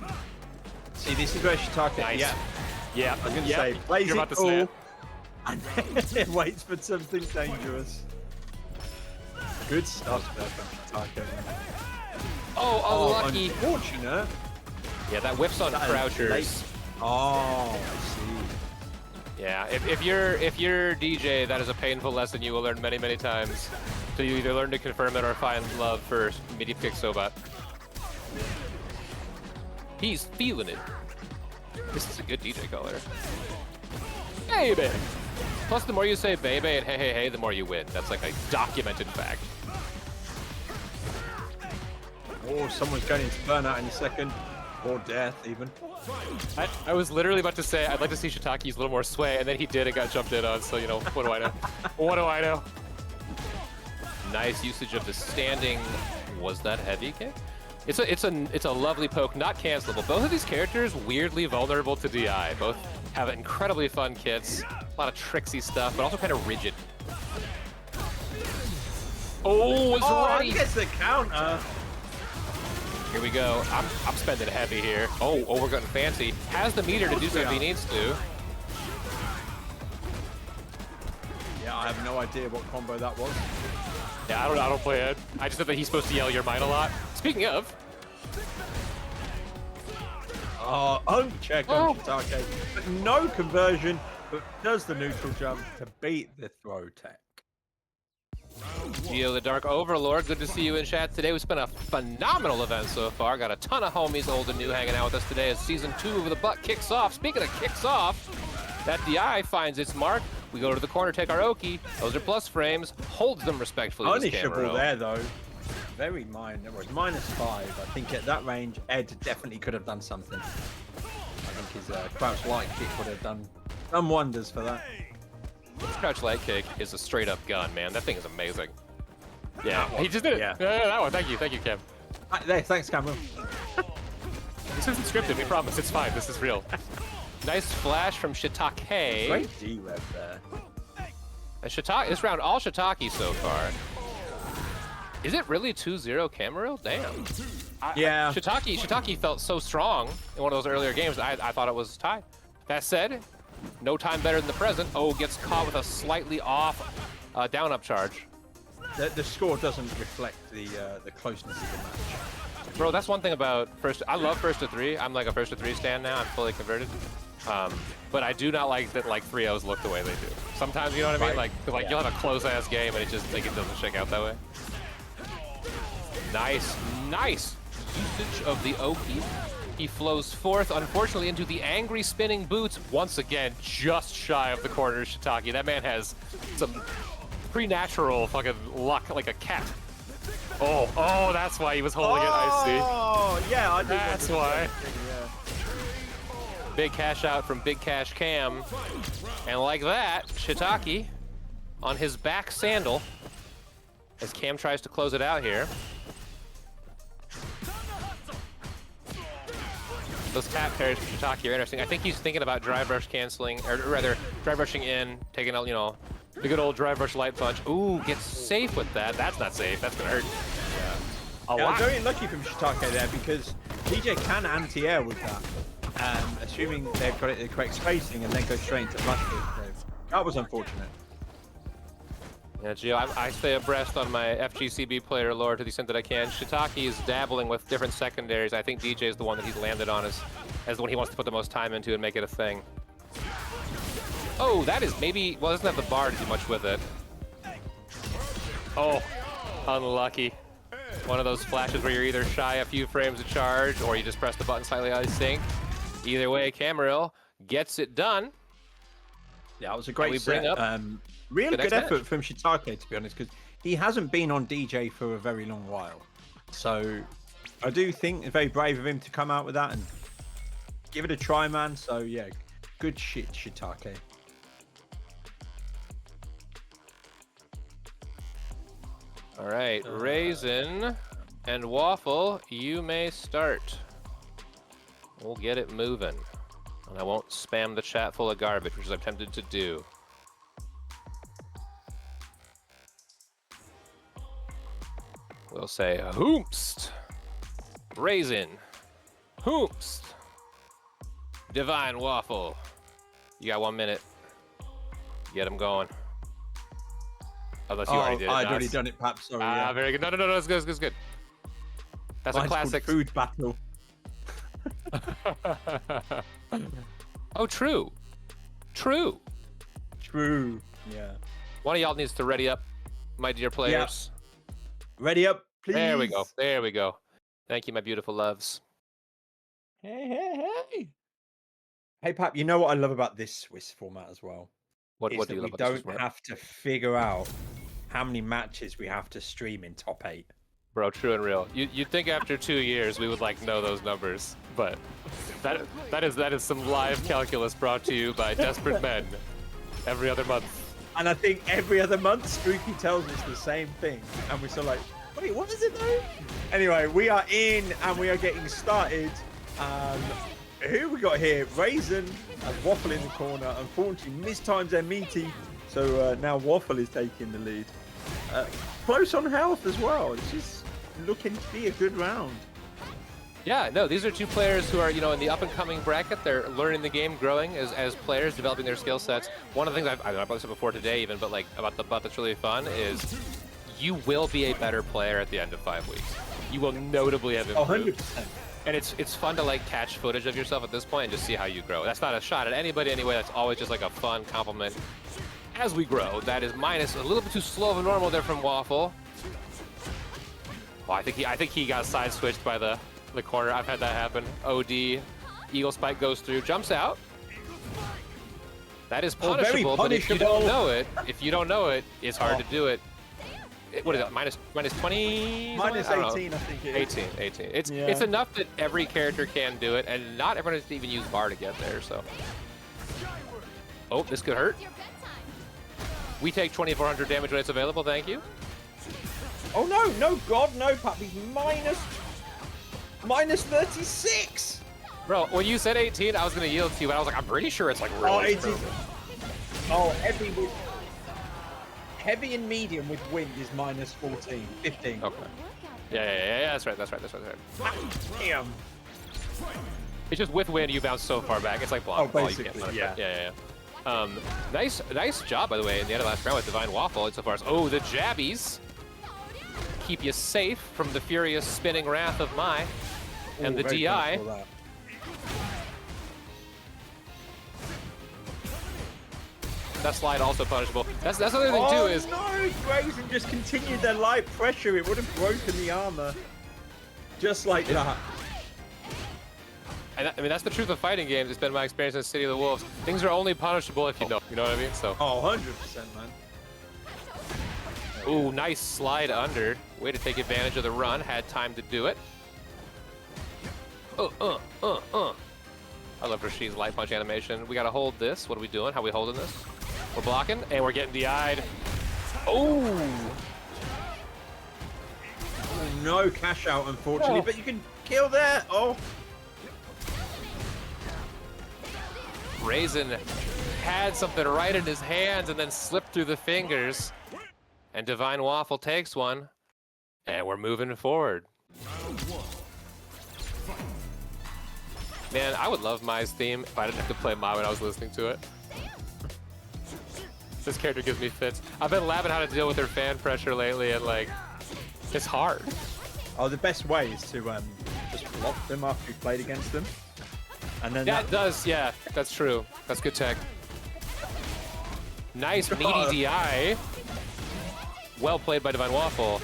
S3: See, this is where Shiitake.
S2: Nice.
S3: Yeah.
S2: Yeah,
S3: I was going to say, plays
S2: You're
S3: it
S2: about to say
S3: cool.
S2: it.
S3: And then it waits for something dangerous. Good stuff there from Shiitake.
S2: Oh, unlucky.
S3: Unfortunate.
S2: Yeah, that whiffs on crouchers.
S3: Oh, I see.
S2: Yeah, if you're DJ, that is a painful lesson you will learn many, many times. So you either learn to confirm it or find love for medium kick Sobat. He's feeling it. This is a good DJ color. Baby! Plus, the more you say baby and hey, hey, hey, the more you win. That's like a documented fact.
S3: Oh, someone's going into burnout in a second. Or death, even.
S2: I was literally about to say, I'd like to see Shiitake use a little more sway, and then he did and got jumped in on, so, you know, what do I know? What do I know? Nice usage of the standing. Was that heavy kick? It's a lovely poke, not cancelable. Both of these characters weirdly vulnerable to DI. Both have incredibly fun kits, a lot of tricksy stuff, but also kind of rigid. Oh, it's ready.
S3: He gets the counter.
S2: Here we go. I'm spending heavy here. Oh, we're getting fancy. Has the meter to do something he needs to.
S3: Yeah, I have no idea what combo that was.
S2: Yeah, I don't play it. I just know that he's supposed to yell your mind a lot. Speaking of.
S3: Oh, uncheck on Shiitake. But no conversion, but does the neutral jump to beat the throw tech.
S2: Gio the Dark Overlord, good to see you in chat today. We spent a phenomenal event so far. Got a ton of homies, old and new, hanging out with us today as Season 2 of The Butt kicks off. Speaking of kicks off, that DI finds its mark. We go to the corner, take our Oki. Those are plus frames. Holds them respectfully.
S3: Punishable there, though. Very minor. It was -5. I think at that range, Ed definitely could have done something. I think his crouch light kick would have done wonders for that.
S2: This crouch light kick is a straight up gun, man. That thing is amazing. Yeah, he just did it.
S3: Yeah.
S2: Yeah, that one. Thank you, Cam.
S3: Thanks, Camarill.
S2: This isn't scripted. We promise. It's fine. This is real. Nice flash from Shiitake.
S3: Great D-web there.
S2: And Shiitake, this round, all Shiitake so far. Is it really 2-0 Kamarill? Damn.
S3: Yeah.
S2: Shiitake felt so strong in one of those earlier games. I thought it was tied. That said, no time better than the present. Oh, gets caught with a slightly off down-up charge.
S3: The score doesn't reflect the closeness of the match.
S2: Bro, that's one thing about I love first to three. I'm like a first to three stand now. I'm fully converted. But I do not like that 3-0s look the way they do. Sometimes, you know what I mean? Like you'll have a close-ass game and it just it doesn't shake out that way. Nice usage of the Oki. He flows forth, unfortunately, into the angry spinning boots. Once again, just shy of the corner, Shiitake. That man has some preternatural fucking luck, like a cat. Oh, that's why he was holding it, I see.
S3: Oh, yeah, I did.
S2: That's why.
S3: Yeah.
S2: Big cash out from Big Cash Cam. And like that, Shiitake on his back sandal as Cam tries to close it out here. Those tap pairs for Shiitake are interesting. I think he's thinking about drive rush canceling, or rather, drive rushing in, taking out, you know, the good old drive rush light punch. Ooh, gets safe with that. That's not safe. That's gonna hurt. Yeah. A lot.
S3: Very lucky from Shiitake there because DJ can anti-air with that, assuming they've got it the correct spacing and then go straight into flash. That was unfortunate.
S2: Yeah, Gio, I stay abreast on my FGCB player lore to the extent that I can. Shiitake is dabbling with different secondaries. I think DJ is the one that he's landed on as the one he wants to put the most time into and make it a thing. Oh, that is maybe... Well, doesn't have the bar to do much with it. Oh, unlucky. One of those flashes where you're either shy a few frames of charge or you just press the button slightly out of sync. Either way, Kamarill gets it done.
S3: Yeah, it was a great set. Really good effort from Shiitake, to be honest, because he hasn't been on DJ for a very long while. So I do think it's very brave of him to come out with that and give it a try, man. So yeah, good shit, Shiitake.
S2: All right, Raisin and Waffle, you may start. We'll get it moving. And I won't spam the chat full of garbage, which I'm tempted to do. We'll say hoomst, Raisin, hoomst, Divine Waffle. You got 1 minute. Get him going. Unless you already did it.
S3: I'd
S2: Nice.
S3: already done it, Pap. Sorry.
S2: Ah, very good. No, it's good, it's good. That's
S3: Mine's
S2: a classic.
S3: called Food battle.
S2: Oh, true. True.
S3: True. Yeah.
S2: One of y'all needs to ready up, my dear players.
S3: Ready up, please.
S2: There we go. There we go. Thank you, my beautiful loves.
S3: Hey. Hey, Pap, you know what I love about this Swiss format as well?
S2: What
S3: Is
S2: do
S3: that
S2: you
S3: we
S2: love about this
S3: don't
S2: one?
S3: have to figure out how many matches we have to stream in top 8.
S2: Bro, true and real. You'd think after 2 years we would like know those numbers, but that is some live calculus brought to you by desperate men every other month.
S3: And I think every other month, Spooky tells us the same thing. And we're still like, wait, what is it though? Anyway, we are in and we are getting started. Who we got here? Raisin and Waffle in the corner. Unfortunately, mistimes their meaty. So now Waffle is taking the lead. Close on health as well. It's just looking to be a good round.
S2: Yeah, no, these are two players who are, you know, in the up-and-coming bracket. They're learning the game, growing as players, developing their skill sets. One of the things I've brought this up before today even, but like about the butt that's really fun is you will be a better player at the end of 5 weeks. You will notably have improved.
S3: 100%.
S2: And it's fun to like catch footage of yourself at this point and just see how you grow. That's not a shot at anybody anyway. That's always just like a fun compliment. As we grow, that is minus a little bit too slow of a normal there from Waffle. Well, I think he got side switched by the corner. I've had that happen. OD, Eagle Spike goes through, jumps out. That is
S3: Oh, very
S2: punishable, but if you don't
S3: punishable.
S2: know it, it's hard to do it. What is it? Minus 20?
S3: Minus
S2: I don't know.
S3: 18, I think it is.
S2: 18. It's
S3: Yeah.
S2: enough that every character can do it, and not everyone has to even use bar to get there. So, oh, this could hurt.
S4: Your bedtime.
S2: We take 2,400 damage when it's available. Thank you.
S3: Oh no, God, no, Pap. He's minus 36.
S2: Bro, when you said 18, I was gonna yield to you, but I was like, I'm pretty sure it's like
S3: Oh,
S2: really
S3: 18. Oh, heavy and medium with wind is minus 14, 15.
S2: Okay. Yeah, that's right.
S3: Damn.
S2: It's just with wind, you bounce so far back. It's like block.
S3: Oh,
S2: You can't
S3: basically,
S2: let it
S3: yeah.
S2: go. Nice job, by the way, in the end of last round with DivineWaffle insofar as, oh, the jabbies keep you safe from the furious spinning wrath of Mai and
S3: Ooh,
S2: the
S3: very
S2: DI.
S3: punishable, that.
S2: That slide also punishable. That's the other thing too is
S3: no, Raisin just continued their light pressure. It would have broken the armor. Just like that.
S2: and I mean that's the truth of fighting games. It's been my experience in City of the Wolves. Things are only punishable if you know. You know what I mean? So.
S3: Oh, 100%, man.
S2: Ooh, nice slide under. Way to take advantage of the run. Had time to do it. I love Rashid's light punch animation. We gotta hold this. What are we doing? How are we holding this? We're blocking, and we're getting DI'd. Oh!
S3: Oh, no cash out, unfortunately, but you can kill there. Oh.
S2: Raisin had something right in his hands and then slipped through the fingers. And DivineWaffle takes one. And we're moving forward. Man, I would love Mai's theme if I didn't have to play Mai when I was listening to it. This character gives me fits. I've been labbing how to deal with her fan pressure lately, and like, it's hard.
S3: Oh, the best way is to just block them after you've played against them. And then
S2: That does, yeah, that's true. That's good tech. Nice meaty DI. Well played by DivineWaffle.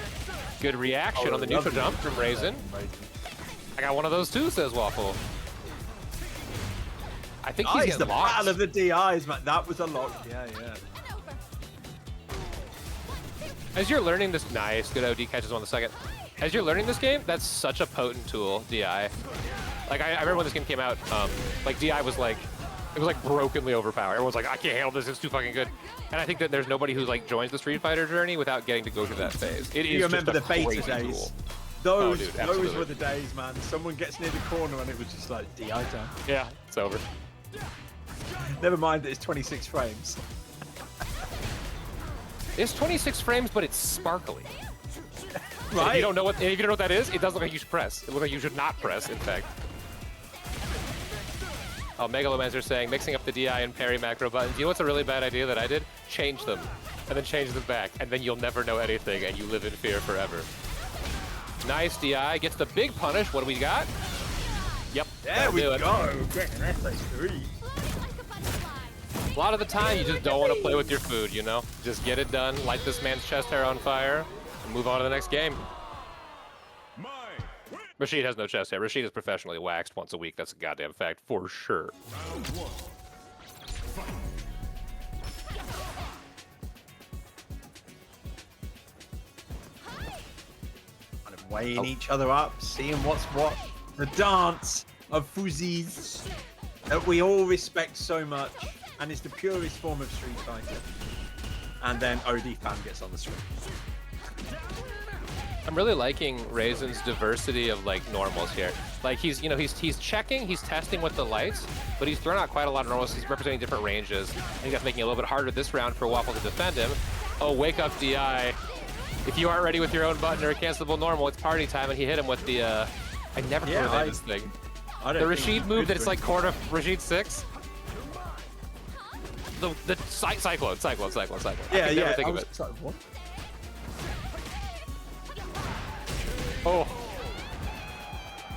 S2: Good reaction on the neutral jump from Raisin. I got one of those too, says Waffle. I think he's
S3: the
S2: getting lost.
S3: battle of the DIs, man. That was a lot. Yeah.
S2: As you're learning this, nice, good OD catches on the second. As you're learning this game, that's such a potent tool, DI. Like I remember when this game came out, like DI was like, it was like brokenly overpowered. Everyone's like, I can't handle this, it's too fucking good. And I think that there's nobody who like joins the Street Fighter journey without getting to go through that phase. It is
S3: You remember
S2: just
S3: the
S2: a
S3: beta
S2: crazy
S3: days?
S2: tool.
S3: Those,
S2: dude,
S3: those
S2: absolutely.
S3: were the days, man. Someone gets near the corner and it was just like DI time.
S2: Yeah, it's over.
S3: Never mind that it's 26 frames.
S2: It's 26 frames, but it's sparkly. And
S3: Right?
S2: if you don't know what that is, it does look like you should press. It looks like you should not press, in fact. Oh, Megalomancer saying, mixing up the DI and parry macro buttons. You know what's a really bad idea that I did? Change them, and then change them back, and then you'll never know anything, and you live in fear forever. Nice DI, gets the big punish. What do we got? Yep,
S3: There we
S2: do
S3: go.
S2: it.
S3: Getting an SA3.
S2: A lot of the time, you just don't want to play with your food, you know? Just get it done, light this man's chest hair on fire, and move on to the next game. Rashid has no chest hair. Rashid is professionally waxed once a week. That's a goddamn fact, for sure.
S3: Kind of weighing each other up, seeing what's what. The dance of fuzzies that we all respect so much, and it's the purest form of Street Fighter. And then OD fan gets on the screen.
S2: I'm really liking Raisin's diversity of like normals here. Like he's checking, he's testing with the lights, but he's thrown out quite a lot of normals. He's representing different ranges. I think that's making it a little bit harder this round for Waffle to defend him. Oh, wake up DI. If you aren't ready with your own button or a cancelable normal, it's party time, and he hit him with the I never heard of this thing. The Rashid move that it's like quarter of Rashid 6. The cyclone.
S3: Yeah,
S2: I can never think of it.
S3: What?
S2: Oh,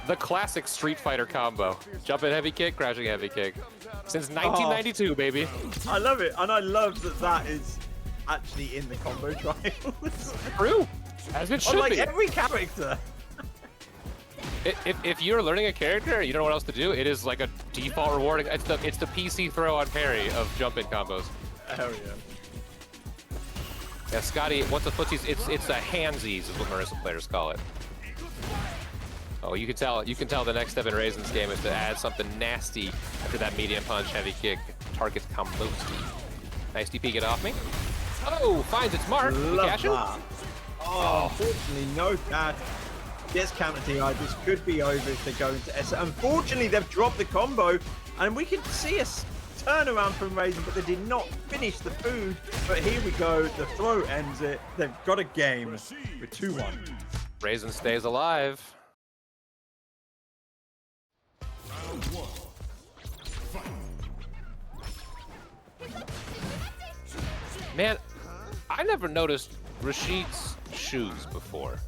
S2: the classic Street Fighter combo. Jumping heavy kick, crashing heavy kick. Since 1992, baby.
S3: I love it, and I love that that is actually in the combo trials.
S2: True, as it should
S3: like
S2: be.
S3: every character.
S2: If you're learning a character and you don't know what else to do, it is like a default rewarding. It's the PC throw on parry of jump-in combos.
S3: Hell yeah.
S2: Yeah, Scotteh, once the footsies, it's a handsies is what Marisa players call it. Oh, you can tell the next step in Raisin's game is to add something nasty after that medium punch, heavy kick, targets Komboski. Nice DP, get off me. Oh, finds its mark.
S3: Love
S2: Cash it?
S3: that. Oh, unfortunately, no cash. Yes, counter DI. This could be over if they go into S. Unfortunately, they've dropped the combo, and we can see a turnaround from Raisin, but they did not finish the food. But here we go. The throw ends it. They've got a game with 2-1.
S2: Raisin stays alive. Man, I never noticed Rashid's shoes before.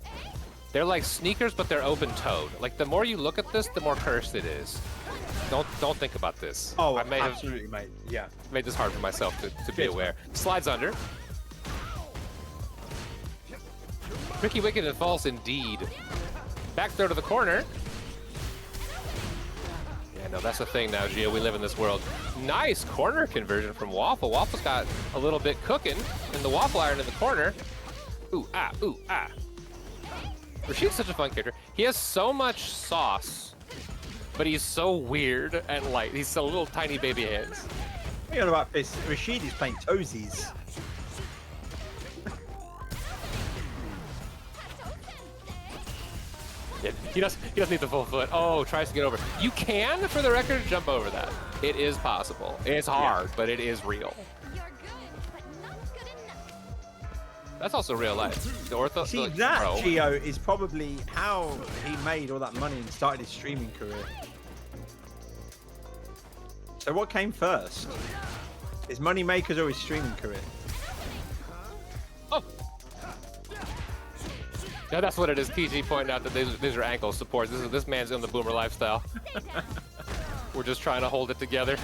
S2: They're like sneakers, but they're open-toed. Like, the more you look at this, the more cursed it is. Don't think about this.
S3: Oh,
S2: I may
S3: absolutely,
S2: have
S3: mate. Yeah.
S2: made this hard for myself to be aware. Slides under. Tricky, wicked, and false indeed. Back throw to the corner. Yeah, no, that's the thing now, Gio. We live in this world. Nice corner conversion from Waffle. Waffle's got a little bit cooking in the waffle iron in the corner. Ooh, ah, ooh, ah. Rashid's such a fun character. He has so much sauce, but he's so weird and light. He's so little tiny baby hands.
S3: What are about this? Rashid is playing toesies.
S2: Yeah, he doesn't need the full foot. Oh, tries to get over. You can, for the record, jump over that. It is possible. It's hard, but it is real.
S4: You're good, but not good enough.
S2: That's also real life. The ortho.
S3: See,
S2: like,
S3: that,
S2: bro.
S3: Gio, is probably how he made all that money and started his streaming career. So what came first? His money makers or his streaming career?
S2: Oh. Yeah, that's what it is. PG pointing out that these are ankle supports. This man's in the boomer lifestyle. We're just trying to hold it together.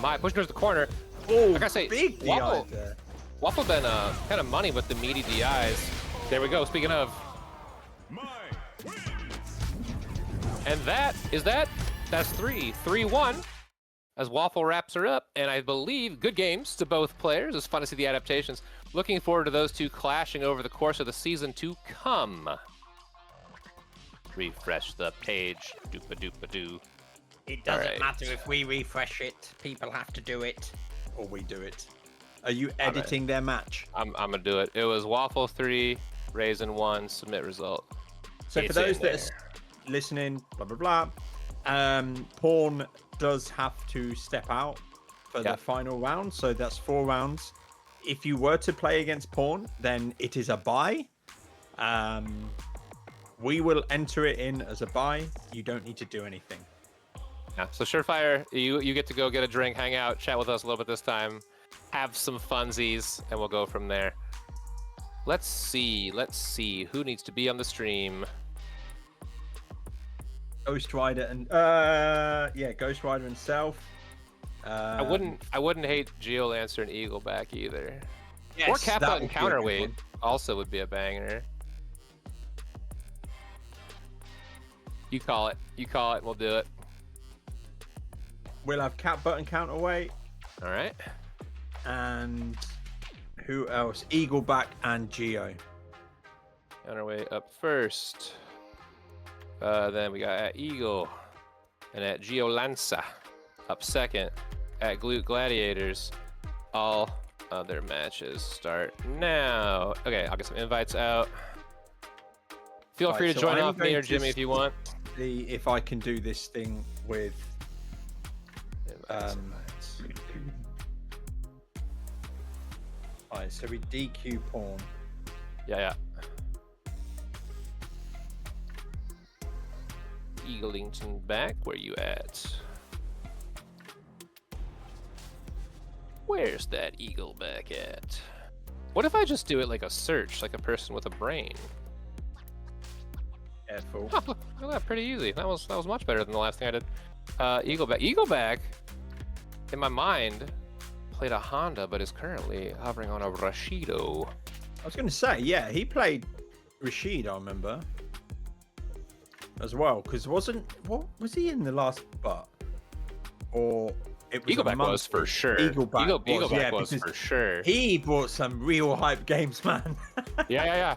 S2: My push towards the corner.
S3: Oh,
S2: like I say,
S3: big DI
S2: Waffle,
S3: there.
S2: Waffle been kind of money with the meaty DIs. There we go. Speaking of, and that's 3-1. As Waffle wraps her up, and I believe good games to both players. It's fun to see the adaptations. Looking forward to those two clashing over the course of the season to come. Refresh the page. Doopa-doopa-doo.
S3: It doesn't matter if we refresh it. People have to do it. Or we do it. Are you editing their match?
S2: I'm gonna do it. It was Waffle 3, Raisin 1, submit result.
S3: So for those that are listening, blah, blah, blah, Pawn does have to step out for the final round. So that's 4 rounds. If you were to play against Pawn, then it is a bye. We will enter it in as a buy. You don't need to do anything.
S2: Yeah. So Surefire, you get to go get a drink, hang out, chat with us a little bit this time, have some funsies, and we'll go from there. Let's see who needs to be on the stream.
S3: Ghost Rider and Ghost Rider and Self.
S2: I wouldn't hate GeoLancer and Eagleback either.
S3: Yes,
S2: or Kappa
S3: that
S2: and
S3: would be a good
S2: Counterweight
S3: one.
S2: also would be a banger. You call it. We'll do it.
S3: We'll have Cat Butt and Counterweight.
S2: All right.
S3: And who else? Eagleback and Geo.
S2: Counterweight up first. Then we got at Eagle and at GeoLancer up second. At Glute Gladiators. All other matches start now. Okay, I'll get some invites out. Feel free to join off me or Jimmy if you want.
S3: See if I can do this thing with Alright, so we DQ porn.
S2: Yeah. Eaglington back, where you at? Where's that eagle back at? What if I just do it like a search, like a person with a brain?
S3: Careful.
S2: Oh, look at that, pretty easy. That was much better than the last thing I did. Eagleback, in my mind, played a Honda, but is currently hovering on a Rashido.
S3: I was going to say, yeah, he played Rashid, I remember, as well. Because what was he in the last butt? Or it was
S2: Eagleback was for sure. Eagleback was for sure.
S3: He brought some real hype games, man.
S2: Yeah,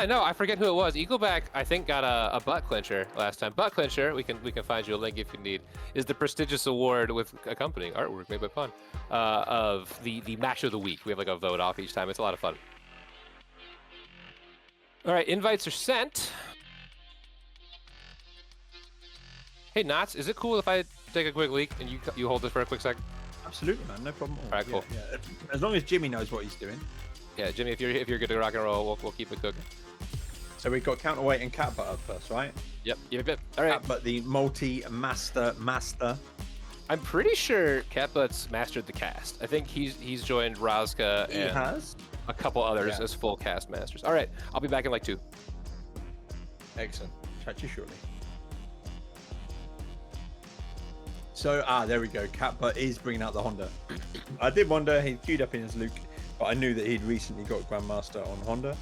S2: no, I forget who it was. Eagleback, I think, got a butt clincher last time. Butt clincher, we can find you a link if you need, is the prestigious award with accompanying artwork made by Pun of the match of the week. We have like a vote off each time. It's a lot of fun. All right, invites are sent. Hey, Knots, is it cool if I take a quick leak and you hold it for a quick second?
S3: Absolutely, man. No problem at all.
S2: All right, cool.
S3: Yeah. As long as Jimmy knows what he's doing.
S2: Yeah, Jimmy, if you're good to rock and roll, we'll keep it cooking.
S3: So we've got Counterweight and Cat Butt up first, right?
S2: Yep. All right.
S3: Cat Butt, the multi-master.
S2: I'm pretty sure Catbutt's mastered the cast. I think he's joined Razka and a couple others as full cast masters. All right, I'll be back in like 2.
S3: Excellent. Chat to you shortly. So, there we go. Cat Butt is bringing out the Honda. I did wonder, he queued up in his Luke, but I knew that he'd recently got Grandmaster on Honda.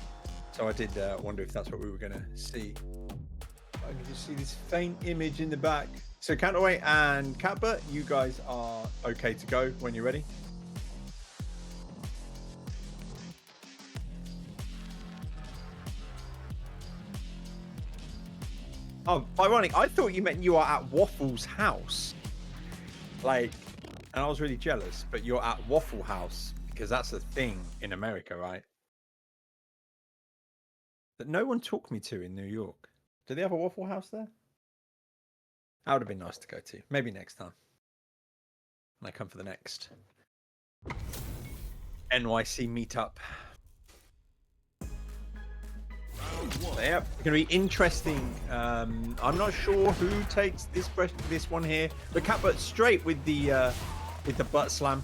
S3: So I did wonder if that's what we were going to see. I can just see this faint image in the back. So Counterweight and Cat Butt, you guys are okay to go when you're ready. Oh, ironic. I thought you meant you are at Waffle's house. Like, and I was really jealous, but you're at Waffle House because that's a thing in America, right? That no one took me to in New York. Do they have a Waffle House there? That would have been nice to go to. Maybe next time. When I come for the next NYC meetup. So, yeah, it's going to be interesting. I'm not sure who takes this one here. But Cat Butt straight with the butt slam.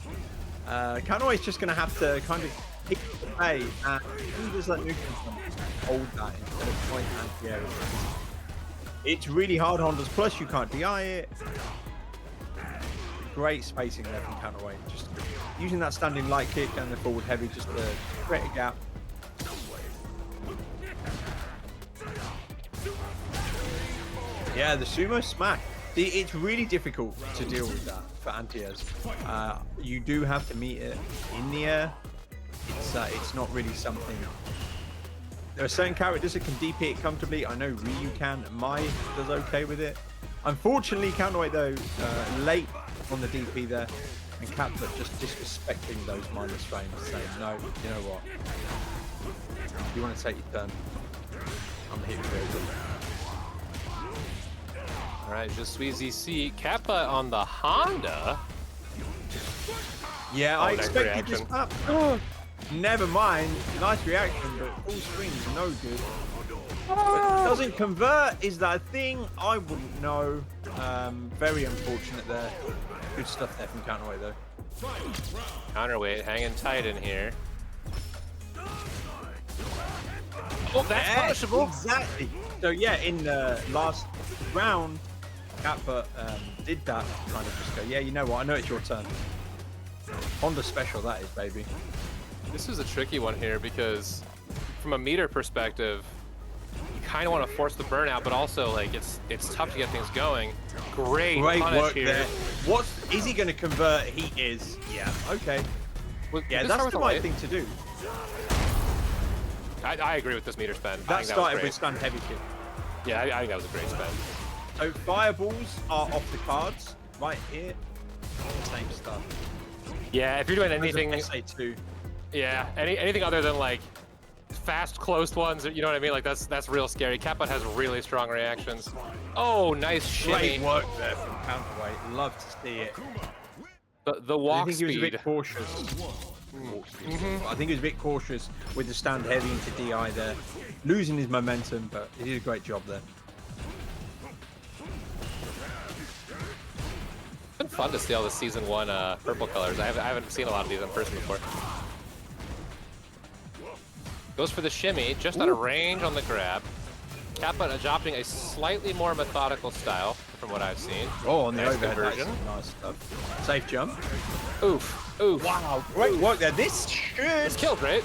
S3: Counterweight's just going to have to kind of pick the play and he does that nuclear hold that instead of point anti-air. It's really hard Hondas. Plus you can't DI it. Great spacing there from Counterweight. Just using that standing light kick and the forward heavy just to create a gap. Yeah, the sumo smack. It's really difficult to deal with that for anti-airs. You do have to meet it in the air. It's not really something. There are certain characters that can DP it comfortably. I know Ryu can. Mai does okay with it. Unfortunately, Counterweight though, late on the DP there, and Cat Butt just disrespecting those minus frames, saying no. You know what? You want to take your turn? I'm hitting very good.
S2: All right, just Sweezy C. Kappa on the Honda.
S3: Yeah, I expected this map. Oh, Never mind. Nice reaction, but full screen's no good. But doesn't convert. Is that a thing? I wouldn't know. Very unfortunate there. Good stuff there from Counterweight though.
S2: Counterweight hanging tight in here. Oh, that's punishable.
S3: Exactly. So yeah, in the last round, Kappa did that. Kind of just go, yeah, you know what? I know it's your turn. Honda special that is, baby.
S2: This is a tricky one here because from a meter perspective, you kind of want to force the burnout, but also like it's tough to get things going. Great punish
S3: work
S2: here.
S3: there. Is he going to convert? He is. Yeah. Okay. Yeah, that's the right thing to do.
S2: I agree with this meter spend.
S3: That started with stand heavy kick.
S2: Yeah, I think that was a great spend.
S3: So fireballs are off the cards right here. Same stuff.
S2: Yeah, if you're doing anything,
S3: SA2.
S2: yeah, anything other than like fast closed ones, you know what I mean? Like that's real scary. Kappa has really strong reactions. Oh, nice shimmy.
S3: Great work there from Counterweight. Love to see it.
S2: The walk
S3: I think
S2: speed.
S3: he was a bit cautious. I think he was a bit cautious with the stand heavy into DI there, losing his momentum, but he did a great job there.
S2: It's been fun to see all the season 1 purple colors. I haven't seen a lot of these in person before. Goes for the shimmy, just out of range on the grab. Kappa adopting a slightly more methodical style from what I've seen.
S3: Oh, on the
S2: Nice
S3: overhead,
S2: conversion.
S3: nice stuff. Safe jump.
S2: Oof, oof.
S3: Wow, great work there. This should...
S2: It's killed, right?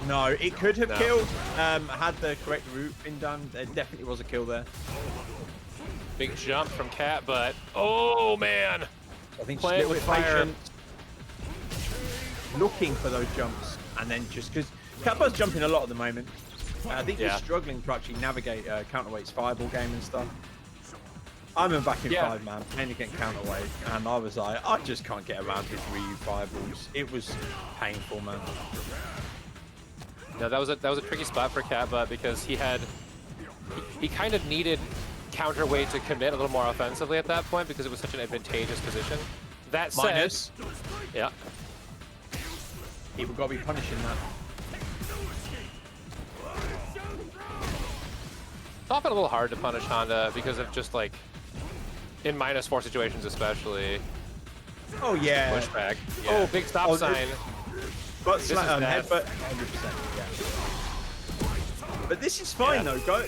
S3: No, it could have
S2: No.
S3: killed. Had the correct route been done, there definitely was a kill there.
S2: Big jump from Cat, but oh man.
S3: I think
S2: Play
S3: just
S2: it
S3: a
S2: with
S3: little bit
S2: fire.
S3: patient, looking for those jumps, and then just because Kappa's jumping a lot at the moment, I think
S2: Yeah.
S3: he's struggling to actually navigate Counterweight's fireball game and stuff. I'm in back in 5 man, playing against Counterweight, and I was like, I just can't get around his Ryu fireballs. It was painful, man.
S2: No, that was a tricky spot for Kappa because he kind of needed Counterweight to commit a little more offensively at that point because it was such an advantageous position. That said,
S3: Minus.
S2: yeah,
S3: People got to be punishing that.
S2: it's often a little hard to punish Honda because of just like in -4 situations especially.
S3: Oh yeah.
S2: Pushback. Oh, big stop
S3: Oh,
S2: sign.
S3: But
S2: This is bad.
S3: headbutt, 100%. Yeah. But this is fine though. Go.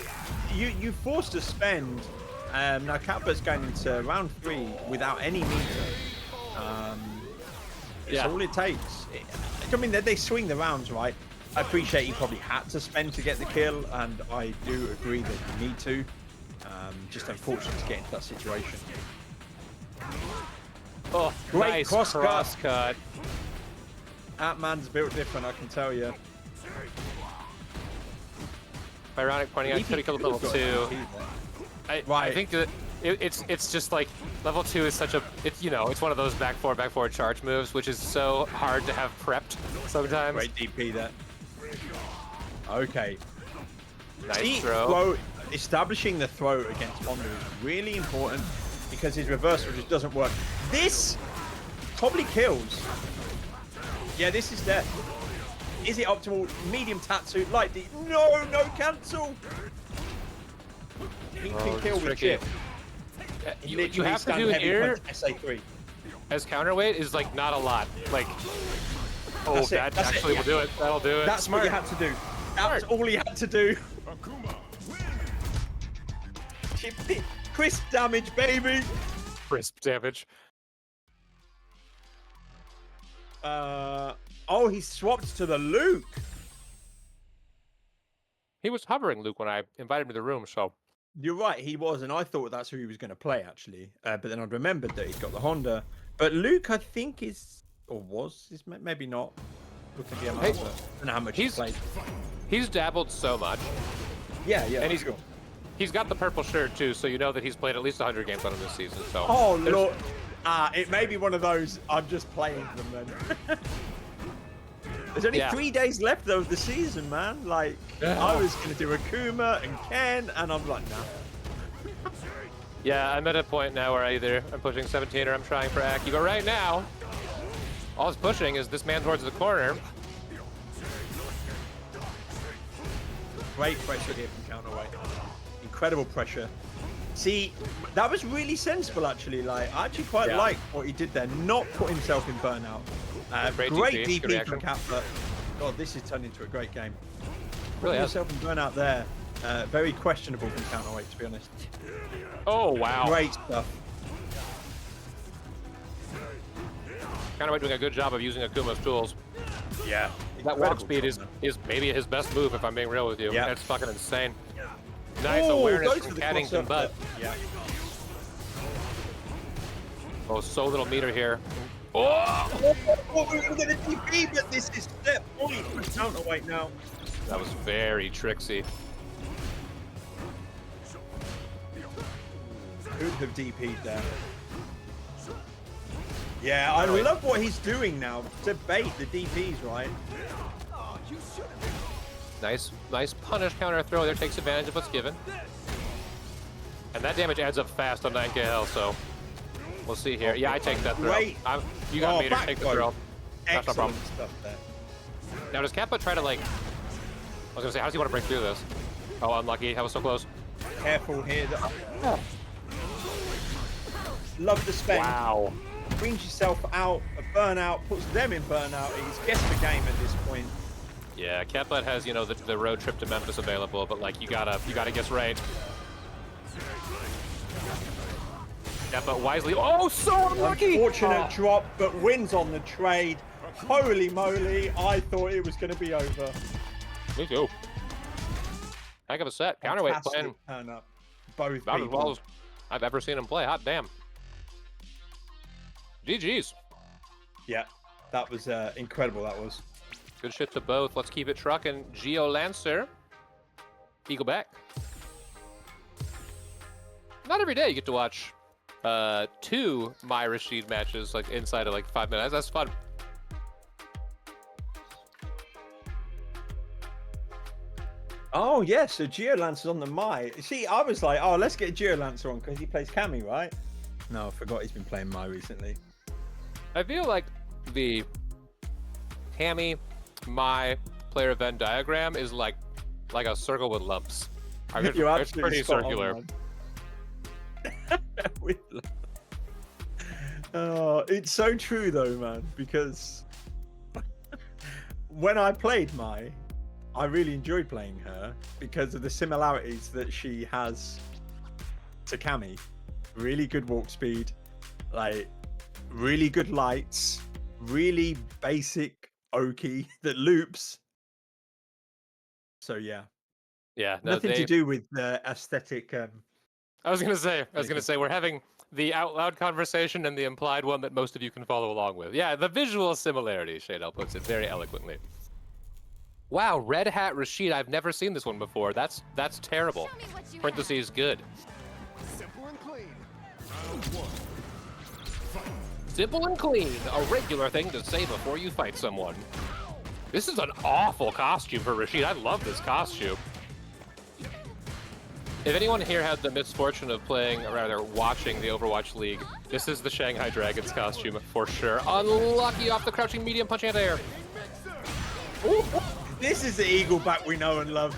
S3: You forced to spend. Now Kappa's going into round 3 without any meter. It's all it takes. I mean, they swing the rounds, right? I appreciate he probably had to spend to get the kill, and I do agree that you need to. Just unfortunate to get into that situation.
S2: Oh,
S3: Great
S2: nice
S3: cross
S2: cut.
S3: That man's built different, I can tell you.
S2: Ironic pointing out, he could have killed level 2. I think that it's just like level 2 is such a it's one of those back forward charge moves, which is so hard to have prepped sometimes.
S3: Great DP there. Okay.
S2: Nice throw.
S3: Establishing the throw against Honda is really important because his reversal just doesn't work. This probably kills. Yeah, this is death. Is it optimal? Medium Tatsu, light D. No cancel. He can kill with
S2: tricky.
S3: chip.
S2: You have to do here
S3: SA3.
S2: as counterweight is like not a lot. Like, oh,
S3: That's it,
S2: that
S3: that's it,
S2: actually
S3: yeah.
S2: will do it. That'll do it.
S3: That's what you had to do. That's all he had to do. Chip it. Crisp damage, baby.
S2: Crisp damage.
S3: Oh, he swapped to the Luke.
S2: He was hovering Luke when I invited him to the room, so.
S3: You're right, he was, and I thought that's who he was going to play, actually. But then I remembered that he's got the Honda. But Luke, I think, is maybe not. Looking at the amount, but I don't know how much he's played.
S2: He's dabbled so much.
S3: Yeah,
S2: And he's got the purple shirt, too, so you know that he's played at least 100 games on him this season, so.
S3: Oh, look. It may be one of those, I'm just playing them then. There's only 3 days left, though, of the season, man. Like, I was going to do Akuma and Ken, and I'm like, nah.
S2: Yeah, I'm at a point now where I'm pushing 17 or I'm trying for Aki, but right now, all it's pushing is this man towards the corner.
S3: Great pressure here from Counterweight. Incredible pressure. See, that was really sensible, actually. Like, I actually quite like what he did there. Not put himself in burnout. Great DP from Paptert. God, this has turned into a great game. Put himself in burnout there. Very questionable from Counterweight, to be honest.
S2: Oh, wow.
S3: Great stuff.
S2: Counterweight doing a good job of using Akuma's tools.
S3: Yeah.
S2: That walk speed is maybe his best move, if I'm being real with you.
S3: Yeah.
S2: That's fucking insane. Nice awareness from Caddington, but
S3: yeah.
S2: Oh, so little meter here.
S3: Oh, we're gonna get a DP, but this is step point. Counterweight now.
S2: That was very tricksy.
S3: Could have DP'd there. Yeah, I love what he's doing now to bait the DPs, right?
S2: Nice punish counter throw there, takes advantage of what's given. And that damage adds up fast on 9k health, so we'll see here. Yeah, I take that throw. You got meter, take the throw. That's no problem.
S3: Stuff there.
S2: Now does Kappa try to like, I was gonna say, how does he want to break through this? Oh, unlucky, that was so close.
S3: Careful here. Love the spend.
S2: Wow.
S3: Brings yourself out of burnout, puts them in burnout. He's guessed the game at this point.
S2: Yeah, Kappa has, you know, the road trip to Memphis available, but like you gotta guess right. Kappa wisely. Oh, so unlucky!
S3: Unfortunate drop, but wins on the trade. Holy moly! I thought it was going to be over.
S2: Me too. Heck of a set. Counterweight playing
S3: turn up. Both
S2: about as
S3: people.
S2: well as I've ever seen him play. Hot damn. GG's.
S3: Yeah, that was incredible. That was.
S2: Good shit to both. Let's keep it trucking. GeoLancer. Eagle back. Not every day you get to watch 2 My Rashid matches like inside of like 5 minutes. That's fun.
S3: Oh yeah, so GeoLancer's on the My. See, I was like, oh, let's get GeoLancer on because he plays Cammy, right? No, I forgot he's been playing My recently.
S2: I feel like the Cammy My player Venn diagram is like a circle with lumps.
S3: You're
S2: it's pretty circular.
S3: Oh, it's so true though, man, because when I played Mai, I really enjoyed playing her because of the similarities that she has to Cammy. Really good walk speed, like really good lights, really basic Oki that loops. So yeah.
S2: Yeah, no,
S3: nothing to do with the aesthetic.
S2: I was gonna say we're having the out loud conversation and the implied one that most of you can follow along with. Yeah, the visual similarity, Shadel puts it very eloquently. Wow, Red Hat Rashid, I've never seen this one before. That's terrible. Parentheses good.
S5: Simple and clean.
S2: Simple and clean, a regular thing to say before you fight someone. This is an awful costume for Rashid. I love this costume. If anyone here had the misfortune of playing, or rather watching the Overwatch League, this is the Shanghai Dragons costume for sure. Unlucky off the crouching medium punch anti-air.
S3: This is the Eagle back we know and love.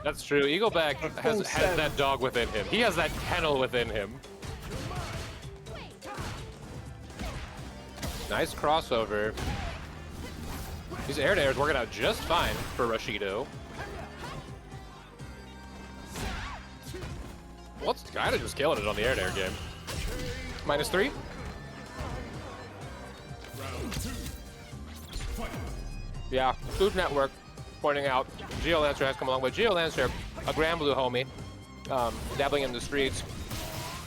S2: That's true. Eagleback has that dog within him. He has that kennel within him. Nice crossover. These air to airs working out just fine for Rashido. What's kind of just killing it on the air to air game. -3. Yeah, Food Network pointing out GeoLancer has come a long way. GeoLancer, a Grand Blue homie, dabbling in the streets.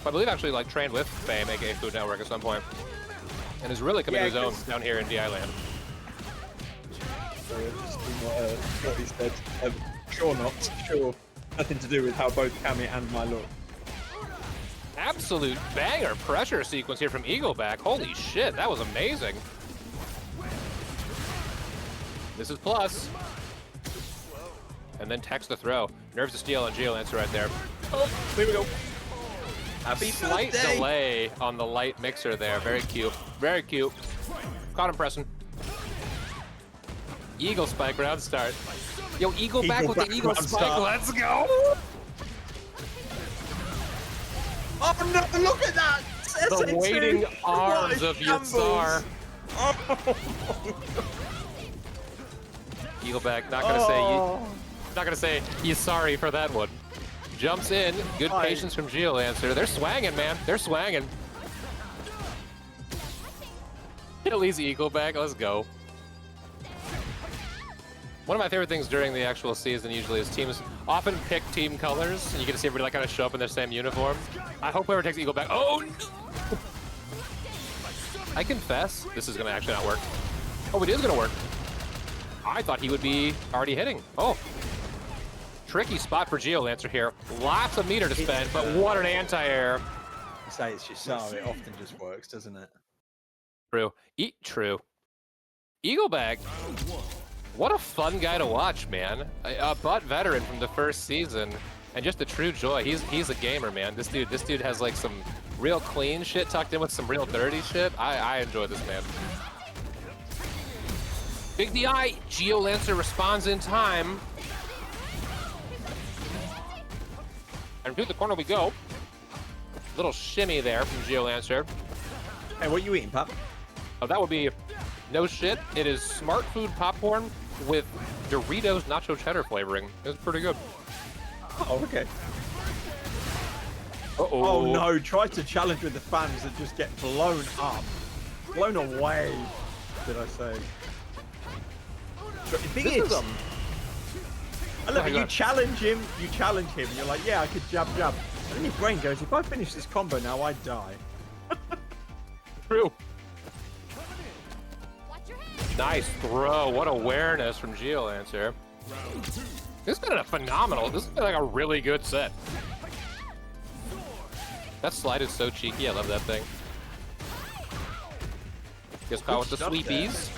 S2: I believe actually like trained with Fame, aka Food Network, at some point, and is really coming to his own down here in DI land.
S3: What he said. Sure not. Sure. Nothing to do with how both Cammy and my look.
S2: Absolute banger pressure sequence here from Eagleback. Holy shit, that was amazing. This is plus. And then text the throw. Nerves of steel on GeoLancer right there. Oh, here we go.
S3: Happy
S2: Slight
S3: birthday.
S2: delay on the light mixer there. Very cute. Very cute. Caught him pressing. Eagle spike ground start. Yo, Eagle back with the Eagle
S3: ground
S2: spike.
S3: start.
S2: Let's go.
S3: Oh no! Look at that.
S2: The
S3: SN2.
S2: waiting
S3: What
S2: arms
S3: a
S2: of
S3: shambles.
S2: Yitzhar.
S3: Oh.
S2: Eagle back. Not gonna say. Not gonna say he's sorry for that one. Jumps in. Good
S3: Aye.
S2: patience from GeoLancer. They're swanging, man. They're swanging. He's Eagle back. Let's go. One of my favorite things during the actual season usually is teams often pick team colors, and you get to see everybody like kind of show up in their same uniform. I hope whoever takes Eagle back. Oh no! I confess, this is gonna actually not work. Oh, it is gonna work. I thought he would be already hitting. Oh. Tricky spot for GeoLancer here. Lots of meter to spend, but what an anti-air.
S3: I say it's just so it often just works, doesn't it?
S2: True. True. Eagle bag. What a fun guy to watch, man. A butt veteran from the first season, and just a true joy. He's a gamer, man. This dude has like some real clean shit tucked in with some real dirty shit. I enjoy this man. Big DI. GeoLancer responds in time. And to the corner we go. Little shimmy there from GeoLancer.
S3: Hey, what are you eating, Pap?
S2: Oh, that would be no shit. It is smart food popcorn with Doritos nacho cheddar flavoring. It's pretty good.
S3: Oh, okay.
S2: Uh-oh.
S3: Oh no, tries to challenge with the fans that just get blown up. Blown away, did I say. The thing is, I love it, you challenge him, and you're like, yeah, I could jab. And then your brain goes, if I finish this combo now, I die.
S2: True.
S4: Watch your head.
S2: Nice throw. What awareness from GeoLancer. This has been a phenomenal. This has been like a really good set. That slide is so cheeky. I love that thing. Gets caught with the
S3: stuff
S2: sweepies.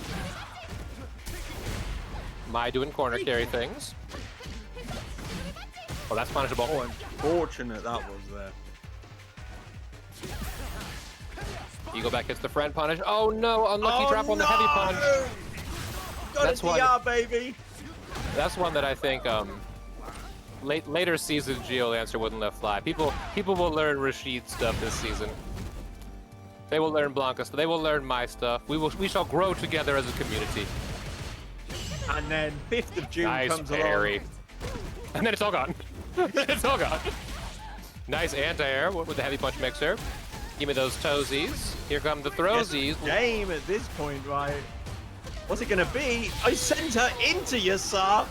S2: Mai doing corner carry things. Oh, that's punishable.
S3: Oh, unfortunate that was there.
S2: Eagle back hits the friend punish. Oh no, unlucky drop on the heavy punch.
S3: Got
S2: That's
S3: a
S2: why-
S3: DR, baby.
S2: That's one that I think later season GeoLancer wouldn't let fly. People will learn Rashid stuff this season. They will learn Blanka stuff. They will learn my stuff. We shall grow together as a community.
S3: And then 5th of June
S2: Nice
S3: comes
S2: parry.
S3: along.
S2: And then it's all gone. It's all gone. Nice anti-air with the heavy punch mixer. Give me those toesies. Here come the throwsies.
S3: Game at this point, right? What's it gonna be? I sent her into you, sir.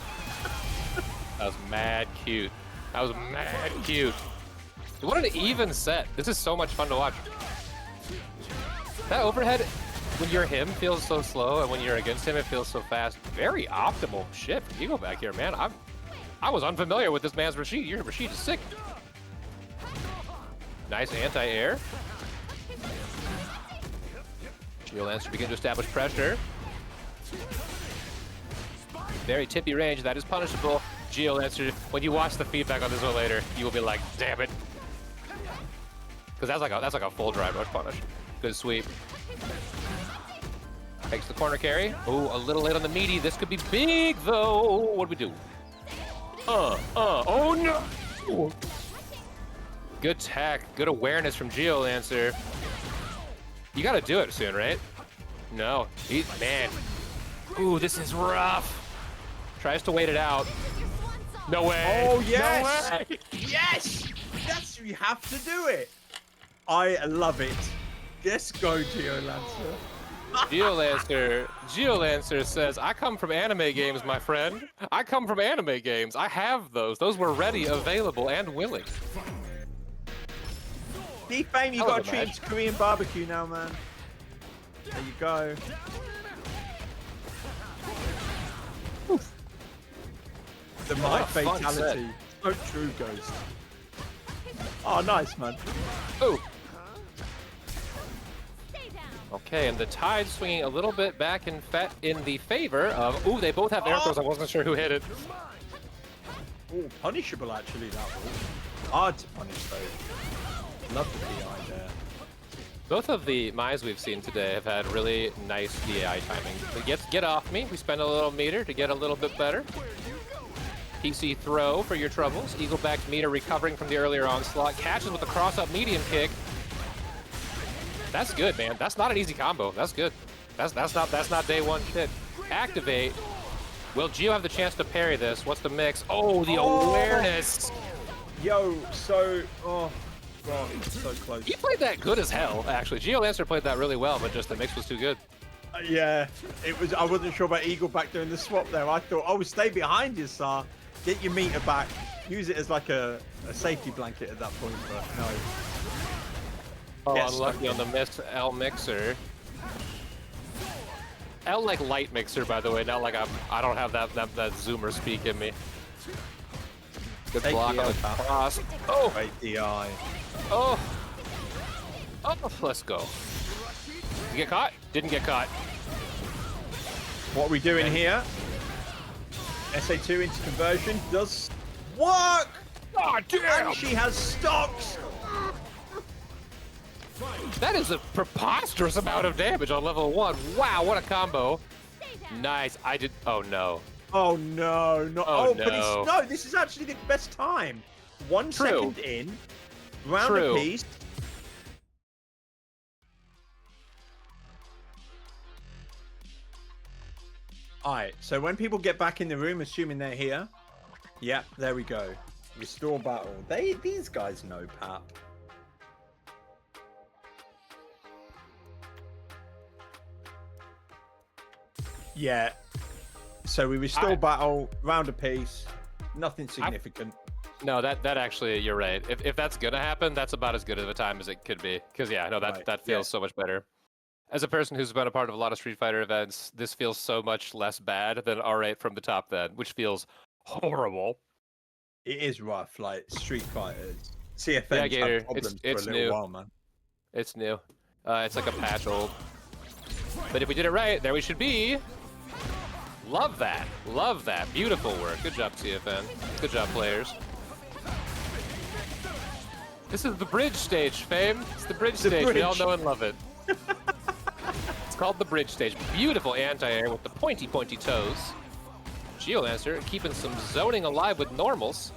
S2: That was mad cute. That was mad cute. What an even set. This is so much fun to watch. That overhead, when you're him, feels so slow, and when you're against him, it feels so fast. Very optimal shit from Eagle back here, man. I was unfamiliar with this man's Rashid. Your Rashid is sick. Nice anti-air. GeoLancer begin to establish pressure. Very tippy range. That is punishable. GeoLancer, when you watch the feedback on this one later, you will be like, damn it. Because that's like a full drive rush punish. Good sweep. Takes the corner carry. Oh, a little late on the meaty. This could be big, though. What do we do? Oh, no. Good tech. Good awareness from GeoLancer. You got to do it soon, right? No. Man. Ooh, this is rough. Tries to wait it out. No way.
S3: Oh, yes.
S2: No way.
S3: Yes. Yes, you have to do it. I love it. Let's go, GeoLancer.
S2: GeoLancer says, I come from anime games, my friend. I come from anime games. I have those. Those were ready, available, and willing.
S3: D-Fame, you
S2: Hell
S3: got
S2: of
S3: to
S2: a
S3: treat
S2: match.
S3: Korean barbecue now, man. There you go. The
S2: What
S3: my
S2: a fun
S3: fatality. So true, Ghost. Oh, nice, man.
S2: Oh.
S4: Stay down.
S2: Okay, and the tide swinging a little bit back in the favor of. Ooh, they both have air throws. I wasn't sure who hit it.
S3: Oh, punishable, actually, that was. Hard to punish, though. Love the PI there.
S2: Both of the Mai's we've seen today have had really nice DAI timing. Get off me. We spend a little meter to get a little bit better. PC throw for your troubles. Eagle back meter recovering from the earlier onslaught. Catches with a cross-up medium kick. That's good, man. That's not an easy combo. That's good. That's not day one shit. Activate. Will Gio have the chance to parry this? What's the mix? Oh, the awareness.
S3: Yo, so God, it's so close.
S2: He played that good as hell, actually. GodlyAnimal played that really well, but just the mix was too good.
S3: Yeah, it was. I wasn't sure about Eagle back doing the swap there. I thought, oh, stay behind you, Sar. Get your meter back. Use it as like a safety blanket at that point, but no.
S2: Oh,
S3: Yes,
S2: unlucky on the miss L mixer. L like light mixer, by the way, not like I don't have that zoomer speak in me. Good
S3: Take
S2: block
S3: the
S2: on the
S3: L,
S2: cross. Oh,
S3: Great DI.
S2: oh, oh, let's go. You get caught? Didn't get caught.
S3: What are we doing here? SA2 into conversion does work.
S2: God damn!
S3: And she has stocks.
S2: That is a preposterous amount of damage on level 1. Wow, what a combo. Nice. I did. Oh no.
S3: Oh no, not.
S2: Oh,
S3: But it's no. This is actually the best time. 1
S2: True.
S3: second in, round
S2: True.
S3: a piece. Alright, so when people get back in the room, assuming they're here, yeah, there we go. Restore battle. These guys know Pap. Yeah. So we restore battle, round a piece, nothing significant.
S2: No, that actually, you're right. If that's gonna happen, that's about as good of a time as it could be. Because yeah, no, that feels so much better. As a person who's been a part of a lot of Street Fighter events, this feels so much less bad than alright from the top then, which feels horrible.
S3: It is rough, like Street Fighters. CFN's
S2: Yeah, Gator,
S3: had problems
S2: it's
S3: for a little
S2: new.
S3: while, man.
S2: It's new. It's like a patch old. But if we did it right, there we should be. Love that. Love that. Beautiful work. Good job, CFN. Good job, players. This is the bridge stage, fame. It's the bridge stage. We all know and love it. It's called the bridge stage. Beautiful anti-air with the pointy toes. GodlyAnimal keeping some zoning alive with normals.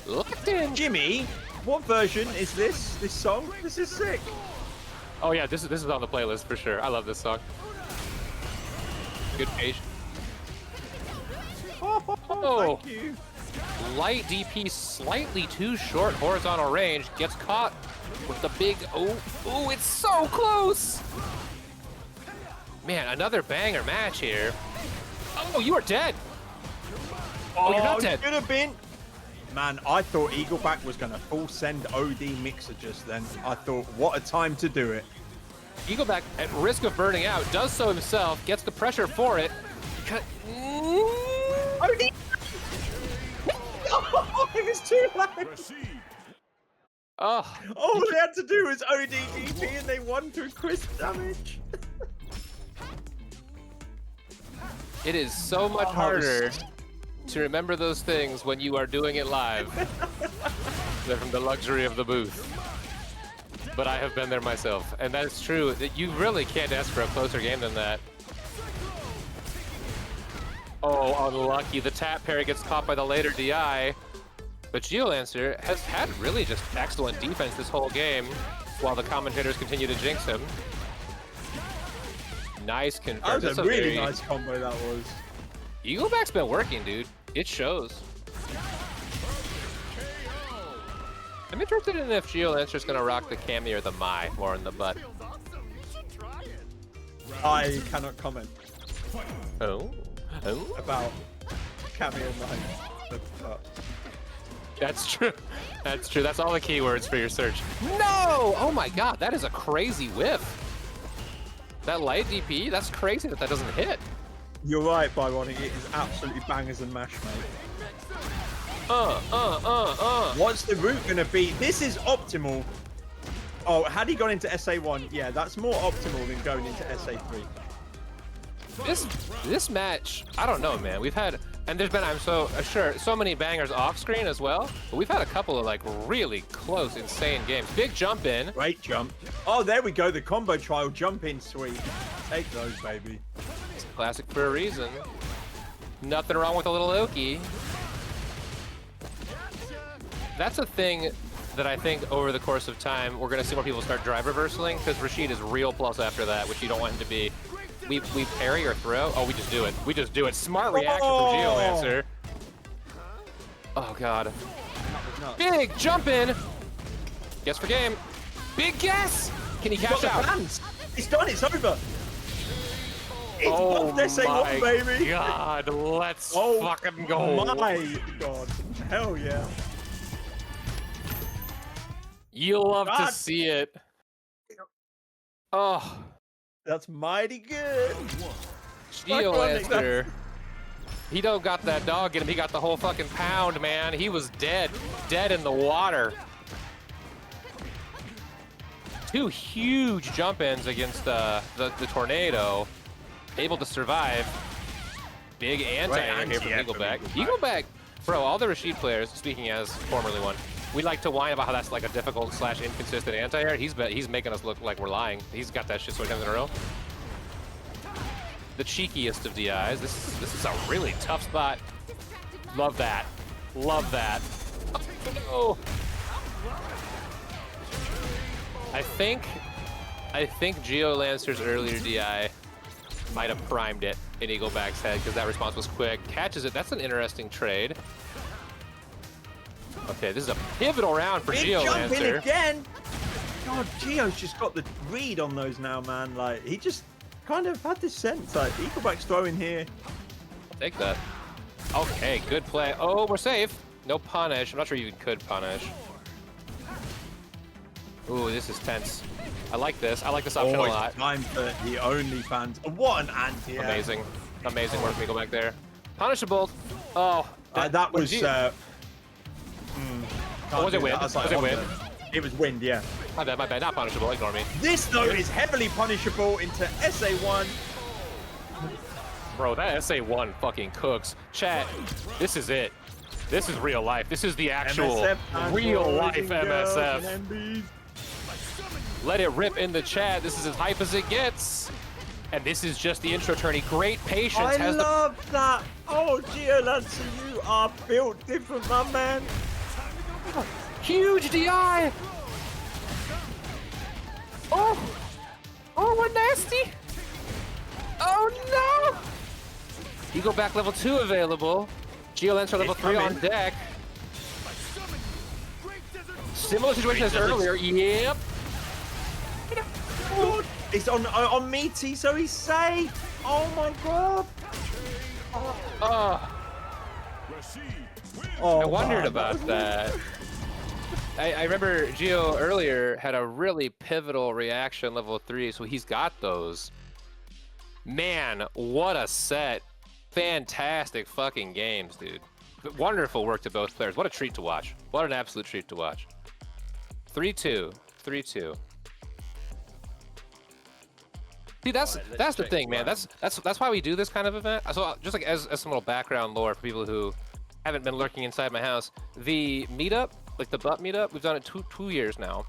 S2: Locked in.
S3: Jimmy, what version is this? This song? This is sick.
S2: Oh yeah, this is on the playlist for sure. I love this song. Good page.
S3: Oh, thank you.
S2: Light DP slightly too short horizontal range. Gets caught with the big, oh, it's so close. Man, another banger match here. Oh, you are dead. Oh, you're not dead.
S3: Could have been. Man, I thought Eagleback was going to full send OD mixer just then. I thought, what a time to do it.
S2: Eagleback, at risk of burning out, does so himself, gets the pressure for it.
S3: OD! Oh, it was too loud.
S2: Oh,
S3: All they had to do was OD DP and they won through crisp damage.
S2: it is so much harder to remember those things when you are doing it live than from the luxury of the booth. But I have been there myself, and that is true. That you really can't ask for a closer game than that. Oh, unlucky. The tap parry gets caught by the later DI. But GodlyAnimal has had really just excellent defense this whole game, while the commentators continue to jinx him. Nice convert.
S3: That was a really nice combo, that was.
S2: Eagleback's been working, dude. It shows. I'm interested in if GodlyAnimal's gonna rock the Cammy or the Mai more in the butt.
S3: I cannot comment
S2: Oh.
S3: about Cammy and Mai.
S2: That's true. That's true. That's all the keywords for your search. No! Oh my god, that is a crazy whiff. That light DP, that's crazy that doesn't hit.
S3: You're right, Byronic. It is absolutely bangers and mash, mate. What's the route gonna be? This is optimal. Oh, had he gone into SA1, yeah, that's more optimal than going into SA3.
S2: This match, I don't know, man. We've had And there's been, I'm so sure, so many bangers off screen as well. But we've had a couple of like really close, insane games. Big jump in.
S3: Great jump. Oh, there we go. The combo trial jump in, sweet. Take those, baby.
S2: It's classic for a reason. Nothing wrong with a little Oki. That's a thing that I think over the course of time, we're going to see more people start drive reversaling because Rashid is real plus after that, which you don't want him to be. We parry or throw. Oh, we just do it. We just do it. Smart reaction from GeoLancer. Oh, God. Big jump in. Guess for game. Big guess. Can he cash out?
S3: It's done. It's over. It's
S2: Oh,
S3: buffed SA1, baby.
S2: God. Let's fucking go.
S3: My God. Hell yeah.
S2: You'll love to see it. Oh.
S3: That's mighty good.
S2: GeoLancer. He don't got that dog in him. He got the whole fucking pound, man. He was dead. Dead in the water. Two huge jump ins against the tornado. Able to survive. Big anti-air here from Eagleback. Eagleback, bro, all the Rashid players, speaking as formerly one, we like to whine about how that's like a difficult / inconsistent anti-air. He's making us look like we're lying. He's got that shit so many times in a row. The cheekiest of DIs. This is a really tough spot. Love that. Love that. Oh. I think GeoLancer's earlier DI might have primed it in Eagleback's head because that response was quick. Catches it. That's an interesting trade. Okay, this is a pivotal round for GeoLancer.
S3: Jump in again. God, Geo's just got the read on those now, man. Like, he just kind of had this sense. Like, Eagleback's throwing here.
S2: I'll take that. Okay, good play. Oh, we're safe. No punish. I'm not sure you could punish. Ooh, this is tense. I like this. I like this option a lot.
S3: Time for the OnlyFans. What an anti.
S2: Amazing. Amazing work, Eagleback there. Punishable. Oh.
S3: That was...
S2: was it wind? Was it wind?
S3: It was wind, yeah.
S2: My bad. Not punishable. Ignore me.
S3: This, though, is heavily punishable into SA1.
S2: Bro, that SA1 fucking cooks. Chat, this is it. This is real life. This is the actual real life MSF. Let it rip in the chat. This is as hype as it gets. And this is just the intro tourney. Great patience.
S3: I love that. Oh, GeoLancer, you are built different, my man.
S2: Huge DI. Oh, what nasty. Oh no. Eagleback level 2 available. GeoLancer level 3 on deck. Similar situation as earlier. Yep.
S3: It's on Meaty, so he's safe. Oh my God.
S2: I wondered about that. I remember Geo earlier had a really pivotal reaction level 3, so he's got those. Man, what a set. Fantastic fucking games, dude. Wonderful work to both players. What a treat to watch. What an absolute treat to watch. 3-2. 3-2. See, that's the thing, man. That's why we do this kind of event. So just like as some little background lore for people who haven't been lurking inside my house, the meetup, like the butt meetup, we've done it two years now.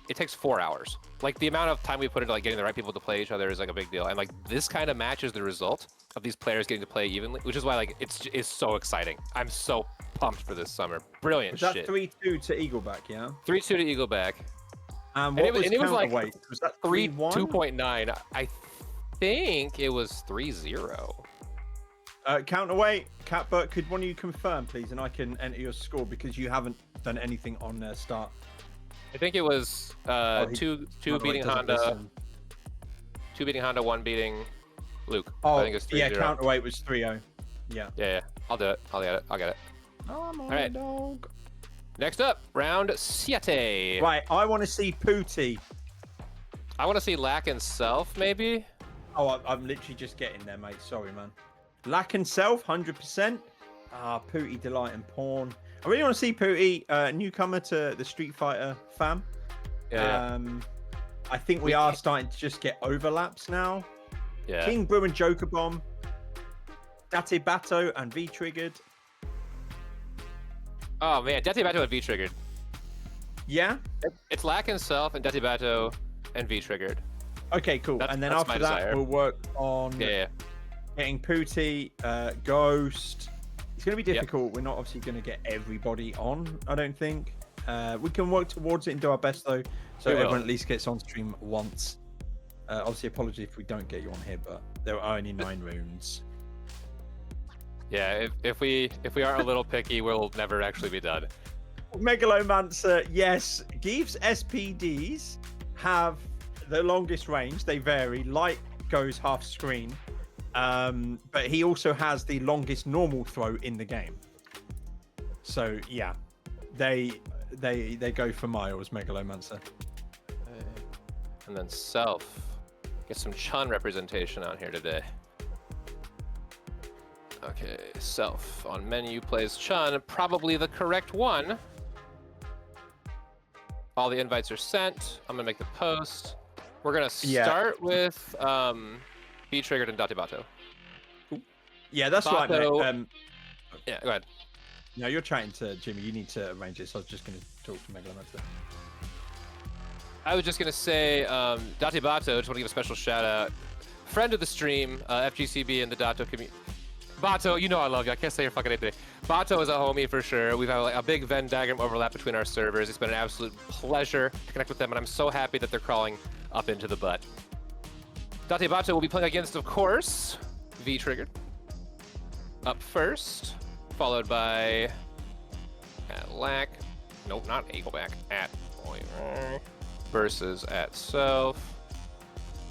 S2: It takes 4 hours. Like the amount of time we put into like getting the right people to play each other is like a big deal. And like this kind of matches the result of these players getting to play evenly, which is why like it's so exciting. I'm so pumped for this summer. Brilliant shit.
S3: Was that 3-2 to Eagleback, yeah?
S2: 3-2 to Eagleback.
S3: And
S2: it was like
S3: was that
S2: 2.9. I think it was 3-0.
S3: Counterweight, Catbert, could one of you confirm, please, and I can enter your score because you haven't done anything on start.
S2: I think it was two beating Honda, 2 beating Honda, 1 beating Luke.
S3: Oh,
S2: I think it was 3-0.
S3: Yeah, counterweight was 3-0. Yeah.
S2: Yeah, I'll do it. I'll get it.
S3: Oh, my
S2: All right.
S3: dog.
S2: Next up, round 7.
S3: Right, I want to see Pooty.
S2: I want to see Lack and Self, maybe.
S3: Oh, I'm literally just getting there, mate. Sorry, man. Lack and Self, 100%. Pooty, Delight, and Porn. I really want to see Pooty, newcomer to the Street Fighter fam.
S2: Yeah.
S3: I think we are starting to just get overlaps now.
S2: Yeah.
S3: KCtheBRUH and Joker Bomb. Date Bato and V triggered.
S2: Oh man, Date Bato and V triggered.
S3: Yeah.
S2: It's lacking self and Date Bato and V triggered.
S3: Okay, cool. And then after that,
S2: desire.
S3: we'll work on
S2: Yeah.
S3: getting Pooty, Ghost. It's going to be difficult. We're not obviously going to get everybody on, I don't think. We can work towards it and do our best, though, so everyone at least gets on stream once. Obviously, apologies if we don't get you on here, but there are only 9 rounds.
S2: Yeah, if we aren't a little picky, we'll never actually be done.
S3: Megalomancer, yes. Geef's SPDs have the longest range. They vary. Light goes half screen. But he also has the longest normal throw in the game. So yeah, they go for miles, Megalomancer.
S2: And then self. Get some Chun representation on here today. Okay, self on menu plays Chun, probably the correct one. All the invites are sent. I'm gonna make the post. We're gonna start with B triggered and Date Bato.
S3: Yeah, that's right, mate.
S2: Yeah, go ahead.
S3: No, you're chatting to Jimmy. You need to arrange this. I was just going to talk to Megalomancer.
S2: I was just gonna say, Date Bato, just want to give a special shout out. Friend of the stream, FGCB and the Dato community. Bato, you know I love you. I can't say your fucking name today. Bato is a homie for sure. We've had like a big Venn diagram overlap between our servers. It's been an absolute pleasure to connect with them, and I'm so happy that they're crawling up into the butt. Date Bato will be playing against, of course, V triggered. Up first, followed by at Lack. Nope, not Eagleback. At versus at Self.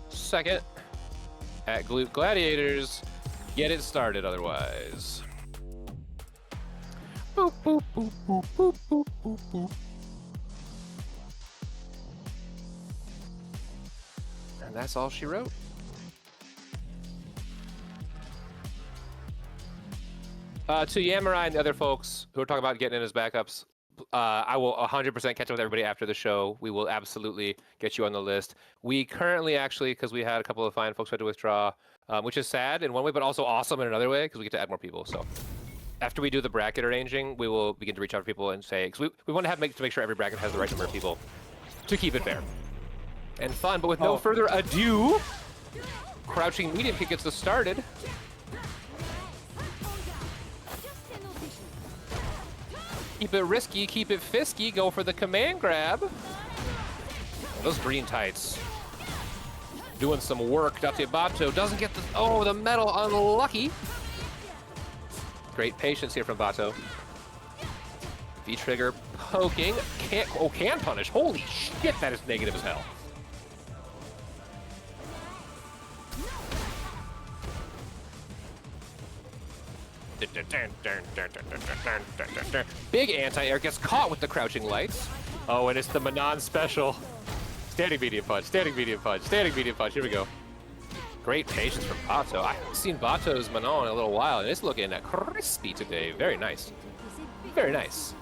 S2: Second, at Glute Gladiators. Get it started otherwise. Boop, boop, boop, boop, boop, boop, boop, boop. And that's all she wrote. To Yamurai and the other folks who are talking about getting in as backups, I will 100% catch up with everybody after the show. We will absolutely get you on the list. We currently actually, because we had a couple of fine folks who had to withdraw, which is sad in one way, but also awesome in another way, because we get to add more people. So after we do the bracket arranging, we will begin to reach out to people and say, because we want to make sure every bracket has the right number of people to keep it fair and fun. But with no further ado, Crouching Medium Kick gets us started. Keep it risky, keep it fisky, go for the command grab. Those green tights. Doing some work. Date Bato doesn't get the metal, unlucky. Great patience here from Bato. V-trigger poking. Can punish. Holy shit, that is negative as hell. Big anti-air gets caught with the crouching lights. Oh, and it's the Manon special. Standing medium punch, standing medium punch, standing medium punch. Here we go. Great patience from Bato. I haven't seen Bato's Manon in a little while, and it's looking crispy today. Very nice. Very nice.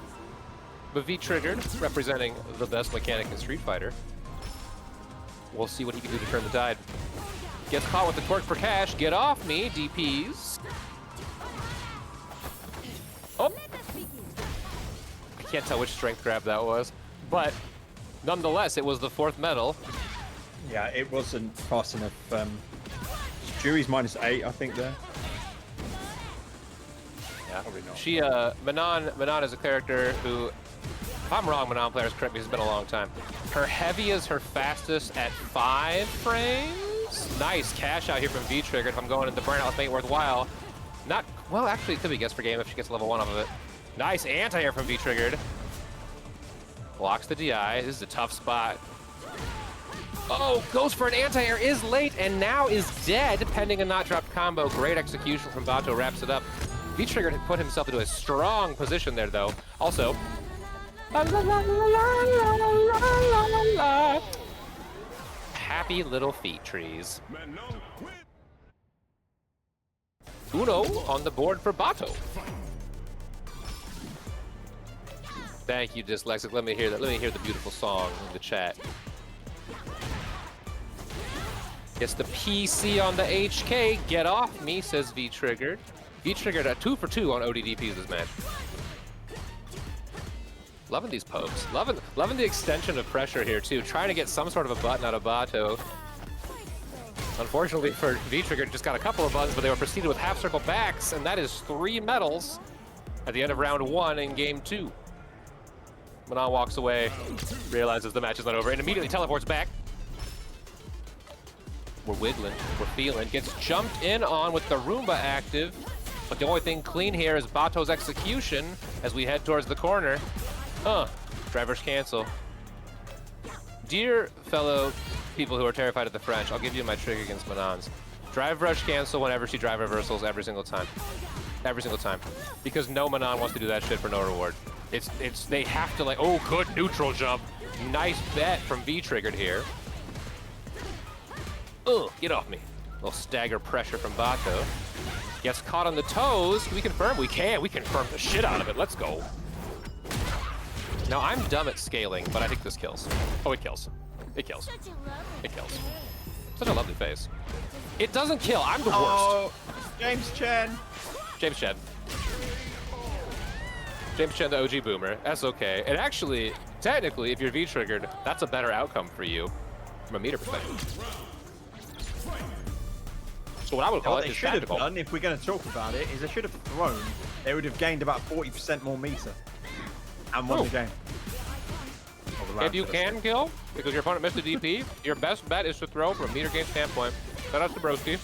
S2: But V triggered, representing the best mechanic in Street Fighter. We'll see what he can do to turn the tide. Gets caught with the torque for cash. Get off me, DPs. Oh! I can't tell which strength grab that was, but nonetheless, it was the 4th medal.
S3: Yeah, it wasn't fast enough. Juri's -8, I think, there.
S2: Yeah,
S3: probably not.
S2: She, Manon is a character who, if I'm wrong, Manon players, correct me, it's been a long time. Her heavy is her fastest at 5 frames. Nice cash out here from V-Trigger. If I'm going into the burnout, let's make it worthwhile. Not, well, actually, it could be guess for game if she gets level 1 off of it. Nice anti-air from V-Triggered. Blocks the DI. This is a tough spot. Oh, goes for an anti-air, is late, and now is dead, pending a not dropped combo. Great execution from Bato, wraps it up. V-Triggered had put himself into a strong position there, though. Also, happy little feet trees. Uno on the board for Bato. Thank you, Dyslexic. Let me hear that. Let me hear the beautiful song in the chat. Gets the PC on the HK. Get off me, says V-Triggered. He triggered a 2 for 2 on ODDPs this match. Loving these pokes. Loving the extension of pressure here too. Trying to get some sort of a button out of Bato. Unfortunately for V-Trigger, just got a couple of buttons, but they were preceded with half circle backs, and that is 3 medals at the end of round 1 in game 2. Manon walks away, realizes the match is not over, and immediately teleports back. We're wiggling, we're feeling. Gets jumped in on with the Roomba active, but the only thing clean here is Bato's execution as we head towards the corner. Driver's cancel. Dear fellow people who are terrified of the French, I'll give you my trick against Manon's. Drive rush cancel whenever she drive reversals every single time. Every single time. Because no Manon wants to do that shit for no reward. They have to like, oh, good neutral jump. Nice bet from V-Triggered here. Ugh, get off me. A little stagger pressure from Bato. Gets caught on the toes. Can we confirm? We can. We confirm the shit out of it. Let's go. Now, I'm dumb at scaling, but I think this kills. Oh, it kills. It kills. It kills. Such a lovely face. It doesn't kill. I'm the worst.
S3: Oh, James Chen.
S2: James Chen. James Chen, the OG boomer. That's okay. And actually, technically, if you're V-triggered, that's a better outcome for you from a meter perspective. So what I would call it is
S3: should have
S2: tactical.
S3: done, if we're going to talk about it, is they should have thrown. They would have gained about 40% more meter and won the game.
S2: If you can kill, because your opponent missed a DP, your best bet is to throw from a meter game standpoint. Shout out to Broski.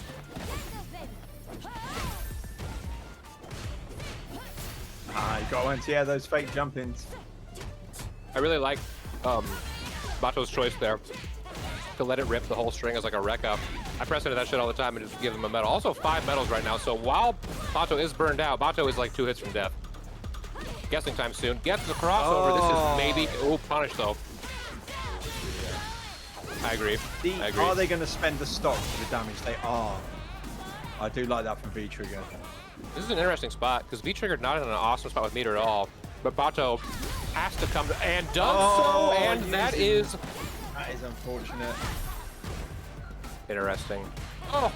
S3: You got one. Yeah, those fake jump-ins.
S2: I really like Bato's choice there to let it rip the whole string as like a wreck up. I press into that shit all the time and just give him a medal. Also 5 medals right now, so while Bato is burned out, Bato is like 2 hits from death. Guessing time soon. Gets the crossover. This is maybe... Oh, punish though. I agree. I agree.
S3: Are they going to spend the stock for the damage? They are. I do like that from V-Trigger.
S2: This is an interesting spot, because V-Triggered not in an awesome spot with meter at all, but Bato has to come to, and does so, and that is
S3: unfortunate.
S2: Interesting. Oh!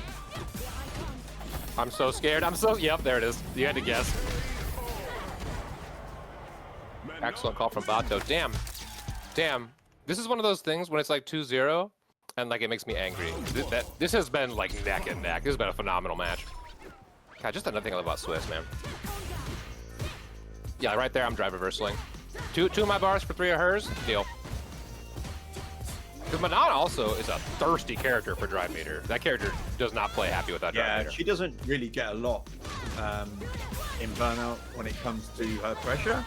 S2: I'm so scared. Yep, there it is. You had to guess. Excellent call from Bato. Damn. Damn. This is one of those things when it's like 2-0, and like it makes me angry. This has been like neck and neck. This has been a phenomenal match. God, just another thing I love about Swiss, man. Yeah, right there, I'm drive reversaling. Two of my bars for 3 of hers. Deal. Because Manon also is a thirsty character for drive meter. That character does not play happy with that drive meter.
S3: Yeah, she doesn't really get a lot in burnout when it comes to her pressure.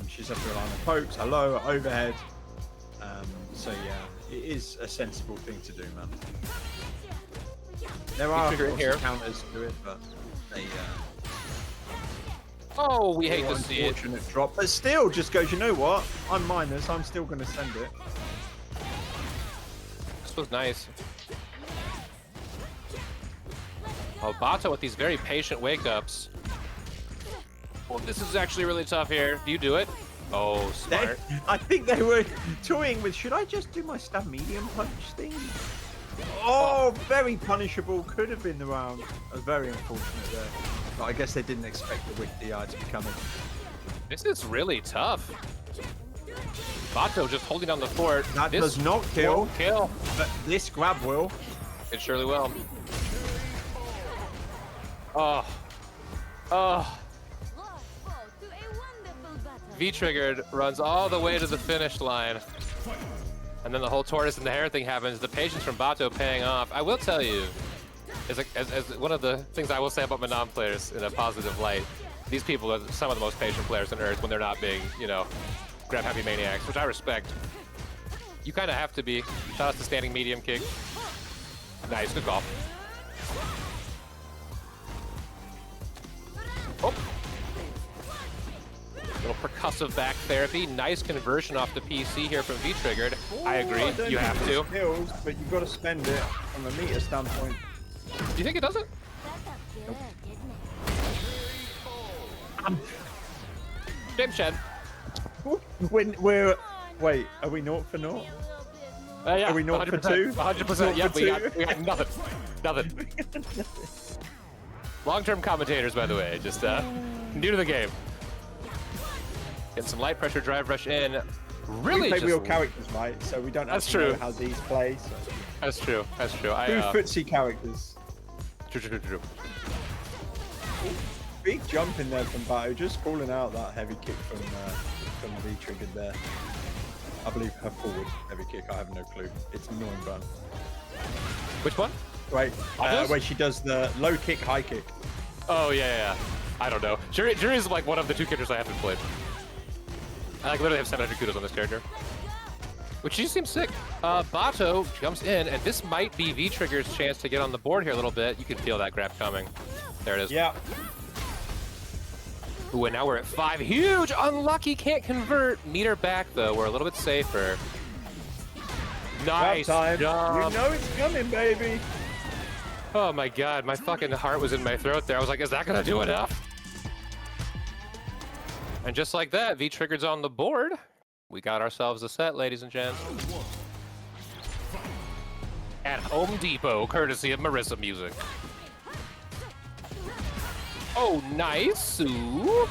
S3: She's have to rely on the pokes, her low, her overhead. So yeah, it is a sensible thing to do, man. There are counters to it, but they.
S2: Oh, we hate to see it.
S3: Unfortunate drop, but still, just goes. You know what? I'm minus. I'm still going to send it.
S2: This was nice. Oh, Bato with these very patient wake ups. Well, this is actually really tough here. Do you do it? Oh, smart.
S3: I think they were toying with, should I just do my stab medium punch thing? Oh, very punishable. Could have been the round. Very unfortunate there. But I guess they didn't expect the wick DI to be coming.
S2: This is really tough. Bato just holding down the fort.
S3: That does not kill.
S2: Won't kill.
S3: But this grab will.
S2: It surely will. Oh. Oh. V-Triggered runs all the way to the finish line. And then the whole tortoise and the hare thing happens. The patience from Bato paying off. I will tell you, as one of the things I will say about Manon players in a positive light, these people are some of the most patient players on Earth when they're not being, you know, grab heavy maniacs, which I respect. You kind of have to be. Shout out to standing medium kick. Nice, good call. Oh. Little percussive back therapy. Nice conversion off the PC here from V-Triggered. I agree, you have to.
S3: Skills, but you've got to spend it from a meter standpoint.
S2: Do you think it doesn't? James Chen.
S3: When we're... Wait, are we 0 for 0?
S2: Yeah,
S3: are we 0 for 2?
S2: 100%, yeah, we got nothing. Nothing. Long-term commentators, by the way, just new to the game. Getting some light pressure drive rush in. Really,
S3: we play
S2: just
S3: real characters, right? So we don't actually know how these play. So.
S2: That's true. That's true.
S3: Two footsie characters.
S2: True.
S3: Big jump in there from Bato, just calling out that heavy kick from V-triggered there. I believe her forward heavy kick. I have no clue. It's annoying, bun.
S2: Which one?
S3: Wait, where she does the low kick, high kick.
S2: Oh yeah. I don't know. Juri is like one of the 2 characters I haven't played. I like literally have 700 kudos on this character, which just seems sick. Bato jumps in, and this might be V-Trigger's chance to get on the board here a little bit. You can feel that grab coming. There it is.
S3: Yeah.
S2: Ooh, and now we're at 5. Huge, unlucky, can't convert. Meter back though. We're a little bit safer. Nice
S3: time.
S2: jump.
S3: You know it's coming, baby.
S2: Oh my god, my fucking heart was in my throat there. I was like, is that gonna do enough? And just like that, V-Triggered's on the board. We got ourselves a set, ladies and gents. At Home Depot, courtesy of Marisa Music. Oh, nice. Ooh.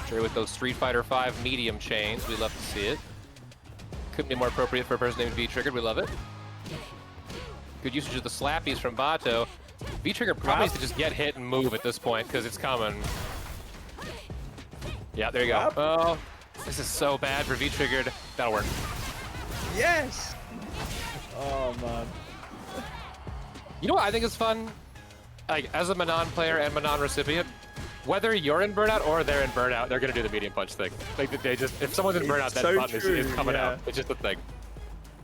S2: Sure, with those Street Fighter V medium chains, we love to see it. Couldn't be more appropriate for a person named V-Triggered. We love it. Good usage of the slappies from Bato. V-Triggered probably needs to just get hit and move at this point because it's coming. Yeah, there you go. Oh, this is so bad for V-Triggered. That'll work.
S3: Yes! Oh, man.
S2: You know what I think is fun? Like, as a Manon player and Manon recipient, whether you're in burnout or they're in burnout, they're going to do the medium punch thing. Like, they just, if someone's in burnout, that
S3: so
S2: button is coming out. It's just a thing.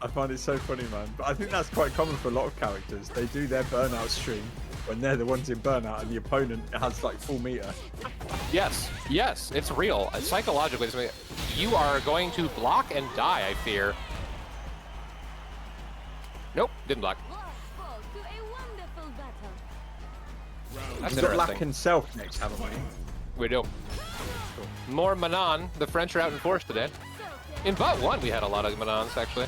S3: I find it so funny, man. But I think that's quite common for a lot of characters. They do their burnout stream when they're the ones in burnout and the opponent has like full meter.
S2: Yes, it's real. Psychologically, you are going to block and die, I fear. Nope, didn't block. That's
S3: We've got Lack
S2: interesting.
S3: and Self next, haven't we?
S2: We do. More Manon. The French are out in force today. In bot 1, we had a lot of Manons, actually.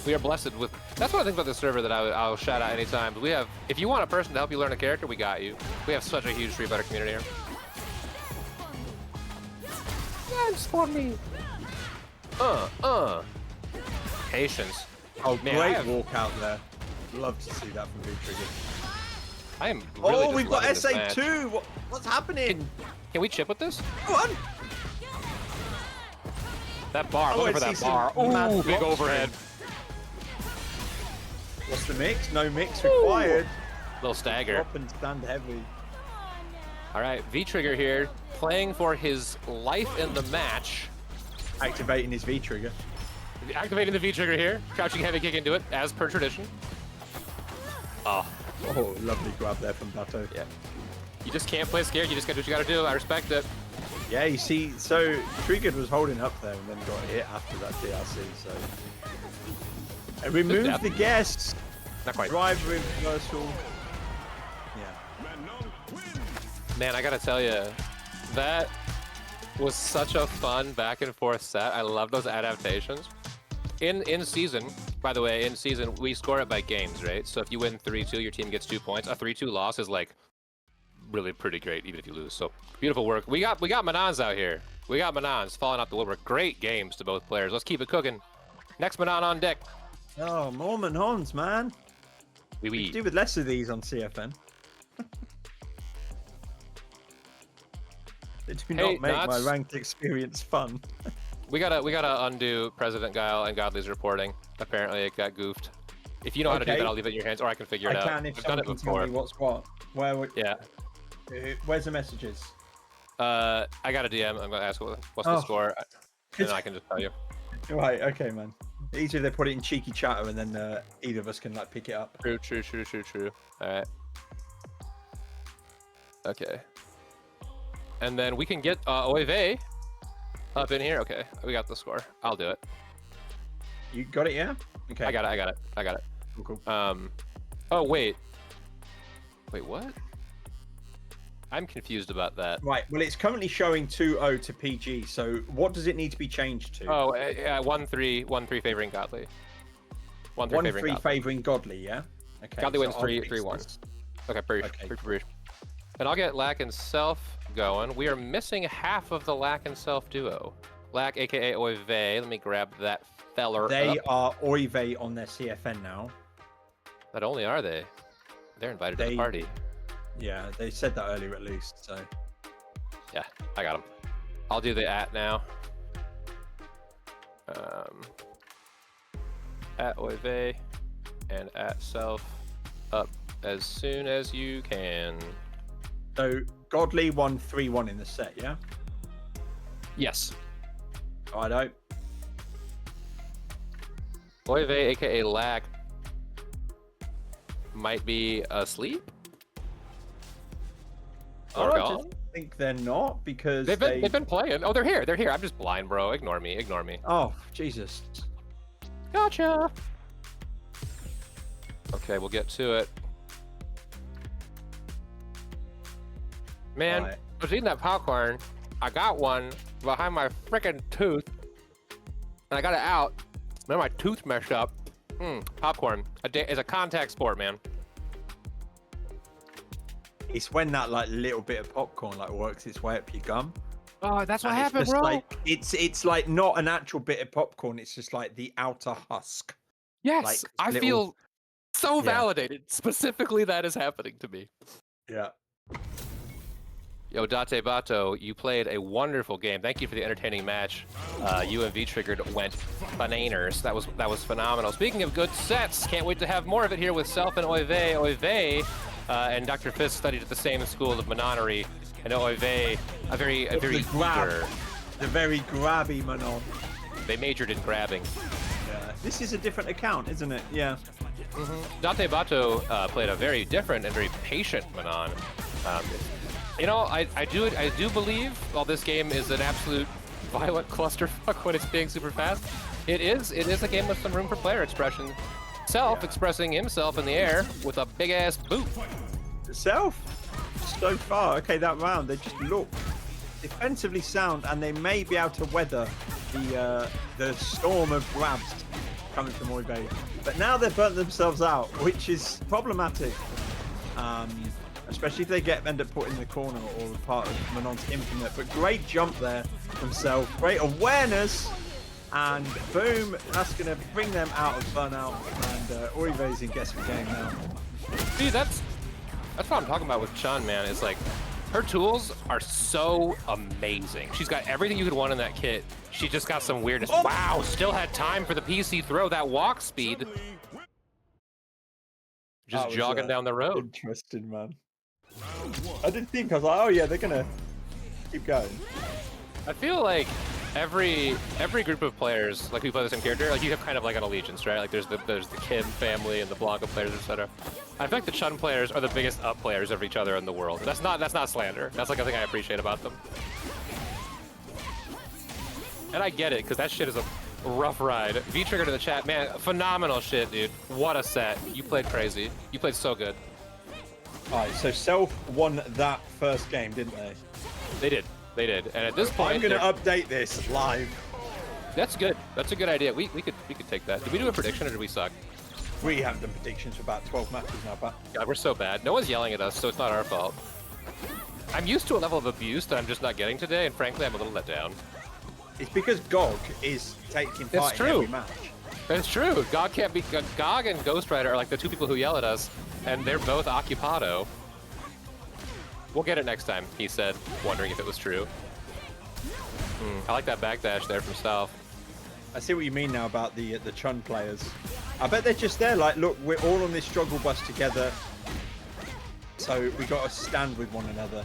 S2: We are blessed with... That's what I think about this server that I'll shout out anytime. We have... If you want a person to help you learn a character, we got you. We have such a huge Street Fighter community here. Dance for me! Patience.
S3: Oh,
S2: Man,
S3: great walk out there. Love to see that from V-Trigger.
S2: I am really
S3: Oh, we've got
S2: just loving this match.
S3: SA2! What's happening?
S2: Can we chip with this?
S3: Go on!
S2: That bar,
S3: Oh,
S2: looking for
S3: I
S2: that
S3: see
S2: bar.
S3: some mad
S2: Ooh, big
S3: blocks
S2: overhead.
S3: What's the mix? No mix required.
S2: Little stagger.
S3: Drop and stand heavy.
S2: All right, V-Trigger here, playing for his life in the match.
S3: Activating his V-Trigger.
S2: Activating the V-Trigger here, crouching heavy kick into it, as per tradition. Oh,
S3: Lovely grab there from Bato.
S2: yeah. You just can't play scared, you just gotta do what you gotta do. I respect it.
S3: Yeah, you see, so Triggered was holding up there and then got hit after that DRC, so... And remove
S2: Depth.
S3: the guests!
S2: Not quite.
S3: Drive reversal. Yeah.
S2: Man, I gotta tell you, that was such a fun back and forth set. I love those adaptations. In season, by the way, in season, we score it by games, right? So if you win 3-2, your team gets 2 points. A 3-2 loss is like really pretty great, even if you lose. So beautiful work. We got Manons out here. We got Manons falling off the woodwork. Great games to both players. Let's keep it cooking. Next Manon on deck.
S3: Oh, more Manons, man.
S2: We
S3: We do with less of these on CFN. They do not make my ranked experience fun.
S2: We gotta undo PresidentGuile and Godly's reporting. Apparently it got goofed. If you know how to do that, I'll leave it in your hands, or I can figure it out.
S3: I can if
S2: I've done it
S3: someone can tell
S2: before.
S3: me what's what.
S2: Yeah.
S3: Where's the messages?
S2: I got a DM. I'm gonna ask what's the score, and then I can just tell you.
S3: Right, okay, man. Easier they put it in cheeky chatter and then either of us can like pick it up.
S2: True. All right. Okay. And then we can get Oive up in here. Okay, we got the score. I'll do it.
S3: You got it, yeah? Okay.
S2: I got it.
S3: Cool.
S2: Oh wait. Wait, what? I'm confused about that.
S3: Right. Well, it's currently showing 2-0 to PG. So what does it need to be changed to?
S2: Oh, yeah, 1-3 favoring Godly. 1-3 favoring Godly.
S3: favoring Godly, yeah? Okay.
S2: Godly wins
S3: I'll fix
S2: 3-1.
S3: this.
S2: Okay, pretty. And I'll get Lack and Self going. We are missing half of the Lack and Self duo. Lack, aka Oive. Let me grab that feller.
S3: They
S2: up.
S3: are Oive on their CFN now.
S2: Not only are they, they're invited to the party.
S3: Yeah, they said that earlier at least. So
S2: yeah, I got them. I'll do the @ now. At Oive and at Self up as soon as you can.
S3: So Godly won 3-1 in the set, yeah?
S2: Yes.
S3: Righto.
S2: Oive, aka Lack, might be asleep.
S3: I
S2: Or
S3: don't think they're not because
S2: they've been playing. Oh, they're here. They're here. I'm just blind, bro. Ignore me. Ignore me.
S3: Oh, Jesus.
S2: Gotcha. Okay, we'll get to it. Man,
S3: Right.
S2: I was eating that popcorn. I got one behind my freaking tooth, and I got it out. Then my tooth messed up. Popcorn is a contact sport, man.
S3: It's when that like little bit of popcorn like works its way up your gum.
S2: Oh, that's what
S3: And
S2: happened,
S3: it's
S2: bro.
S3: like it's like not an actual bit of popcorn. It's just like the outer husk.
S2: Yes,
S3: like
S2: I
S3: little-
S2: feel so
S3: Yeah.
S2: validated. Specifically, that is happening to me.
S3: Yeah.
S2: Yo, Date Bato, you played a wonderful game. Thank you for the entertaining match. UMV Triggered went bananas. That was phenomenal. Speaking of good sets, can't wait to have more of it here with Self and Oive. Oive and Dr. Fisk studied at the same school of Manonery, and Oive, a very eager.
S3: The very grabby Manon.
S2: They majored in grabbing.
S3: Yeah. This is a different account, isn't it? Yeah.
S2: Date Bato played a very different and very patient Manon. You know, I do believe while this game is an absolute violent clusterfuck when it's being super fast, it is a game with some room for player expression. Self expressing himself in the air with a big ass boot.
S3: Self, so far, okay, that round they just look defensively sound, and they may be able to weather the storm of grabs coming from Oive. But now they've burnt themselves out, which is problematic. Especially if they end up put in the corner or part of Manon's infinite. But great jump there from Self, great awareness, and boom, that's going to bring them out of burnout. And Oive's in guessing game now.
S2: See, that's what I'm talking about with Chun, man. It's like her tools are so amazing. She's got everything you could want in that kit. She just got some weirdness.
S3: Oh.
S2: Wow, still had time for the PC throw. That walk speed. Just jogging down the road.
S3: Interesting, man. I didn't think, I was like, oh yeah, they're gonna keep going.
S2: I feel like every group of players, like who play the same character, like you have kind of like an allegiance, right? Like there's the Kim family and the Blanka players, etc. I feel like the Chun players are the biggest up players of each other in the world. That's not slander. That's like a thing I appreciate about them. And I get it, because that shit is a rough ride. V-Triggered in the chat, man, phenomenal shit, dude. What a set. You played crazy. You played so good.
S3: Alright, so Self won that first game, didn't they?
S2: They did. And at this point,
S3: I'm gonna update this live.
S2: That's good. That's a good idea. We could take that. Did we do a prediction or did we suck?
S3: We have done predictions for about 12 matches now, but
S2: God, we're so bad. No one's yelling at us, so it's not our fault. I'm used to a level of abuse that I'm just not getting today, and frankly, I'm a little let down.
S3: it's because GOG is taking part in every match.
S2: It's true. GOG and Ghost Rider are like the two people who yell at us, and they're both occupado. We'll get it next time, he said, wondering if it was true. I like that backdash there from South.
S3: I see what you mean now about the Chun players. I bet they're just there like, look, we're all on this struggle bus together, so we got to stand with one another.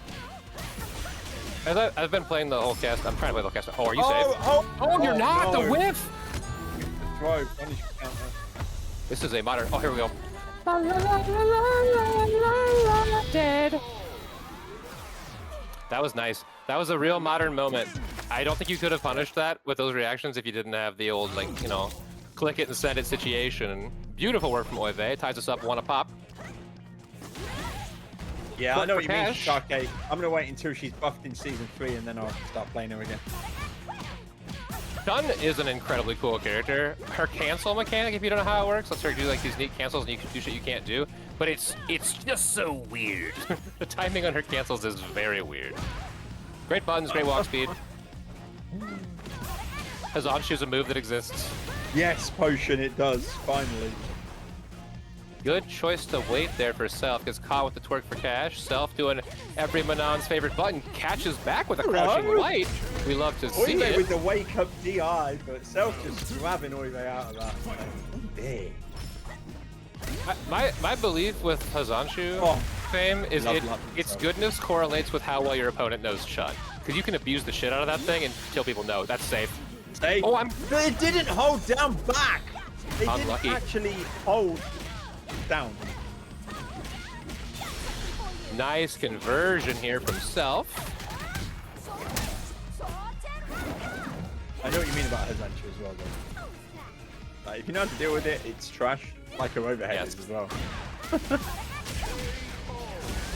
S2: As I've been playing the whole cast, I'm trying to play the whole cast. Oh, are you safe? Oh, you're not!
S3: No.
S2: The whiff!
S3: Throw, punish counter.
S2: This is a modern... Oh, here we go. Dead. That was nice. That was a real modern moment. I don't think you could have punished that with those reactions if you didn't have the old, like, you know, click it and send it situation. Beautiful work from Oive. Ties us up one a pop.
S3: Yeah,
S2: But
S3: I know
S2: for
S3: what you mean,
S2: cash-
S3: Sharkey. I'm going to wait until she's buffed in Season 3 and then I'll start playing her again.
S2: Chun is an incredibly cool character. Her cancel mechanic, if you don't know how it works, lets her do like these neat cancels and you can do shit you can't do. But it's just so weird. The timing on her cancels is very weird. Great buttons, great walk speed. Hazandshu's a move that exists.
S3: Yes, potion, it does, finally.
S2: Good choice to wait there for Self. Gets caught with the twerk for cash. Self doing every Manon's favorite button. Catches back with a crouching light. We love to see
S3: Oive
S2: it.
S3: with the wake up DI, but Self just grabbing Oive out of that. Big.
S2: My belief with Hazandshu fame is its goodness correlates with how well your opponent knows Chun. Because you can abuse the shit out of that thing until people know. That's safe.
S3: Safe.
S2: Oh,
S3: But it didn't hold down back. It
S2: Unlucky.
S3: didn't actually hold down.
S2: Nice conversion here from Self.
S3: I know what you mean about Hazandshu as well, though. Like, if you know how to deal with it, it's trash. Like her overhead is as well.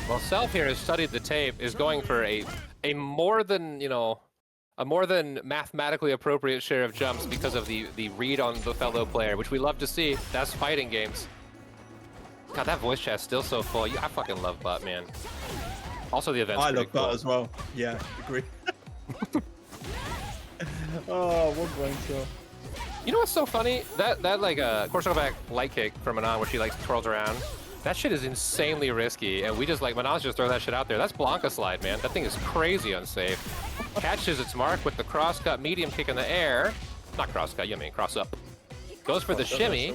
S2: Well, Self here has studied the tape, is going for a more than, you know, a more than mathematically appropriate share of jumps because of the read on the fellow player, which we love to see. That's fighting games. God, that voice chat's still so full. I fucking love Butt, man. Also, the event's pretty
S3: love
S2: cool.
S3: that as well. Yeah, agree. Oh, one brain cell.
S2: You know what's so funny? That like quarter back light kick from Manon where she like twirls around. That shit is insanely risky, and we just like Manon's just throw that shit out there. That's Blanka slide, man. That thing is crazy unsafe. Catches its mark with the cross cut medium kick in the air. Not cross cut, you mean cross up. Goes for the shimmy.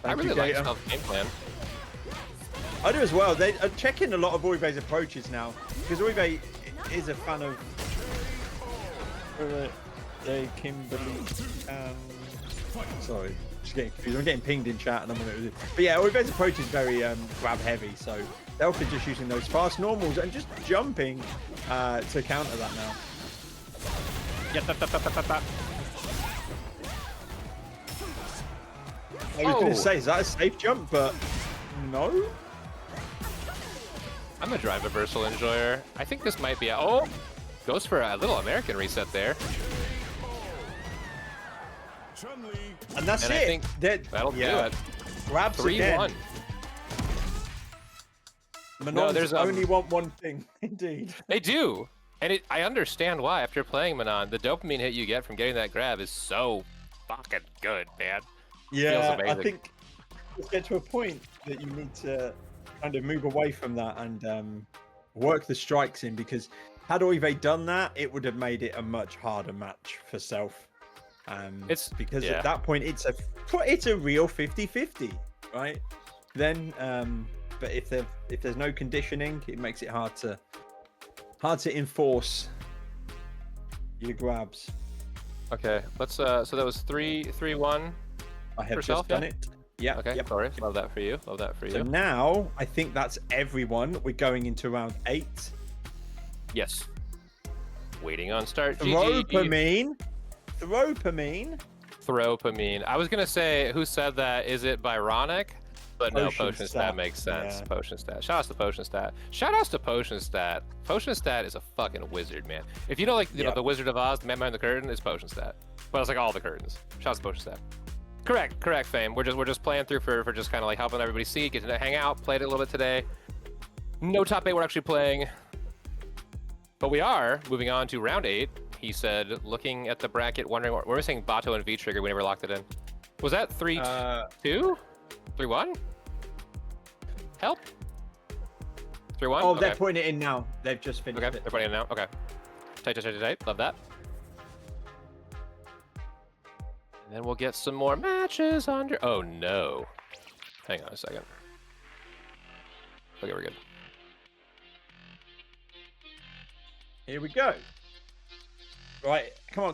S2: I really like Self's game plan.
S3: I do as well. They are checking a lot of Oive's approaches now because Oive is a fan of Kimberly. Sorry, just getting confused. I'm getting pinged in chat, and I'm gonna. But yeah, Oive's approach is very grab heavy, so they're often just using those fast normals and just jumping to counter that now. I was gonna say, is that a safe jump? But no.
S2: I'm a drive reversal enjoyer. I think this might be a goes for a little American reset there.
S5: Chun Li.
S3: And that's
S2: And
S3: it.
S2: I think that'll do it.
S3: Grabs
S2: 3-1.
S3: again. Manons
S2: there's
S3: only want one thing, indeed.
S2: They do. And I understand why. After playing Manon, the dopamine hit you get from getting that grab is so fucking good, man.
S3: Yeah,
S2: Feels
S3: I
S2: amazing.
S3: think let's get to a point that you need to kind of move away from that and work the strikes in, because had Oive done that, it would have made it a much harder match for Self. Because at that point it's a real 50-50, right? Then, but if there's no conditioning, it makes it hard to enforce your grabs.
S2: Okay, let's so that was 3-1.
S3: I have
S2: For
S3: just
S2: Self,
S3: done
S2: yeah?
S3: it. Yeah.
S2: Okay,
S3: Yep.
S2: sorry. Love that for you. Love that for you.
S3: So now I think that's everyone. We're going into round 8.
S2: Yes. Waiting on start.
S3: Thropamine.
S2: Thropamine. I was gonna say, who said that? Is it Byronic? But no,
S3: Potion
S2: Potion
S3: Stat.
S2: Stat makes sense.
S3: Yeah.
S2: Potion Stat. Shout out to Potion Stat. Shout outs to Potion Stat. Potion Stat is a fucking wizard, man. If you know, like, you know, the Wizard of Oz, the man behind the curtain, is Potion Stat. Well, it's like all the curtains. Shout out to Potion Stat. Correct, fame. We're just playing through for just kind of like helping everybody see, get to hang out, played it a little bit today. No top 8 we're actually playing, but we are moving on to round 8. He said, looking at the bracket, wondering what we're saying. Bato and V trigger. We never locked it in. Was that 3-2? 3-1? Help. 3-1.
S3: Oh,
S2: okay.
S3: they're putting it in now. They've just finished
S2: Okay,
S3: it.
S2: they're putting it in now. Okay. Tight. Love that. And then we'll get some more matches under. Oh no. Hang on a second. Okay, we're good.
S3: Here we go. Right, come on.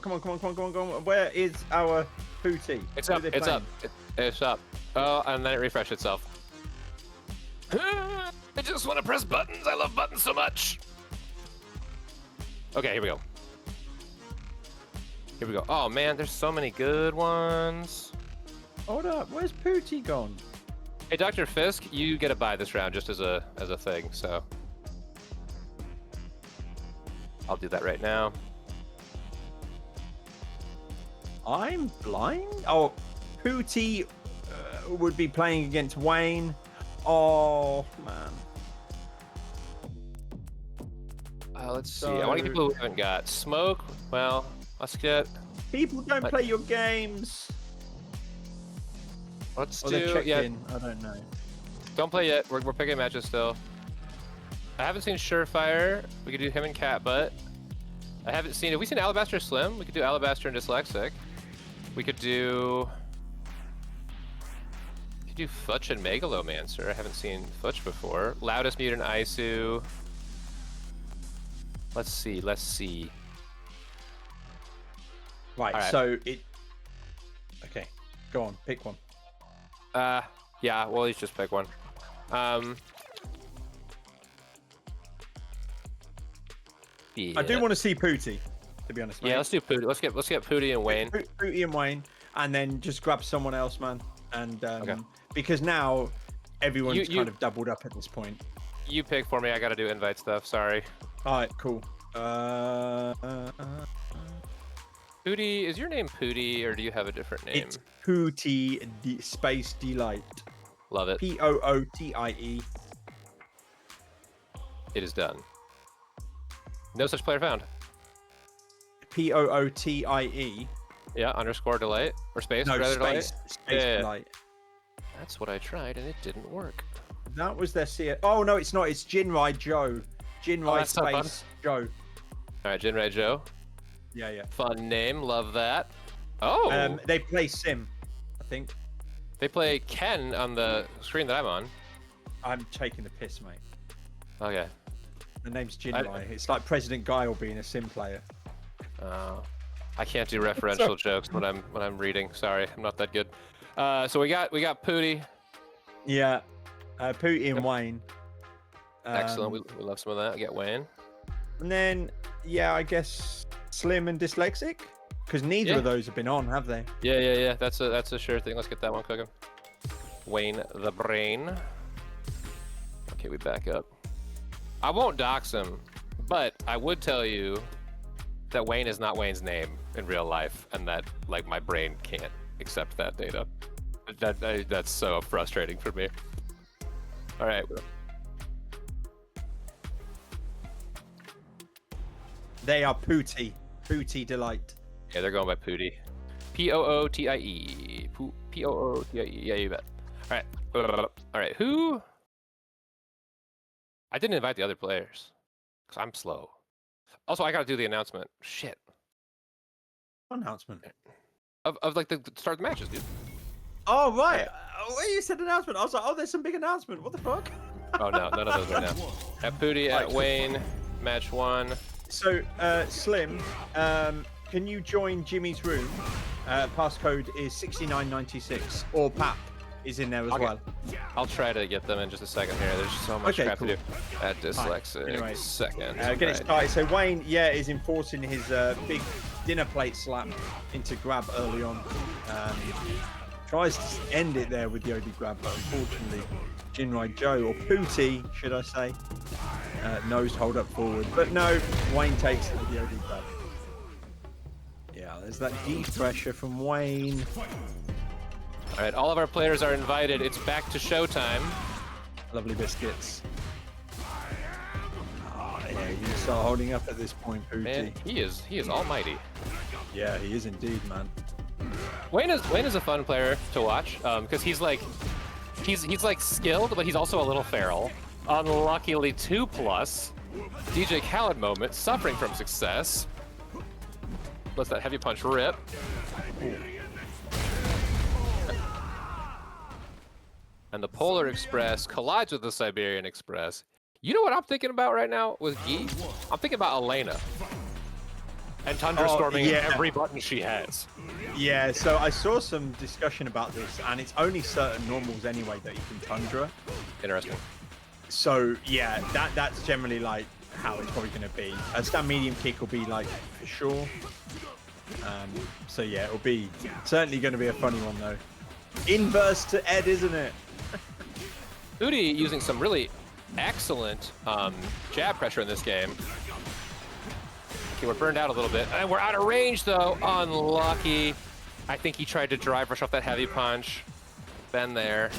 S3: Where is our booty?
S2: It's
S3: What
S2: up.
S3: are they
S2: It's
S3: playing?
S2: up. It's up. Oh, and then it refreshed itself. I just want to press buttons. I love buttons so much. Okay, here we go. Here we go. Oh man, there's so many good ones.
S3: Hold up, where's Pooty gone?
S2: Hey, Dr. Fisk, you get a buy this round just as a thing, so I'll do that right now.
S3: I'm blind. Oh, Pooty would be playing against Wayne. Oh man.
S2: Let's see. I want to get people who haven't got smoke. Well, let's get.
S3: People don't play your games.
S2: Let's
S3: Or they're
S2: do.
S3: checked
S2: Yeah,
S3: in. I don't know.
S2: don't play yet. We're picking matches still. I haven't seen Surefire. We could do him and Catbutt. I haven't seen. Have we seen Alabaster Slim? We could do Alabaster and Dyslexic. We could do. We could do Futch and Megalomancer. I haven't seen Futch before. Loudestmute and Isu. Let's see. Let's see.
S3: Right.
S2: All right.
S3: So it. Okay. Go on. Pick one.
S2: Yeah. Well, let's just pick one. Yeah.
S3: I do want to see Pooty, to be honest. Mate.
S2: Yeah, let's do Pooty. Let's get Pooty and Wayne.
S3: Pooty and Wayne, and then just grab someone else, man. And because now everyone's kind of doubled up at this point.
S2: You pick for me. I gotta do invite stuff. Sorry.
S3: All right, cool.
S2: Pooty, is your name Pooty, or do you have a different name?
S3: It's Pooty Space Delight.
S2: Love it.
S3: Pootie.
S2: It is done. No such player found.
S3: Pootie.
S2: Yeah, underscore delight or space.
S3: No,
S2: rather
S3: space.
S2: Delight?
S3: Space
S2: Yeah.
S3: Delight.
S2: That's what I tried, and it didn't work.
S3: That was their CS. Oh no, it's not. It's Jinrai Joe. Jinrai
S2: that's so fun.
S3: Space Joe.
S2: All right, Jinrai Joe.
S3: Yeah.
S2: Fun name. Love that. Oh.
S3: They play Sim, I think.
S2: They play Ken on the screen that I'm on.
S3: I'm taking the piss, mate.
S2: Okay.
S3: The name's Jinrai. It's like PresidentGuile being a Sim player.
S2: I can't do referential jokes when I'm reading. Sorry, I'm not that good. So we got Pooty.
S3: Yeah. Pooty and Wayne.
S2: Excellent. We love some of that. I get Wayne.
S3: And then, yeah, I guess Slim and Dyslexic, because neither of those have been on, have they?
S2: Yeah. That's a sure thing. Let's get that one cooking. Waynethebrain. Okay, we back up. I won't dox him, but I would tell you that Wayne is not Wayne's name in real life, and that like my brain can't accept that data. That's so frustrating for me. All right.
S3: They are Pooty. Pooty Delight.
S2: Yeah, they're going by Pooty. P-O-O-T-I-E. P-O-O-T-I-E. Yeah, you bet. All right. All right. Who? I didn't invite the other players because I'm slow. Also, I got to do the announcement. Shit.
S3: Announcement.
S2: Of like the start of the matches, dude.
S3: Oh, right. When you said announcement, I was like, oh, there's some big announcement. What the fuck?
S2: Oh, no. None of those right now. At Pooty, at Wayne, match 1.
S3: So, Slim, can you join Jimmy's room? Passcode is 6996, or Pap is in there as well.
S2: I'll try to get them in just a second here. There's so much crap to do. At Dyslexic,
S3: Anyway,
S2: second.
S3: Get it started. So Wayne, is enforcing his big dinner plate slap into grab early on. Tries to end it there with the OD grab, but unfortunately, Jinrai Joe, or Pooty, should I say, knows to hold up forward. But no, Wayne takes it with the OD grab. Yeah, there's that deep pressure from Wayne.
S2: All right, all of our players are invited. It's back to showtime.
S3: Lovely biscuits. Oh, yeah, you start holding up at this point, Pooty.
S2: Man, he is almighty.
S3: Yeah, he is indeed, man.
S2: Wayne is a fun player to watch because he's like skilled, but he's also a little feral. Unluckily 2+. DJ Khaled moment, suffering from success. Let's that heavy punch rip. And the Polar Express collides with the Siberian Express. You know what I'm thinking about right now with Guile? I'm thinking about Elena. And Tundra storming every button she has.
S3: Yeah, so I saw some discussion about this, and it's only certain normals anyway that you can Tundra.
S2: Interesting.
S3: So yeah, that's generally like how it's probably going to be. A stand medium kick will be like for sure. So yeah, it'll be certainly going to be a funny one though. Inverse to Ed, isn't it?
S2: Pooty using some really excellent jab pressure in this game. Okay, we're burned out a little bit. And we're out of range, though. Unlucky. I think he tried to drive rush off that heavy punch. Been there.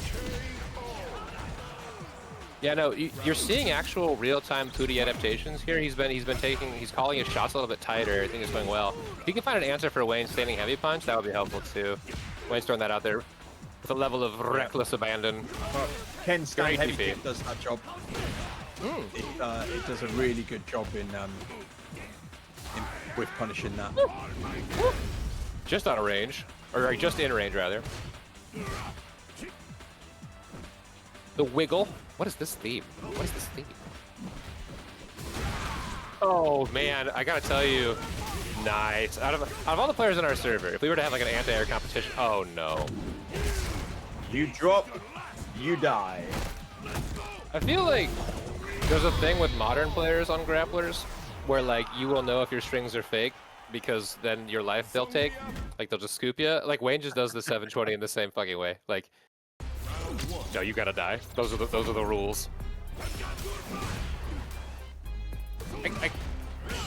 S2: Yeah, no, you're seeing actual real-time Pooty adaptations here. He's calling his shots a little bit tighter. I think it's going well. If you can find an answer for Wayne's standing heavy punch, that would be helpful too. Wayne's throwing that out there with a level of reckless abandon.
S3: Well, Ken's stand heavy
S2: DP.
S3: kick does that job. It does a really good job with punishing that.
S2: Just out of range, or just in range rather. The wiggle. What is this theme? What is this theme? Oh man, I gotta tell you, nice. Out of all the players in our server, if we were to have like an anti-air competition, oh no.
S3: You drop, you die.
S2: I feel like there's a thing with modern players on grapplers where like you will know if your strings are fake because then your life they'll take. Like they'll just scoop you. Like Wayne just does the 720 in the same fucking way. Like, no, you gotta die. Those are the rules.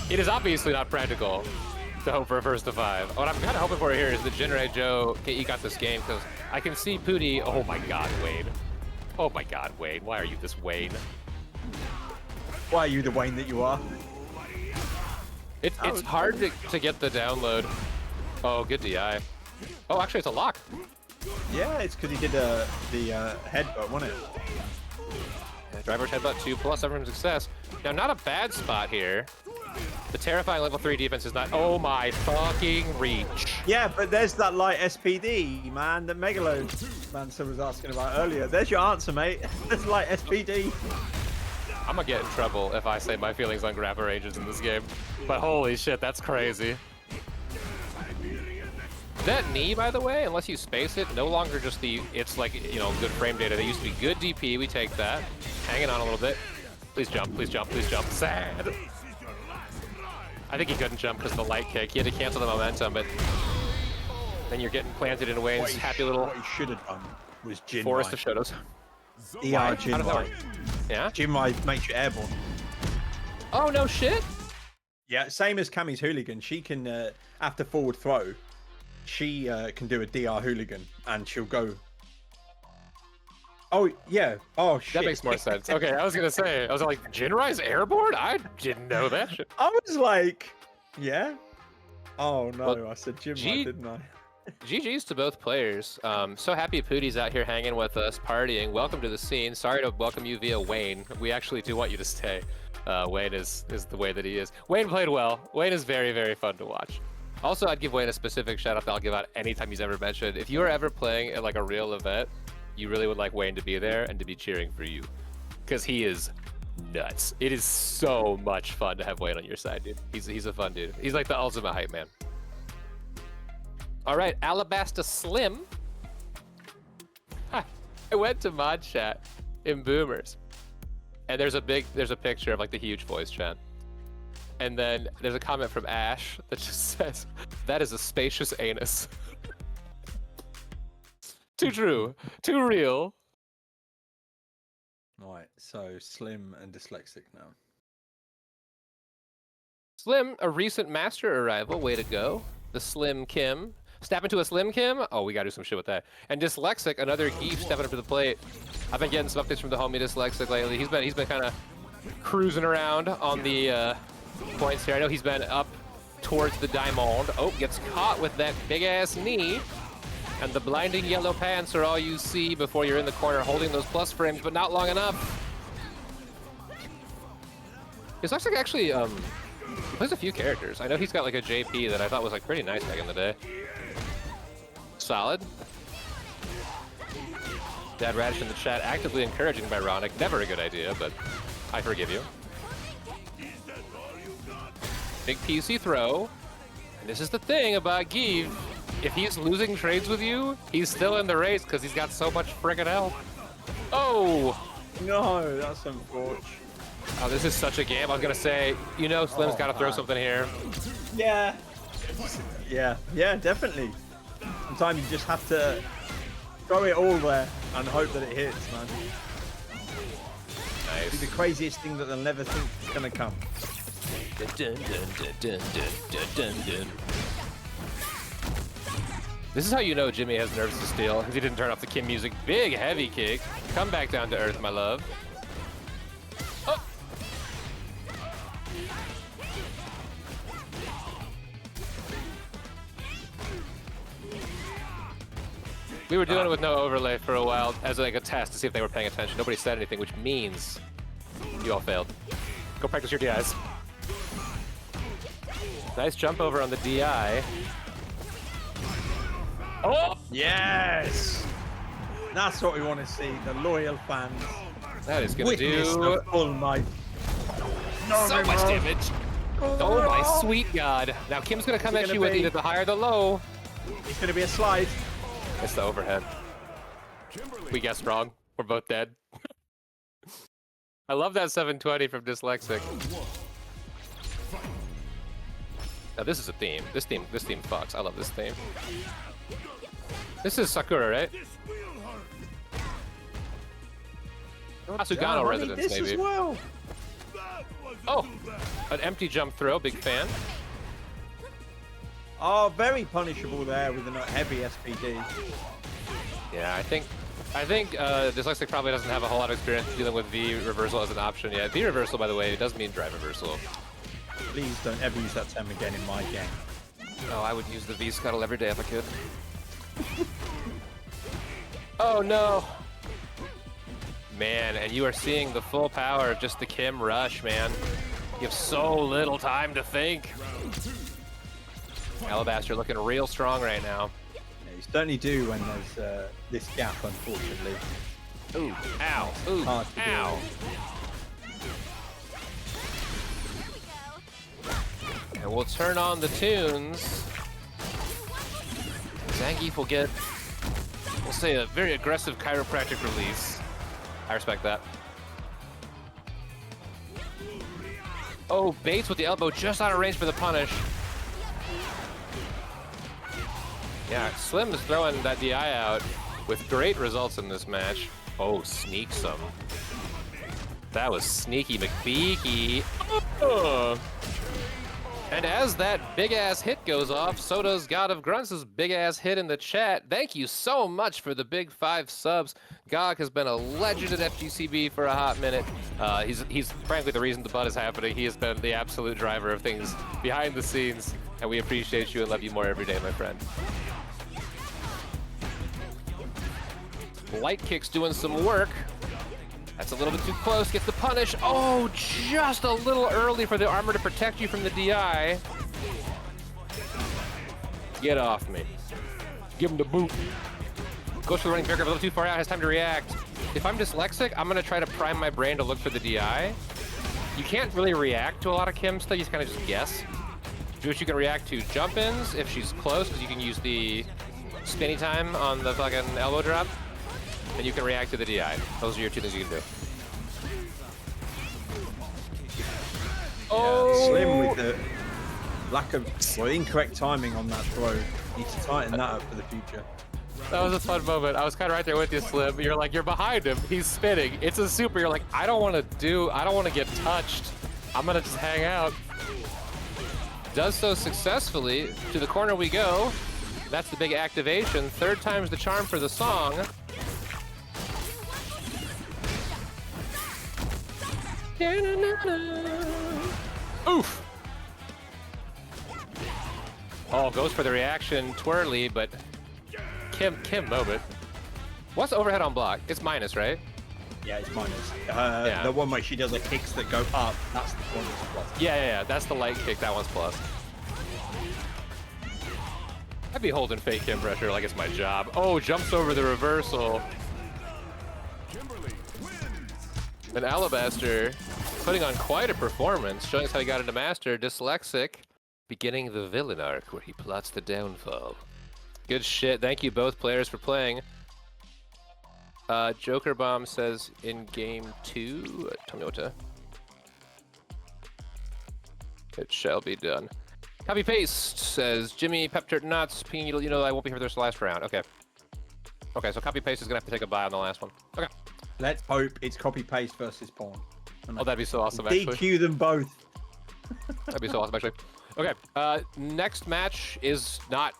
S2: It is obviously not practical to hope for a first to 5. What I'm kind of hoping for here is that Jinrai Joe got this game because I can see Pooty. Oh my god, Wayne. Oh my god, Wayne. Why are you this Wayne?
S3: Why are you the Wayne that you are?
S2: It's hard to get the download. Oh, good DI. Oh, actually, it's a lock.
S3: Yeah, it's because he did the headbutt, wasn't it?
S2: Yeah, driver's headbutt 2+ everyone's success. Now, not a bad spot here. The terrifying level 3 defense is not. Oh my fucking reach.
S3: Yeah, but there's that light SPD, man, that Megalomancer was asking about earlier. There's your answer, mate. There's light SPD.
S2: I'm gonna get in trouble if I say my feelings on grapple ranges in this game. But holy shit, that's crazy. That knee, by the way, unless you space it, no longer just it's like, you know, good frame data. They used to be good DP, we take that. Hanging on a little bit. Please jump, please jump, please jump. Sad. I think he couldn't jump because of the light kick. He had to cancel the momentum, but then you're getting planted in Wayne's happy little
S3: What he should have done was Jinrai.
S2: forest of shadows.
S3: Yeah, Jinrai.
S2: Yeah?
S3: Jinrai makes you airborne.
S2: Oh, no shit?
S3: Yeah, same as Cammy's hooligan. She can, after forward throw, she can do a DR hooligan and she'll go. Oh, yeah. Oh, shit.
S2: That makes more sense. Okay, I was going to say, I was like, Jinrai's airborne? I didn't know that shit.
S3: I was like, yeah. Oh, no.
S2: Well,
S3: I said Jinrai, didn't I?
S2: GG's to both players. So happy Pooty's out here hanging with us, partying. Welcome to the scene. Sorry to welcome you via Wayne. We actually do want you to stay. Wayne is the way that he is. Wayne played well. Wayne is very, very fun to watch. Also, I'd give Wayne a specific shout out that I'll give out anytime he's ever mentioned. If you are ever playing at like a real event, you really would like Wayne to be there and to be cheering for you. Because he is nuts. It is so much fun to have Wayne on your side, dude. He's a fun dude. He's like the ultimate hype man. All right, Alabasta Slim. I went to mod chat in Boomers, and there's a picture of like the huge voice chat, and then there's a comment from Ash that just says, "That is a spacious anus." Too true, too real.
S3: Right, so Slim and dyslexic now.
S2: Slim, a recent master arrival. Way to go. The Slim Kim. Step into a Slim Kim? Oh, we gotta do some shit with that. And Dyslexic, another geef stepping up to the plate. I've been getting some updates from the homie Dyslexic lately. He's been kind of cruising around on the points here. I know he's been up towards the diamond. Oh, gets caught with that big ass knee. And the blinding yellow pants are all you see before you're in the corner holding those plus frames, but not long enough. Dyslexic actually he plays a few characters. I know he's got like a JP that I thought was like pretty nice back in the day. Solid. Dad Radish in the chat, actively encouraging Byronic. Never a good idea, but I forgive you. Big PC throw. And this is the thing about Give. If he's losing trades with you, he's still in the race because he's got so much friggin' health. Oh!
S3: No, that's unfortunate.
S2: Oh, this is such a game. I was gonna say, you know, Slim's got to throw something here.
S3: Yeah. Yeah, definitely. Sometimes you just have to throw it all there and hope that it hits, man.
S2: Nice.
S3: It's the craziest thing that they'll never think is gonna come.
S2: Dun, dun, dun, dun, dun, dun, dun, dun. This is how you know Jimmy has nerves to steal, because he didn't turn off the Kim music. Big heavy kick. Come back down to earth, my love. Oh. We were doing it with no overlay for a while as like a test to see if they were paying attention. Nobody said anything, which means you all failed. Go practice your DIs. Nice jump over on the DI. Oh!
S3: Yes! That's what we want to see, the loyal fans.
S2: That is going to
S3: Witness
S2: do
S3: the full might.
S2: so much damage. Oh my sweet god. Now Kim's going to come at you with either the high or the low.
S3: It's going to be a slide.
S2: It's the overhead. We guessed wrong. We're both dead. I love that 720 from Dyslexic. Now this is a theme. This theme fucks. I love this theme. This is Sakura, right? Asugano residence,
S3: this
S2: maybe.
S3: As well.
S2: Oh, an empty jump throw. Big fan.
S3: Oh, very punishable there with a heavy SPD.
S2: Yeah, I think Dyslexic probably doesn't have a whole lot of experience dealing with V reversal as an option yet. V reversal, by the way, does mean drive reversal.
S3: Please don't ever use that term again in my game.
S2: Oh, I would use the V scuttle every day if I could. Oh no! Man, and you are seeing the full power of just the Kim rush, man. You have so little time to think. Alabaster looking real strong right now.
S3: Yeah, you certainly do when there's this gap, unfortunately.
S2: Ooh, ow, ooh, ow. And we'll turn on the tunes. Zangief will get, we'll say, a very aggressive chiropractic release. I respect that. Oh, Bates with the elbow just out of range for the punish. Yeah, Slim is throwing that DI out with great results in this match. Oh, sneaks him. That was sneaky McBeaky. Oh. And as that big-ass hit goes off, so does GodofGrunts' big-ass hit in the chat. Thank you so much for the big 5 subs. Gog has been a legend at FGCB for a hot minute. He's frankly the reason the bud is happening. He has been the absolute driver of things behind the scenes, and we appreciate you and love you more every day, my friend. Light kick's doing some work. That's a little bit too close, gets the punish. Oh, just a little early for the armor to protect you from the DI. Get off me. Give him the boot. Goes for the running paragraph a little too far out, has time to react. If I'm dyslexic, I'm gonna try to prime my brain to look for the DI. You can't really react to a lot of Kim stuff, you kind of just guess. You can react to jump-ins if she's close, because you can use the spinny time on the fucking elbow drop. And you can react to the DI. Those are your 2 things you can do.
S3: Oh! Slim with the lack of, well, incorrect timing on that throw. Need to tighten that up for the future.
S2: That was a fun moment. I was kind of right there with you, Slim. You're like, you're behind him. He's spinning. It's a super. You're like, I don't want to get touched. I'm going to just hang out. Does so successfully. To the corner we go. That's the big activation. 3rd time's the charm for the song. Oof! Oh, goes for the reaction, twirly, but Kim moment. What's the overhead on block? It's minus, right?
S3: Yeah, it's minus. Yeah. The one where she does the kicks that go up, that's the one that's plus.
S2: Yeah. That's the light kick. That one's plus. I'd be holding fake Kim pressure like it's my job. Oh, jumps over the reversal.
S5: Kimberly wins.
S2: And Alabaster putting on quite a performance, showing us how he got into Master. Dyslexic beginning the villain arc where he plots the downfall. Good shit. Thank you both players for playing. Joker Bomb says in game 2, tell me what to. It shall be done. Copypaced says Jimmy Paptert nuts. You know I won't be here for this last round. Okay. Okay, so Copypaced is gonna have to take a bye on the last one. Okay.
S3: Let's hope it's copy-paste versus Pawn.
S2: Oh, that'd be so awesome, actually.
S3: DQ them both.
S2: That'd be so awesome, actually. Okay. Next match is not.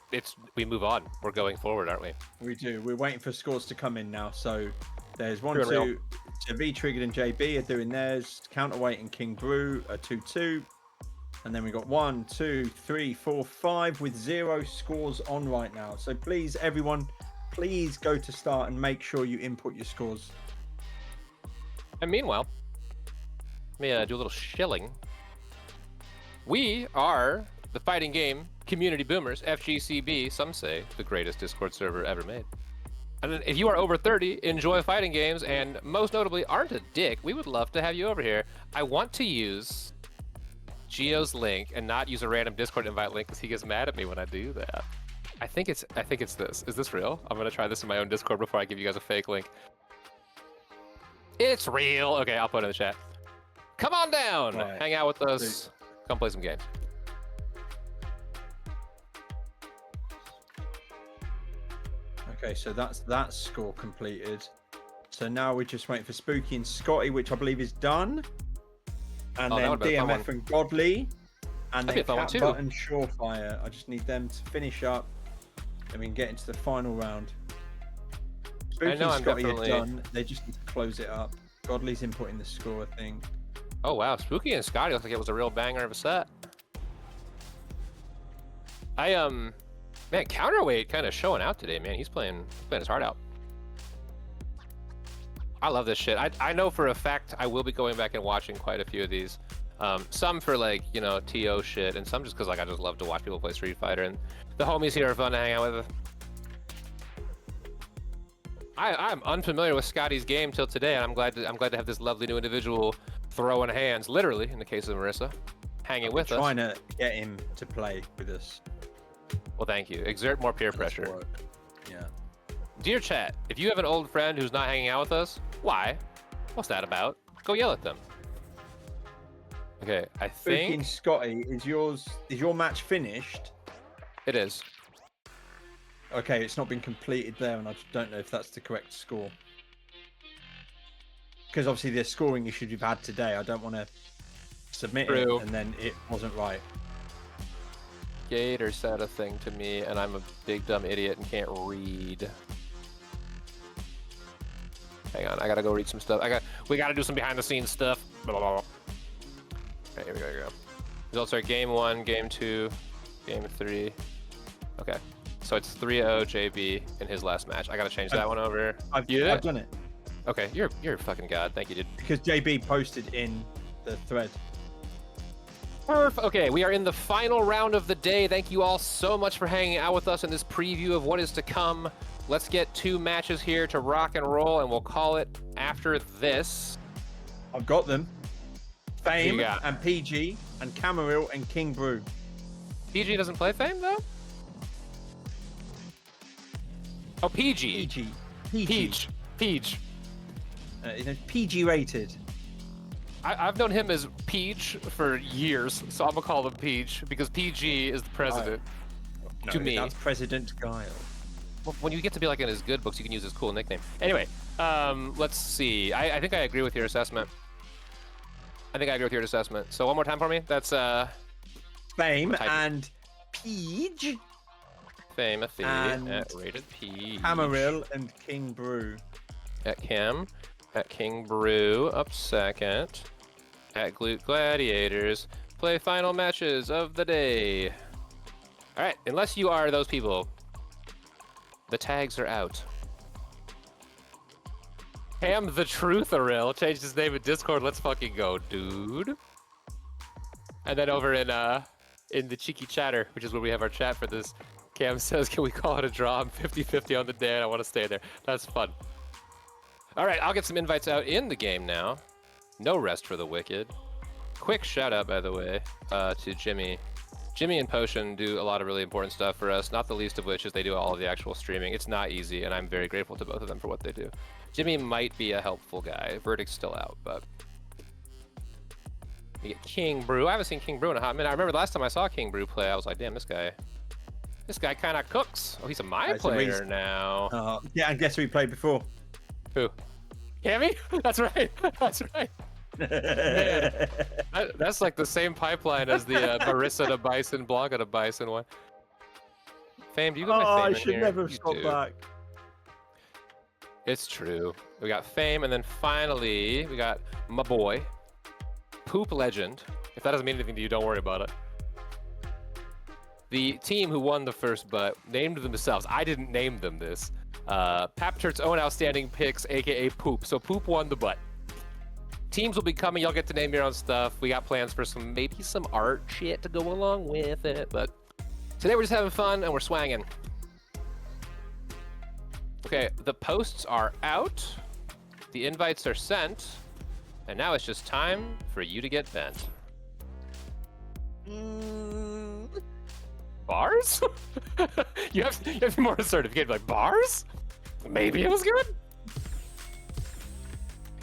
S2: We move on. We're going forward, aren't we?
S3: We do. We're waiting for scores to come in now. So there's one,
S2: Real.
S3: two. So V Triggered and JB are doing theirs. Counterweight and KCtheBRUH are 2-2. And then we got 1, 2, 3, 4, 5 with 0 scores on right now. So please, everyone, please go to start and make sure you input your scores.
S2: And meanwhile, let me do a little shilling. We are the fighting game community boomers, FGCB, some say the greatest Discord server ever made. And if you are over 30, enjoy fighting games, and most notably aren't a dick, we would love to have you over here. I want to use Gio's link and not use a random Discord invite link because he gets mad at me when I do that. I think it's this. Is this real? I'm gonna try this in my own Discord before I give you guys a fake link. It's real. Okay, I'll put it in the chat. Come on down,
S3: Right.
S2: hang out with us, come play some games.
S3: Okay, so that's that score completed. So now we're just waiting for Spooky and Scotteh, which I believe is done. And
S2: Oh, that
S3: then
S2: would've been a fun
S3: DMF and Godly. And
S2: That'd be
S3: then
S2: a fun one
S3: Cat
S2: too.
S3: Butt and Surefire. I just need them to finish up. And we can get into the final round. Spooky
S2: know,
S3: and
S2: I'm
S3: Scotteh
S2: definitely-
S3: are done. They just need to close it up. Godly's inputting the score, I think.
S2: Oh wow, Spooky and Scotteh looks like it was a real banger of a set. Man, Counterweight kind of showing out today, man. He's playing his heart out. I love this shit. I know for a fact I will be going back and watching quite a few of these. Some for like, you know, TO shit, and some just because like I just love to watch people play Street Fighter, and the homies here are fun to hang out with. I'm unfamiliar with Scotteh's game till today, and I'm glad to have this lovely new individual throwing hands, literally in the case of Marisa, hanging with us.
S3: Trying to get him to play with us.
S2: Well, thank you. Exert more peer pressure.
S3: Work. Yeah.
S2: Dear chat, if you have an old friend who's not hanging out with us, why? What's that about? Go yell at them. Okay, I
S3: Spooky and
S2: think
S3: Scotteh, is your match finished?
S2: it is.
S3: Okay, it's not been completed there, and I just don't know if that's the correct score. Because obviously the scoring issue you've had today, I don't want to submit
S2: True.
S3: it and then it wasn't right.
S2: Gator said a thing to me, and I'm a big dumb idiot and can't read. Hang on, I gotta go read some stuff. We gotta do some behind the scenes stuff. Blah, blah, blah. Okay, here we go. Results are game 1, game 2, game 3. Okay, so it's 3-0 JB in his last match. I gotta change that one over.
S3: I've done it.
S2: Okay, you're a fucking god. Thank you, dude.
S3: Because JB posted in the thread.
S2: Okay, we are in the final round of the day. Thank you all so much for hanging out with us in this preview of what is to come. Let's get 2 matches here to rock and roll, and we'll call it after this.
S3: I've got them. Fame
S2: got?
S3: and PG and Kamarill and KCtheBRUH.
S2: PG doesn't play Fame, though? Oh, PG.
S3: PG.
S2: Peach.
S3: PG rated.
S2: I've known him as Peach for years, so I'm gonna call him Peach because PG is the president.
S3: No,
S2: To me.
S3: That's PresidentGuile.
S2: Well, when you get to be like in his good books, you can use his cool nickname. Anyway, let's see. I think I agree with your assessment. So one more time for me. That's
S3: Fame
S2: type-
S3: and Peach.
S2: Fame
S3: And
S2: at rated P.
S3: Kamarill and KCtheBRUH.
S2: At Cam. At KCtheBRUH up second. At Glute Gladiators. Play final matches of the day. All right, unless you are those people, the tags are out. Cam the Trutherill changed his name in Discord. Let's fucking go, dude. And then over in the cheeky chatter, which is where we have our chat for this, Cam says, "Can we call it a draw? I'm 50-50 on the day, and I want to stay there." That's fun. All right, I'll get some invites out in the game now. No rest for the wicked. Quick shout out, by the way, to Jimmy. Jimmy and Potion do a lot of really important stuff for us, not the least of which is they do all of the actual streaming. It's not easy, and I'm very grateful to both of them for what they do. Jimmy might be a helpful guy. Verdict's still out, but... We get KCtheBRUH. I haven't seen KCtheBRUH in a hot minute. I remember last time I saw KCtheBRUH play, I was like, damn, this guy kind of cooks. Oh, he's a my player now.
S3: Yeah, and guess who he played before?
S2: Who? Cammy? That's right. That's right. That's like the same pipeline as the Marisa to Bison, Blanka to Bison one. Fame, do you got my Fame
S3: I
S2: in
S3: should
S2: here?
S3: never have
S2: You
S3: stopped
S2: do.
S3: back.
S2: It's true. We got Fame, and then finally we got my boy, Poop Legend. If that doesn't mean anything to you, don't worry about it. The team who won the first butt named themselves. I didn't name them this. Paptert's own outstanding picks, aka Poop. So Poop won the butt. Teams will be coming. Y'all get to name your own stuff. We got plans for maybe some art shit to go along with it. But today we're just having fun and we're swanging. Okay, the posts are out. The invites are sent. And now it's just time for you to get bent. Bars? you have to be more assertive. You can't be like, bars? Maybe it was good?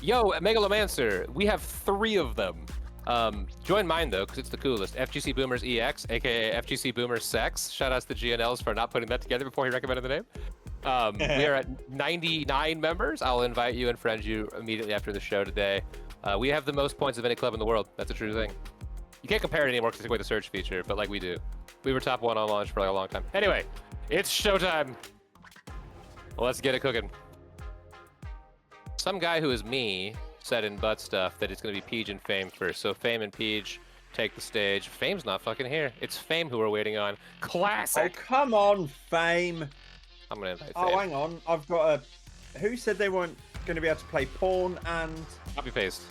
S2: Yo, Megalomancer, we have 3 of them. Join mine though, because it's the coolest. FGC Boomers EX, aka FGC Boomers Sex. Shout outs to GNLs for not putting that together before he recommended the name. We are at 99 members. I'll invite you and friend you immediately after the show today. We have the most points of any club in the world. That's a true thing. You can't compare it anymore because they took away the search feature, but like we do. We were top 1 on launch for like a long time. Anyway, it's showtime. Well, let's get it cooking. Some guy who is me said in butt stuff that it's going to be Peej and Fame first. So Fame and Peej take the stage. Fame's not fucking here. It's Fame who we're waiting on. Classic.
S3: Oh, come on, Fame.
S2: I'm going to invite
S3: Oh,
S2: Fame.
S3: hang on. I've got a... Who said they weren't going to be able to play porn and...
S2: Copy-paste.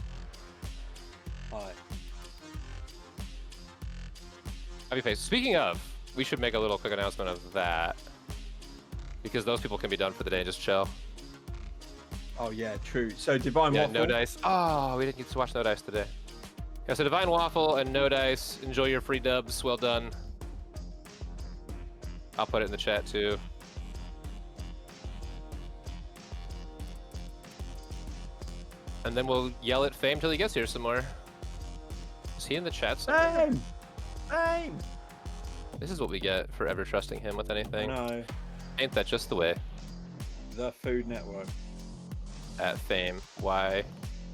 S3: Alright.
S2: Copy-paste. Speaking of, we should make a little quick announcement of that. Because those people can be done for the day and just chill.
S3: Oh, yeah, true. So, DivineWaffle...
S2: Yeah, no dice. Oh, we didn't get to watch No Dice today. Yeah, so DivineWaffle and No Dice, enjoy your free dubs. Well done. I'll put it in the chat too. And then we'll yell at Fame till he gets here some more. Is he in the chat somewhere?
S3: Fame! Fame!
S2: This is what we get for ever trusting him with anything.
S3: No.
S2: Ain't that just the way?
S3: The Food Network.
S2: At Fame, why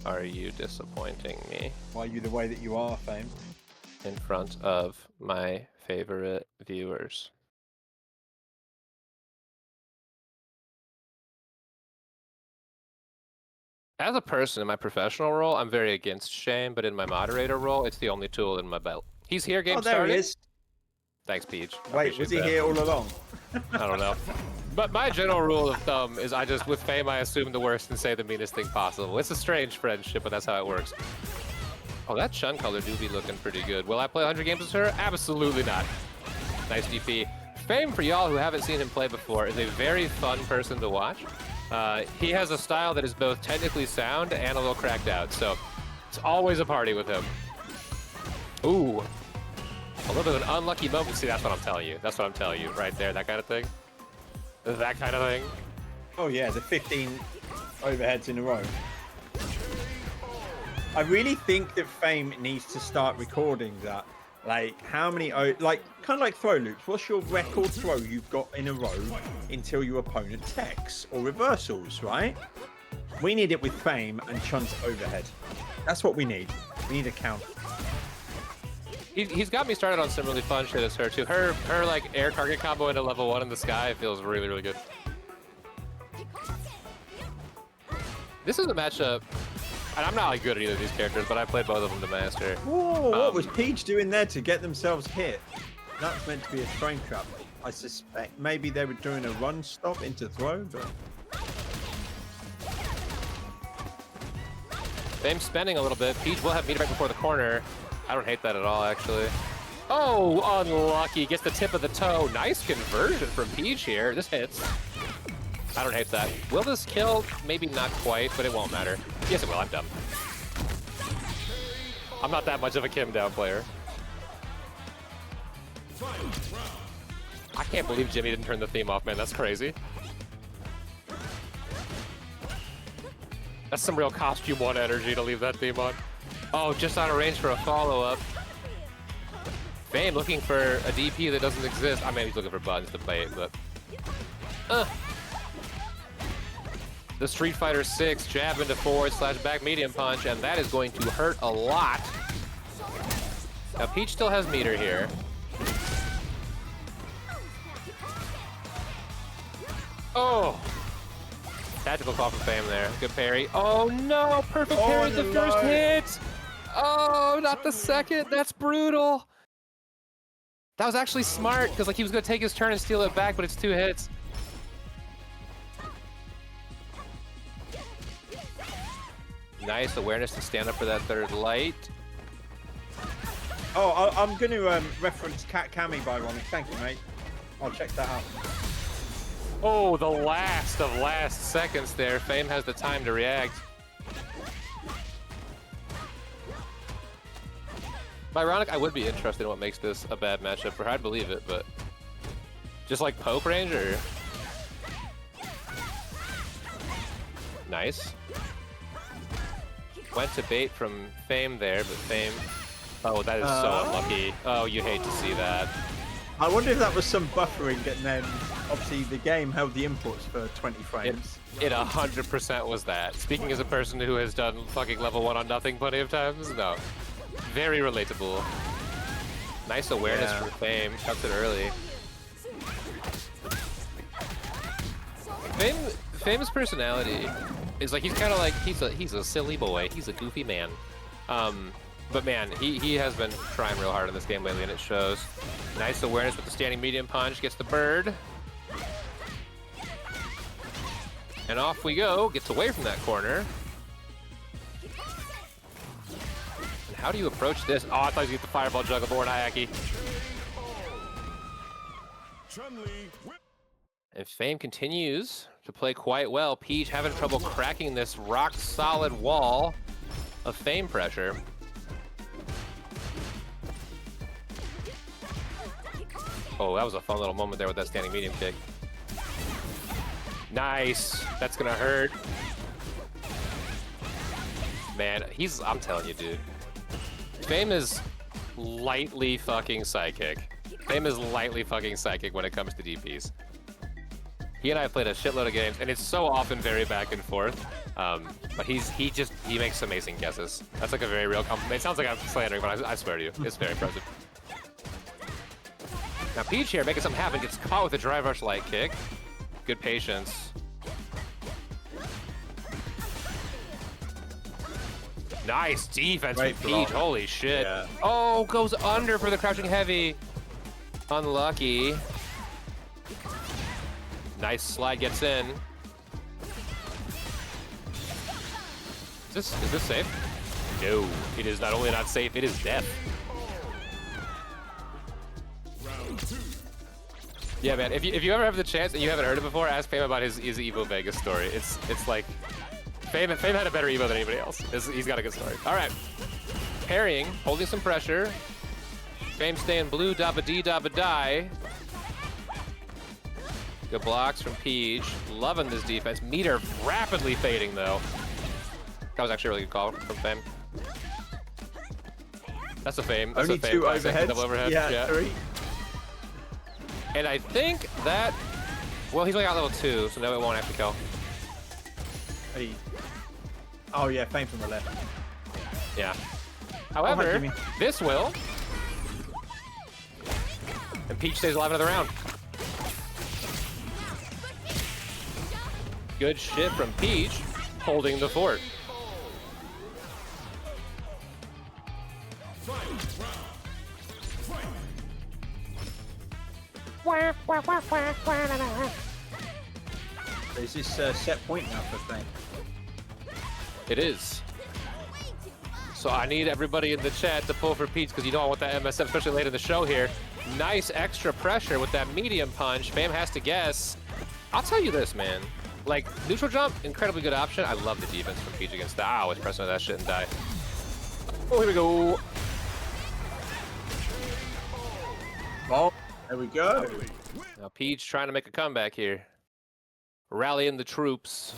S2: are you disappointing me
S3: Why are you the way that you are, Fame?
S2: in front of my favorite viewers? As a person in my professional role, I'm very against shame, but in my moderator role, it's the only tool in my belt. He's here, game
S3: Oh, there
S2: started.
S3: he is.
S2: Thanks, Peej. I
S3: Wait,
S2: appreciate
S3: was he
S2: that.
S3: here all along?
S2: I don't know. But my general rule of thumb is I just, with Fame, I assume the worst and say the meanest thing possible. It's a strange friendship, but that's how it works. Oh, that Chun color do be looking pretty good. Will I play 100 games with her? Absolutely not. Nice DP. Fame, for y'all who haven't seen him play before, is a very fun person to watch. He has a style that is both technically sound and a little cracked out, so it's always a party with him. Ooh. A little bit of an unlucky moment. See, that's what I'm telling you. That's what I'm telling you right there. That kind of thing. That kind of thing.
S3: Oh, yeah, the 15 overheads in a row. I really think that Fame needs to start recording that. Like, how many, like, kind of like throw loops. What's your record throw you've got in a row until your opponent techs or reversals, right? We need it with Fame and Chun's overhead. That's what we need. We need a count.
S2: He's got me started on some really fun shit as her too. Her like air target combo into level 1 in the sky feels really, really good. This is a matchup, and I'm not like good at either of these characters, but I played both of them to master.
S3: Whoa, what was Peej doing there to get themselves hit? That's meant to be a train trap. I suspect maybe they were doing a run stop into throw, but...
S2: Fame's spending a little bit. Peej will have meter right before the corner. I don't hate that at all, actually. Oh, unlucky. Gets the tip of the toe. Nice conversion from Peej here. This hits. I don't hate that. Will this kill? Maybe not quite, but it won't matter. Yes, it will. I'm dumb. I'm not that much of a Kim down player. I can't believe Jimmy didn't turn the theme off, man. That's crazy. That's some real costume 1 energy to leave that theme on. Oh, just out of range for a follow-up. Fame looking for a DP that doesn't exist. I mean, he's looking for buttons to bait, but... the Street Fighter 6 jab into forward/back medium punch, and that is going to hurt a lot. Now Peach still has meter here. Oh! Tactical call from Fame there. Good parry. Oh no! Perfect parry the first hit! Oh, not the second. That's brutal. That was actually smart, because like he was going to take his turn and steal it back, but it's 2 hits. Nice awareness to stand up for that third light.
S3: Oh, I'm going to reference Cammy by Ronnie. Thank you, mate. I'll check that out.
S2: Oh, the last of last seconds there. Fame has the time to react. Ironic, I would be interested in what makes this a bad matchup for her. I'd believe it, but just like poke range or nice. Went to bait from Fame there, but Fame. Oh, that is so unlucky. Oh, you hate to see that.
S3: I wonder if that was some buffering, and then obviously the game held the inputs for 20 frames.
S2: It 100% was that. Speaking as a person who has done fucking level 1 on nothing plenty of times, no. Very relatable. Nice awareness from Fame. Cuts it early. Fame's personality is like he's kind of like he's a silly boy. He's a goofy man. But man, he has been trying real hard in this game lately, and it shows. Nice awareness with the standing medium punch. Gets the bird. And off we go. Gets away from that corner. And how do you approach this? Oh, I thought you get the fireball juggle board Hayaki.
S5: Chun Li.
S2: And Fame continues to play quite well. Peach having trouble cracking this rock-solid wall of Fame pressure. Oh, that was a fun little moment there with that standing medium kick. Nice. That's gonna hurt. Man, I'm telling you, dude. Fame is lightly fucking psychic. Fame is lightly fucking psychic when it comes to DPs. He and I have played a shitload of games, and it's so often very back and forth. But he makes amazing guesses. That's like a very real compliment. It sounds like I'm slandering, but I swear to you, it's very impressive. Now Peach here making something happen, gets caught with a drive rush light kick. Good patience. Nice defense from Peach, holy shit. Yeah. Oh, goes under for the crouching heavy. Unlucky. Nice slide gets in. Is this safe? No, it is not only not safe, it is death. Yeah, man. If you ever have the chance and you haven't heard it before, ask Fame about his Evo Vegas story. It's like Fame had a better Evo than anybody else. He's got a good story. All right, parrying, holding some pressure. Fame staying blue, dabba dee, dabba die. Good blocks from Peach. Loving this defense. Meter rapidly fading though. That was actually a really good call from Fame. That's a Fame. That's
S3: Only
S2: a Fame.
S3: 2 overheads.
S2: Double overhead.
S3: Yeah, 3.
S2: And I think that, well, he's only got level 2, so no, it won't have to kill.
S3: Hey. Oh yeah, Fame from the left.
S2: Yeah. However, this will. And Peach stays alive another round. Good shit from Peach, holding the fort.
S3: There's this set point now for Fame.
S2: It is. So I need everybody in the chat to pull for Peach because you don't want that MSF, especially late in the show here. Nice extra pressure with that medium punch. Fame has to guess. I'll tell you this, man. Like, neutral jump, incredibly good option. I love the defense from Peach against that. I always press into that shit and die. Oh, here we go.
S3: Oh, there we go.
S2: Now Peach trying to make a comeback here. Rallying the troops.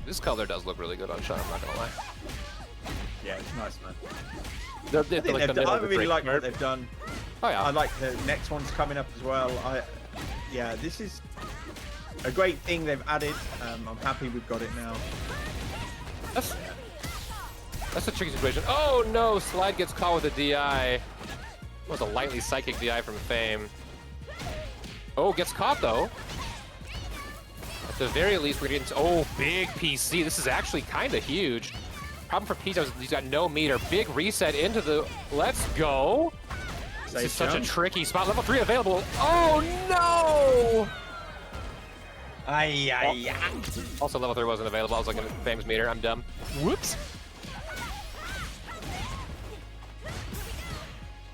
S2: This color does look really good on Chun, I'm not gonna lie.
S3: Yeah, it's nice, man.
S2: I
S3: really like what they've done.
S2: Oh yeah.
S3: I like the next one's coming up as well. Yeah, this is a great thing they've added. I'm happy we've got it now.
S2: That's a tricky situation. Oh no, Slide gets caught with a DI. It was a lightly psychic DI from Fame. Oh, gets caught though. At the very least, we're getting to, oh, big PC. This is actually kind of huge. Problem for Peach is he's got no meter. Big reset into the, let's go. This is such a tricky spot. Level 3 available. Oh no! Also, level 3 wasn't available. I was looking at Fame's meter. I'm dumb. Whoops.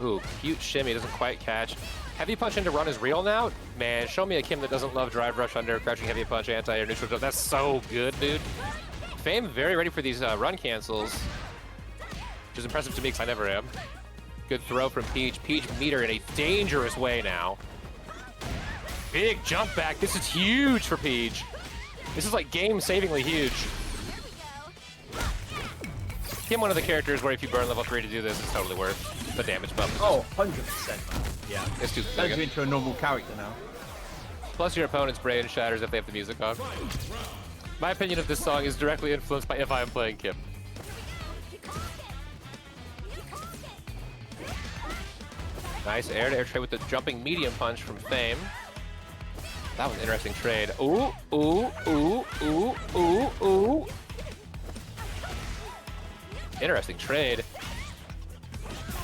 S2: Ooh, cute shimmy. Doesn't quite catch. Heavy punch into run is real now? Man, show me a Kim that doesn't love drive rush under, crouching heavy punch, anti-air, neutral jump. That's so good, dude. Fame very ready for these run cancels, which is impressive to me because I never am. Good throw from Peach. Peach meter in a dangerous way now. Big jump back. This is huge for Peach. This is like game-savingly huge. Kim, one of the characters where if you burn level 3 to do this, it's totally worth the damage bump.
S3: Oh, 100%. Yeah,
S2: It's too
S3: turns you into a normal character now.
S2: Plus your opponent's brain shatters if they have the music on. My opinion of this song is directly influenced by if I am playing Kim. Nice air-to-air trade with the jumping medium punch from Fame. That was an interesting trade. Ooh, ooh, ooh, ooh, ooh, ooh. Interesting trade.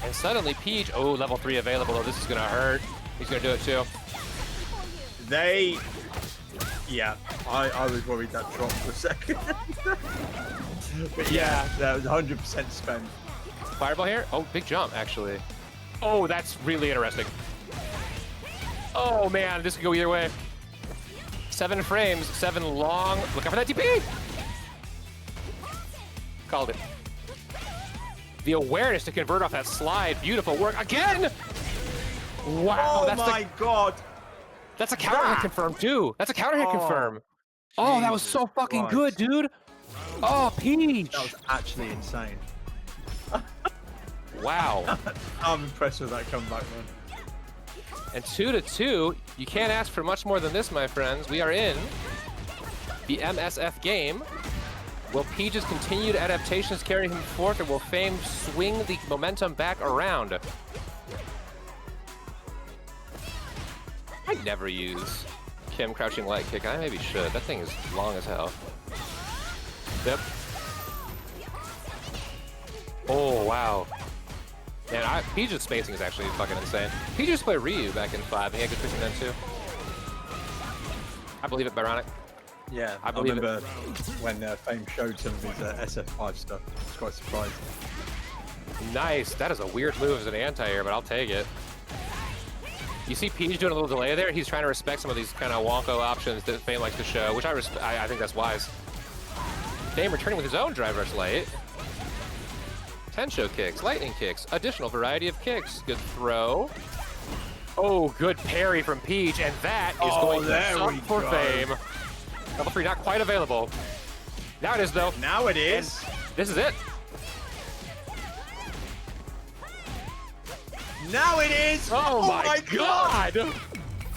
S2: And suddenly Peach, oh, level 3 available. Oh, this is gonna hurt. He's gonna do it too.
S3: Yeah, I was worried that dropped for a second. But yeah, that was 100% spent.
S2: Fireball here? Oh, big jump, actually. Oh, that's really interesting. Oh man, this could go either way. 7 frames, 7 long. Look out for that TP! Called it. The awareness to convert off that slide. Beautiful work again! Wow,
S3: Oh my god!
S2: That's a counter hit confirm too. That's a counter hit confirm. Oh, that was so fucking good, dude. Oh, Peach.
S3: That was actually insane.
S2: Wow.
S3: I'm impressed with that comeback, man.
S2: And 2-2, you can't ask for much more than this, my friends. We are in the MSF game. Will Peach's continued adaptations carry him forth, or will Fame swing the momentum back around? I never use Kim crouching light kick. I maybe should. That thing is long as hell. Yep. Oh, wow. Man, Peach's spacing is actually fucking insane. Peach used to play Ryu back in 5, and he had good spacing then too. I believe it, Byronic.
S3: Yeah, I remember when Fame showed some of his SF5 stuff. I was quite surprised.
S2: Nice. That is a weird move as an anti-air, but I'll take it. You see Peach doing a little delay there? He's trying to respect some of these kind of wonko options that Fame likes to show, which I think that's wise. Fame returning with his own drive rush light. Tensho kicks, lightning kicks, additional variety of kicks. Good throw. Oh, good parry from Peach, and that is going to suck for Fame. Level 3 not quite available. Now it is, though.
S3: Now it is.
S2: And this is it.
S3: Now it is.
S2: Oh my god.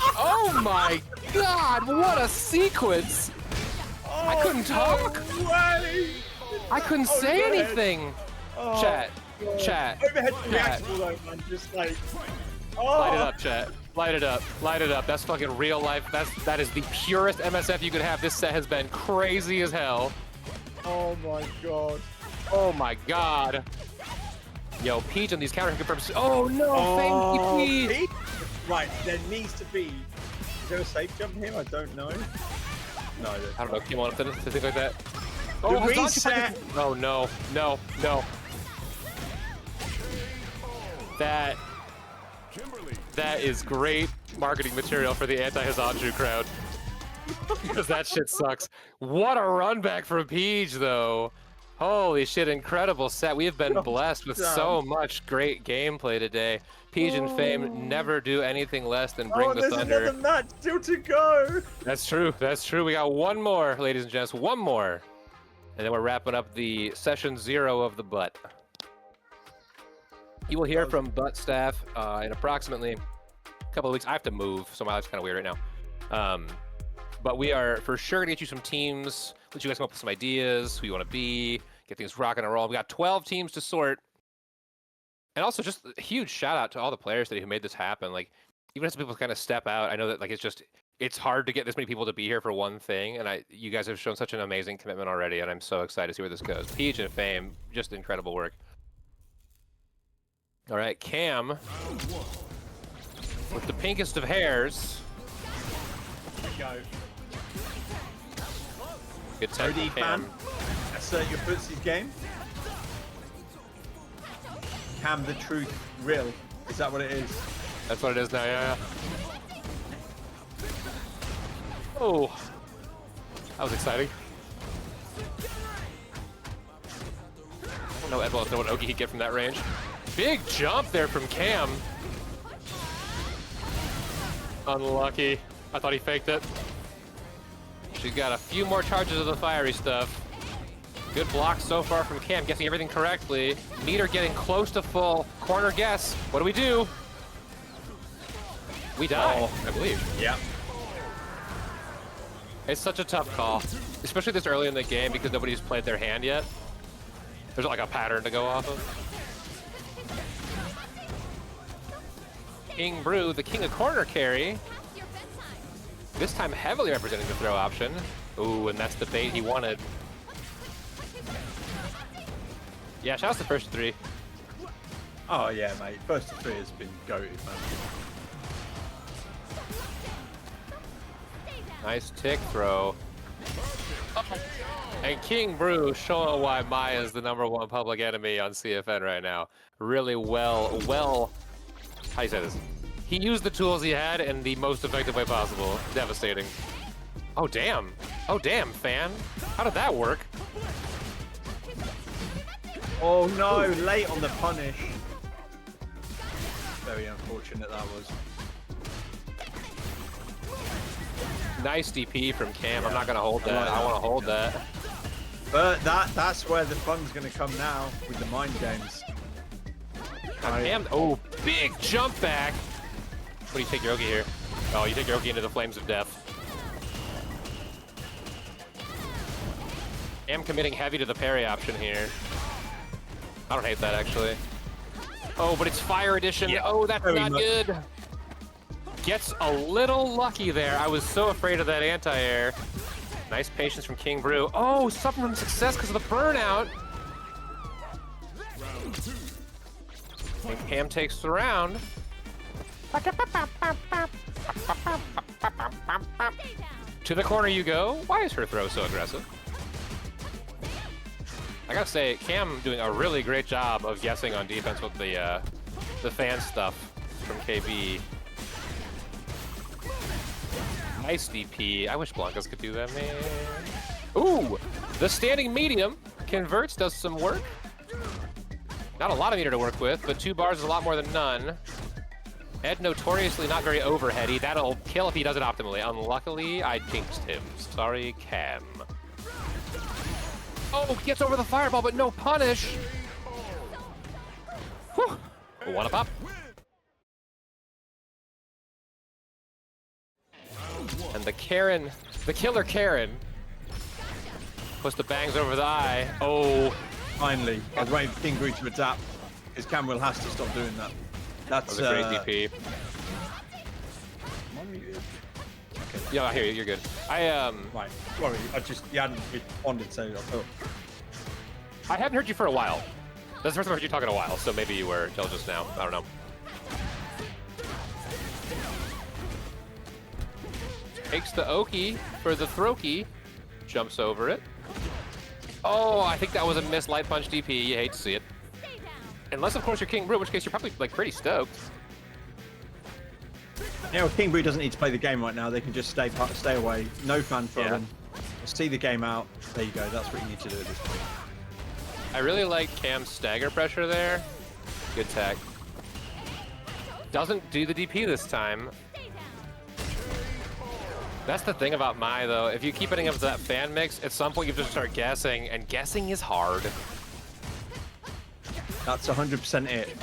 S2: Oh my god, what a sequence. I couldn't talk.
S3: Way.
S2: I couldn't say anything.
S3: Oh,
S2: Chat.
S3: God.
S2: Chat.
S3: Overhead
S2: Chat.
S3: reactable though, man. Just like. Oh.
S2: Light it up, chat. Light it up. Light it up. That's fucking real life. That is the purest MSF you could have. This set has been crazy as hell.
S3: Oh my god.
S2: Oh my god. Yo, Peach on these counter confirms. Oh no, thank you, Peach.
S3: Right, there needs to be. Is there a safe jump here? I don't know. No.
S2: I don't know. Kim on to think like that.
S3: The
S2: Oh,
S3: reset.
S2: Oh no, no, no. That is great marketing material for the anti-Hazanju crowd. Because that shit sucks. What a run back from Peach, though. Holy shit, incredible set. We have been blessed with so much great gameplay today. Peach and Fame never do anything less than bring the thunder.
S3: There's another match still to go.
S2: That's true. That's true. We got one more, ladies and gents. One more. And then we're wrapping up the session 0 of the butt. You will hear from butt staff in approximately a couple of weeks. I have to move, so my life's kind of weird right now. But we are for sure gonna get you some teams, let you guys come up with some ideas, who you want to be, get things rocking and rolling. We got 12 teams to sort. And also just a huge shout out to all the players today who made this happen. Like, even as people kind of step out, I know that like it's hard to get this many people to be here for one thing, and you guys have shown such an amazing commitment already, and I'm so excited to see where this goes. Peach and Fame, just incredible work. All right, Cam with the pinkest of hairs.
S3: Go.
S2: Good time for Cam.
S3: Assert your footsies game. Cam the truth real. Is that what it is?
S2: That's what it is now, yeah. Oh, that was exciting. I don't know Ed Wallace know what Oki he'd get from that range. Big jump there from Cam. Unlucky. I thought he faked it. She's got a few more charges of the fiery stuff. Good block so far from Cam, guessing everything correctly. Meter getting close to full. Corner guess. What do? We die, I believe.
S3: Yeah.
S2: It's such a tough call, especially this early in the game because nobody's played their hand yet. There's like a pattern to go off of. KCtheBRUH, the king of corner carry. This time heavily representing the throw option. Ooh, and that's the bait he wanted. Yeah, shout out to the first three.
S3: Oh yeah, mate. First to three has been goated, man.
S2: Nice tick throw. And KCtheBRUH showing why Maya is the #1 public enemy on CFN right now. Really well, how do you say this? He used the tools he had in the most effective way possible. Devastating. Oh damn, fan. How did that work?
S3: Oh no, late on the punish. Very unfortunate that was.
S2: Nice DP from Cam. I'm not gonna hold that. I want to hold that.
S3: But that's where the fun's gonna come now with the mind games.
S2: Cam, oh, big jump back. What do you take your Oki here? Oh, you take your Oki into the flames of death. Cam committing heavy to the parry option here. I don't hate that actually. Oh, but it's Fire Edition. Yeah, oh, that's not good. Gets a little lucky there. I was so afraid of that anti-air. Nice patience from KCtheBRUH. Oh, something from success because of the burnout. And Cam takes the round. To the corner you go. Why is her throw so aggressive? I gotta say, Cam doing a really great job of guessing on defense with the fan stuff from KB. Nice DP. I wish Blankas could do that, man. Ooh, the standing medium converts, does some work. Not a lot of meter to work with, but 2 bars is a lot more than none. Ed notoriously not very overheady. That'll kill if he does it optimally. Unluckily, I jinxed him. Sorry, Cam. Oh, gets over the fireball, but no punish. Whew. One pop. And the killer Karen, puts the bangs over the eye. Oh.
S3: Finally, I was waiting for KCtheBRUH to adapt, because Camarill has to stop doing that. That's
S2: a great DP. Yeah, I hear you. You're good.
S3: Right. Sorry, you hadn't responded, so I thought.
S2: I haven't heard you for a while. That's the first time I heard you talk in a while, so maybe you were until just now. I don't know. Takes the Oki for the Throki. Jumps over it. Oh, I think that was a missed light punch DP. You hate to see it. Unless, of course, you're KCtheBRUH, in which case you're probably like pretty stoked.
S3: Yeah, well, KCtheBRUH doesn't need to play the game right now. They can just stay away. No fan throwing. See the game out. There you go. That's what you need to do at this point.
S2: I really like Cam's stagger pressure there. Good tech. Doesn't do the DP this time. That's the thing about Mai, though. If you keep hitting up to that fan mix, at some point you have to start guessing, and guessing is hard.
S3: That's 100% it.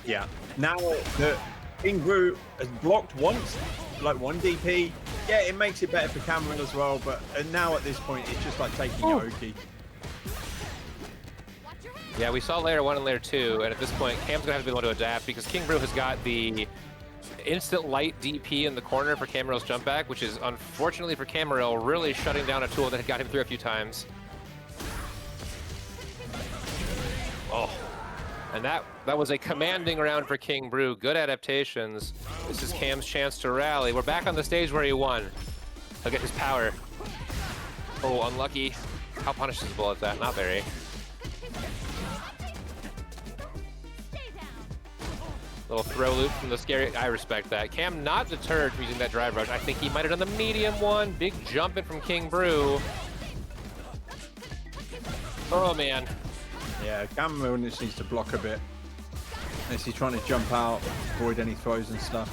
S3: Yeah. Now, the KCtheBRUH has blocked once, like 1 DP, Yeah, it makes it better for Kamarill as well, but now at this point, it's just like taking your Oki.
S2: Yeah, we saw layer 1 and layer 2, and at this point, Cam's gonna have to be the one to adapt because KCtheBRUH has got the instant light DP in the corner for Kamarill's jump back, which is unfortunately for Kamarill really shutting down a tool that had got him through a few times. Oh, and that was a commanding round for KCtheBRUH. Good adaptations. This is Cam's chance to rally. We're back on the stage where he won. He'll get his power. Oh, unlucky. How punishable is that? Not very. Little throw loop from the scary. I respect that. Cam not deterred from using that drive rush. I think he might have done the medium one. Big jump in from KCtheBRUH. Oh man.
S3: Yeah, Kamarill just needs to block a bit. As he's trying to jump out, avoid any throws and stuff.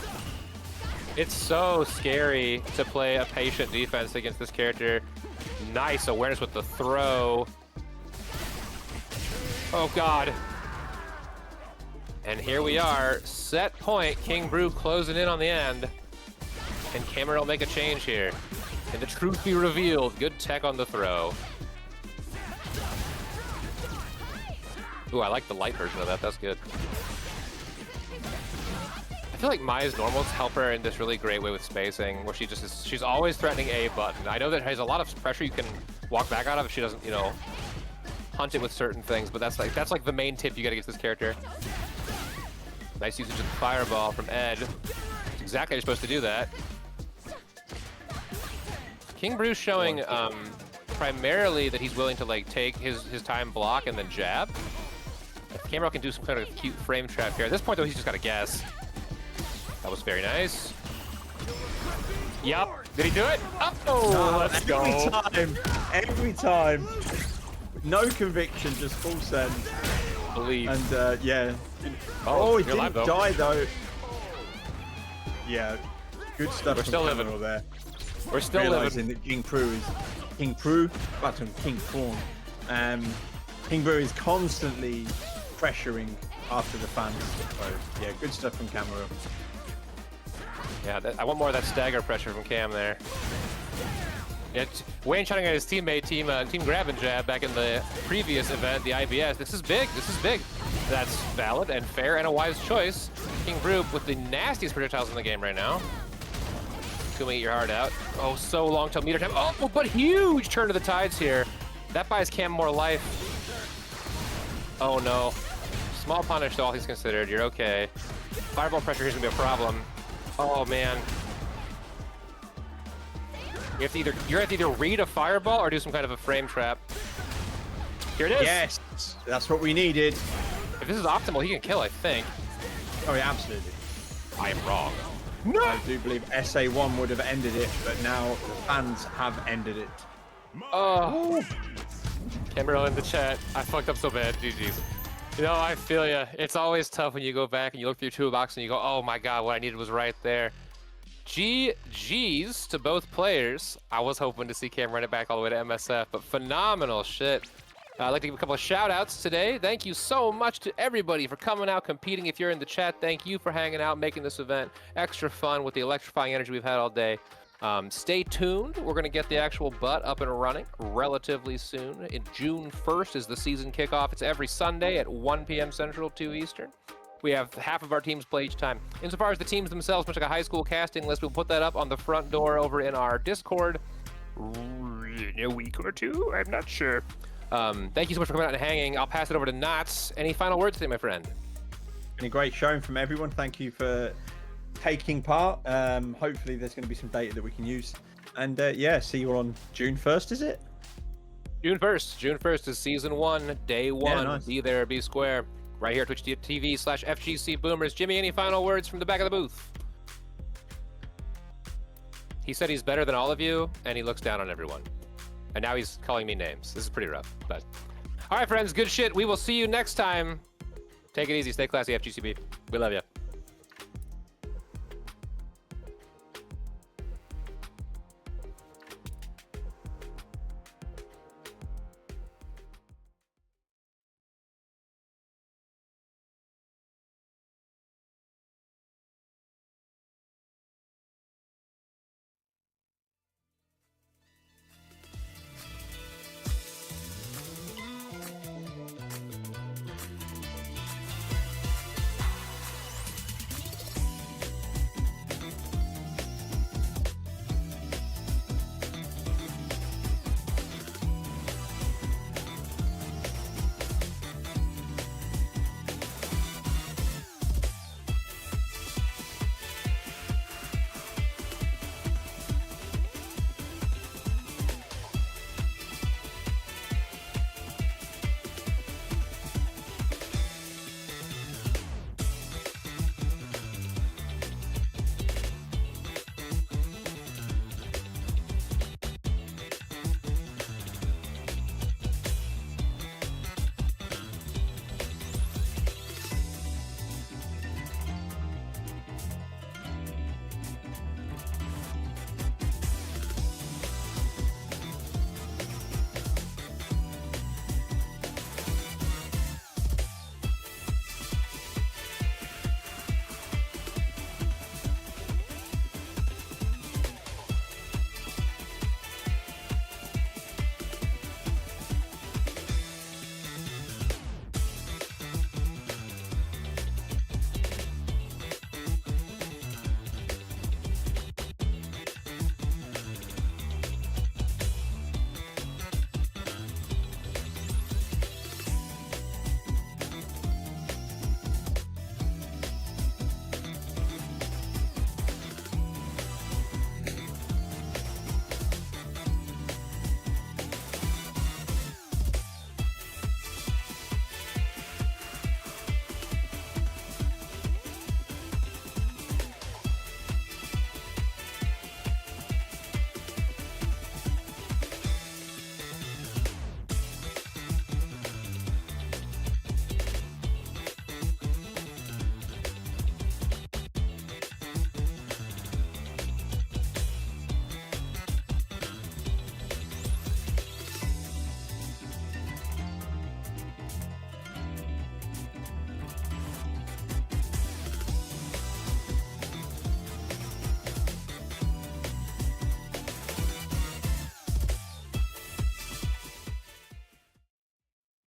S2: It's so scary to play a patient defense against this character. Nice awareness with the throw. Oh god. And here we are, set point, KCtheBRUH closing in on the end. Can Kamarill make a change here? Can the truth be revealed? Good tech on the throw. Ooh, I like the light version of that, that's good. I feel like Maya's normals help her in this really great way with spacing, where she just is, she's always threatening A button. I know that has a lot of pressure you can walk back out of if she doesn't, you know, hunt it with certain things, but that's like the main tip you get against this character. Nice usage of the fireball from Ed. That's exactly how you're supposed to do that. KCtheBRUH showing primarily that he's willing to like take his time block and then jab. If Kamarill can do some kind of cute frame trap here. At this point though, he's just got to guess. That was very nice. Yup. Did he do it? Oh, let's go.
S3: Every time. No conviction, just full send.
S2: Believe.
S3: And yeah.
S2: Oh,
S3: he
S2: you're
S3: didn't
S2: live,
S3: die though. Yeah, good stuff.
S2: We're
S3: from
S2: still
S3: Kamarill
S2: living.
S3: there.
S2: We're still
S3: Realizing
S2: living.
S3: that KCtheBRUH is KCtheBRUH, button King Prawn. KCtheBRUH is constantly pressuring after the fans. So yeah, good stuff from Kamarill.
S2: Yeah, I want more of that stagger pressure from Cam there. Yeah, Wayne shouting at his teammate, team grab and jab back in the previous event, the IBS. This is big, this is big. That's valid and fair and a wise choice. KCtheBRUH with the nastiest projectiles in the game right now. Kuma, eat your heart out. Oh, so long till meter time. Oh, but huge turn to the tides here. That buys Cam more life. Oh no. Small punish, all things considered. You're okay. Fireball pressure here's gonna be a problem. Oh man. You have to either read a fireball or do some kind of a frame trap. Here it is.
S3: Yes, that's what we needed.
S2: If this is optimal, he can kill, I think.
S3: Oh yeah, absolutely.
S2: I am wrong.
S3: No! I do believe SA1 would have ended it, but now the fans have ended it.
S2: Oh. Kamarill in the chat. I fucked up so bad. GG's. You know, I feel ya. It's always tough when you go back and you look through your toolbox and you go, oh my god, what I needed was right there. GG's to both players. I was hoping to see Cam run it back all the way to MSF, but phenomenal shit. I'd like to give a couple of shout outs today. Thank you so much to everybody for coming out, competing. If you're in the chat, thank you for hanging out, making this event extra fun with the electrifying energy we've had all day. Stay tuned. We're going to get the actual butt up and running relatively soon. In June 1st is the season kickoff. It's every Sunday at 1 p.m. Central, 2 Eastern. We have half of our teams play each time. Insofar as the teams themselves, much like a high school casting list, we'll put that up on the front door over in our Discord in a week or two. I'm not sure. Thank you so much for coming out and hanging. I'll pass it over to Knots. Any final words today, my friend?
S3: Been a great showing from everyone. Thank you for taking part. Hopefully there's going to be some data that we can use. And yeah, see you on June 1st, is it?
S2: June 1st. June 1st is season 1, day 1.
S3: Yeah, nice.
S2: Be there, be square. Right here at twitch.tv/FGC Boomers. Jimmy, any final words from the back of the booth? He said he's better than all of you, and he looks down on everyone. And now he's calling me names. This is pretty rough, but... All right, friends, good shit. We will see you next time. Take it easy. Stay classy, FGCB. We love you.